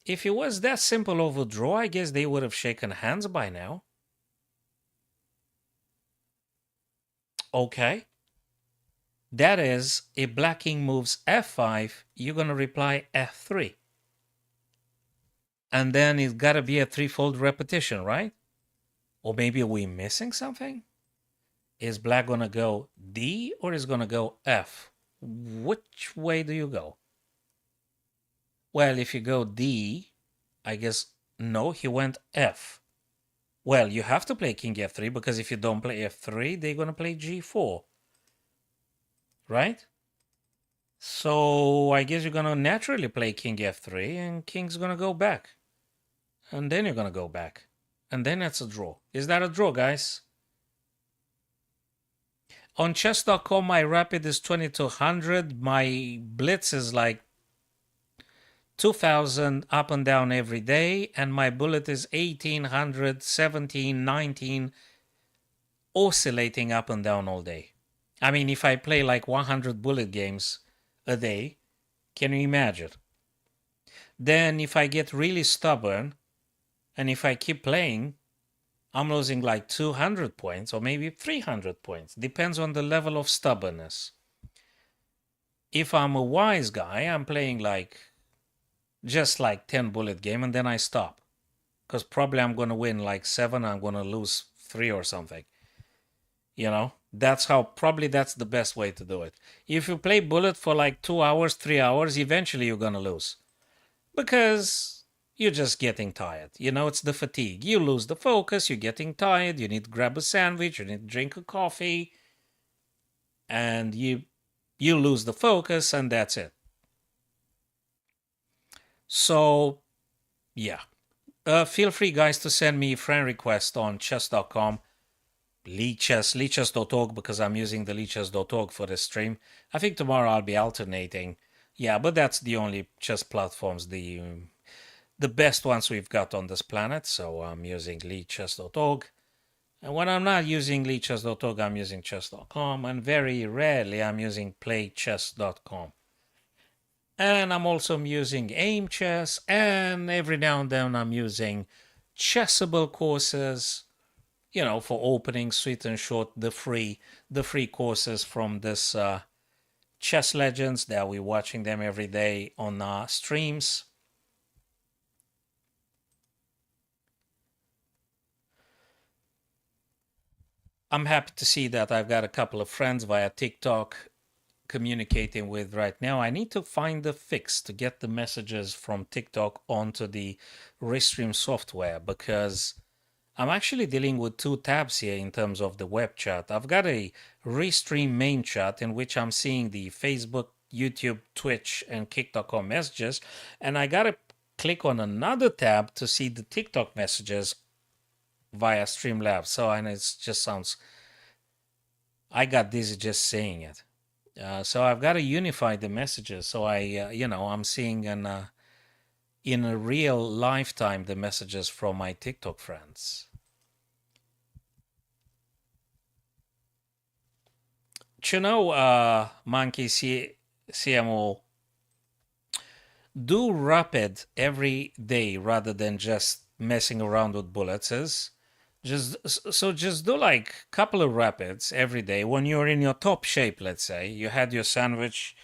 If it was that simple overdraw, I guess they would have shaken hands by now. Okay. That is, if black king moves f5, you're going to reply f3. And then it's got to be a threefold repetition, right? Or maybe we're missing something? Is black going to go D or is going to go F? Which way do you go? Well, if you go D, I guess, no, he went F. Well, you have to play king f3, because if you don't play f3, they're going to play g4. Right? So I guess you're going to naturally play king f3, and king's going to go back. And then you're going to go back. And then that's a draw. Is that a draw, guys? On chess.com, my rapid is 2200. My blitz is like 2000 up and down every day. And my bullet is 1800, 17, 19, oscillating up and down all day. I mean, if I play like 100 bullet games a day, can you imagine? Then if I get really stubborn, and if I keep playing, I'm losing like 200 points or maybe 300 points. Depends on the level of stubbornness. If I'm a wise guy, I'm playing like just like 10 bullet game and then I stop. Because probably I'm going to win like 7, I'm going to lose 3 or something. You know, that's the best way to do it. If you play bullet for like 2 hours, 3 hours, eventually you're going to lose. Because you're just getting tired. You know, it's the fatigue. You lose the focus, you're getting tired, you need to grab a sandwich, you need to drink a coffee, and you lose the focus, and that's it. So, yeah. Feel free, guys, to send me a friend request on chess.com, leechess.org, because I'm using the leechess.org for the stream. I think tomorrow I'll be alternating. Yeah, but that's the only chess platforms, the best ones we've got on this planet. So I'm using leechess.org. And when I'm not using leechess.org, I'm using chess.com. And very rarely I'm using playchess.com. And I'm also using Aim Chess. And every now and then I'm using Chessable courses, you know, for opening, sweet and short, the free courses from this Chess Legends that we're watching them every day on our streams. I'm happy to see that I've got a couple of friends via TikTok communicating with right now. I need to find the fix to get the messages from TikTok onto the Restream software, because I'm actually dealing with 2 tabs here in terms of the web chat. I've got a Restream main chat in which I'm seeing the Facebook, YouTube, Twitch, and Kick.com messages, and I got a click on another tab to see the TikTok messages via Streamlabs. So, and it just sounds, I got dizzy just saying it. So I've got to unify the messages. So I'm seeing in a real lifetime the messages from my TikTok friends. You know, Monkey CMO, do rapid every day rather than just messing around with bullets. Just do like a couple of rapids every day when you're in your top shape. Let's say you had your sandwich,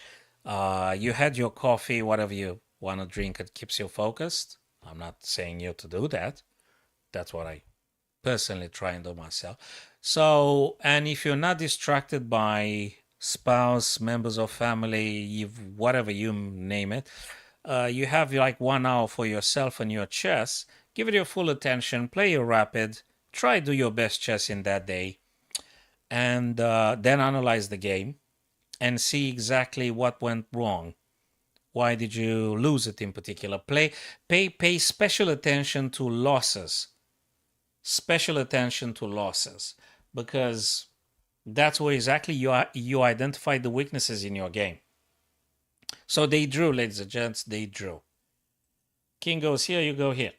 you had your coffee, whatever you want to drink. It keeps you focused. I'm not saying you to do that. That's what I personally try and do myself. So, and if you're not distracted by spouse, members of family, whatever you name it, you have like 1 hour for yourself and your chess. Give it your full attention. Play your rapid. Try do your best chess in that day, and then analyze the game and see exactly what went wrong. Why did you lose it in particular? Pay special attention to losses. Special attention to losses, because that's where exactly you identify the weaknesses in your game. So they drew, ladies and gents, they drew. King goes here, you go here.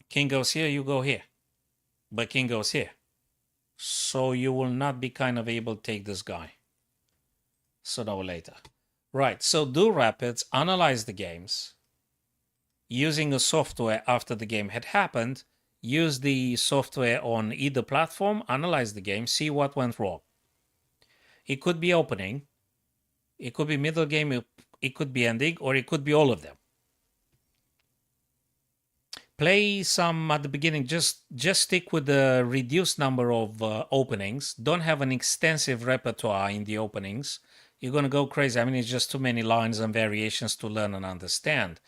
King goes here, you go here. But king goes here. So you will not be kind of able to take this guy. Sooner or later. Right, so do rapids, analyze the games. Using a software after the game had happened, use the software on either platform, analyze the game, see what went wrong. It could be opening, it could be middle game, it could be ending, or it could be all of them. Play some at the beginning, just stick with the reduced number of openings. Don't have an extensive repertoire in the openings. You're going to go crazy. I mean, it's just too many lines and variations to learn and understand.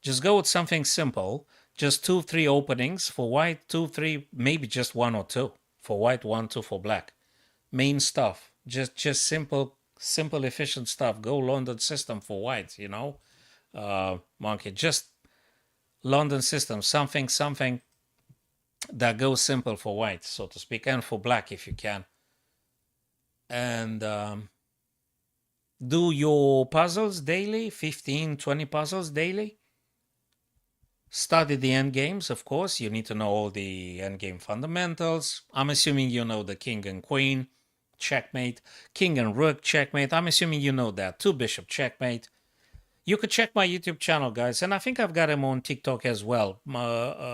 Just go with something simple. Just 2-3 openings for white, 2-3, maybe just 1 or 2 for white, 1-2 for black. Main stuff, just simple, efficient stuff. Go London system for white, Monkey. Just London system, something that goes simple for white, so to speak, and for black if you can. And do your puzzles daily, 15, 20 puzzles daily. Study the end games, of course. You need to know all the end game fundamentals. I'm assuming you know the king and queen, checkmate. King and rook, checkmate. I'm assuming you know that. 2 bishop, checkmate. You could check my YouTube channel, guys, and I think I've got them on TikTok as well.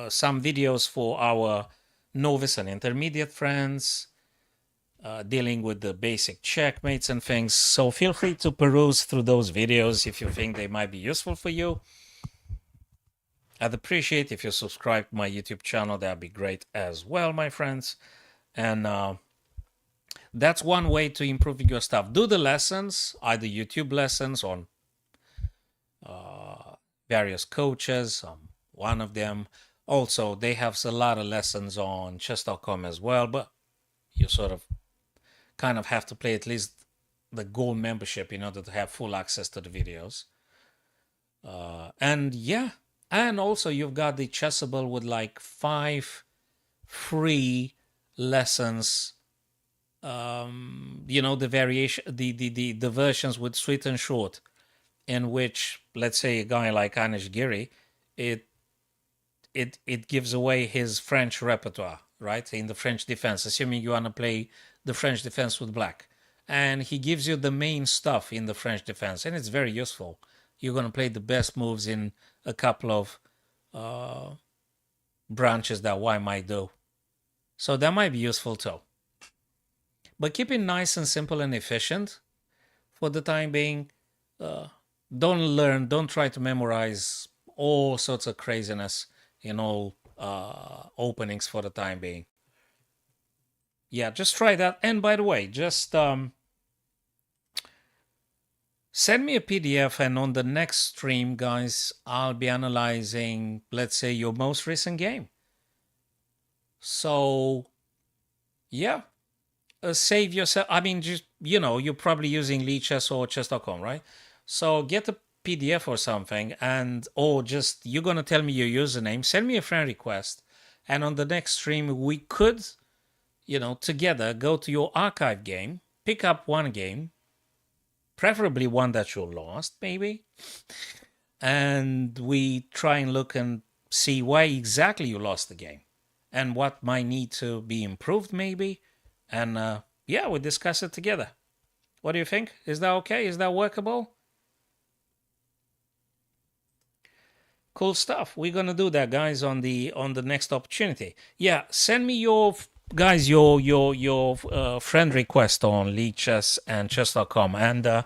Some videos for our novice and intermediate friends, dealing with the basic checkmates and things. So feel free to peruse through those videos if you think they might be useful for you. I'd appreciate if you subscribe to my YouTube channel. That'd be great as well, my friends. And that's one way to improve your stuff. Do the lessons, either YouTube lessons on various coaches, one of them. Also, they have a lot of lessons on chess.com as well, but you sort of kind of have to pay at least the gold membership in order to have full access to the videos. And yeah, and also you've got the Chessable with like 5 free lessons. The variation, the versions with sweet and short, in which, let's say, a guy like Anish Giri, it gives away his French repertoire, right, in the French defense, assuming you want to play the French defense with black. And he gives you the main stuff in the French defense, and it's very useful. You're going to play the best moves in a couple of branches that white might do. So that might be useful too. But keep it nice and simple and efficient for the time being. Don't try to memorize all sorts of craziness in all openings for the time being. Yeah, just try that. And by the way, just send me a PDF, and on the next stream, guys, I'll be analyzing, let's say, your most recent game. So, yeah, save yourself. I mean, just, you're probably using Lee Chess or chess.com, right? So get PDF or something, and or just you're gonna tell me your username, send me a friend request, and on the next stream we could, together go to your archive game, pick up one game, preferably one that you lost, maybe, and we try and look and see why exactly you lost the game and what might need to be improved, maybe. And yeah, we discuss it together. What do you think? Is that okay? Is that workable? Cool stuff. We're gonna do that, guys, on the next opportunity. Yeah, send me your guys your friend request on Leechess and chess.com, and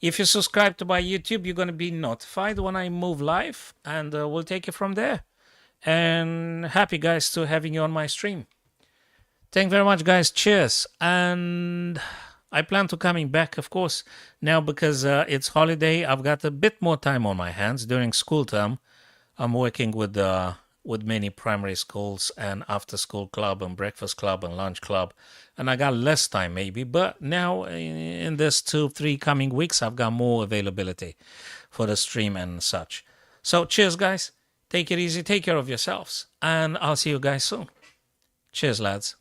if you subscribe to my YouTube, you're gonna be notified when I move live, and we'll take it from there. And happy, guys, to having you on my stream. Thank you very much, guys. Cheers. And I plan to coming back, of course, now because it's holiday. I've got a bit more time on my hands during school term. I'm working with many primary schools and after school club and breakfast club and lunch club, and I got less time maybe. But now in this 2-3 coming weeks, I've got more availability for the stream and such. So cheers, guys. Take it easy. Take care of yourselves, and I'll see you guys soon. Cheers, lads.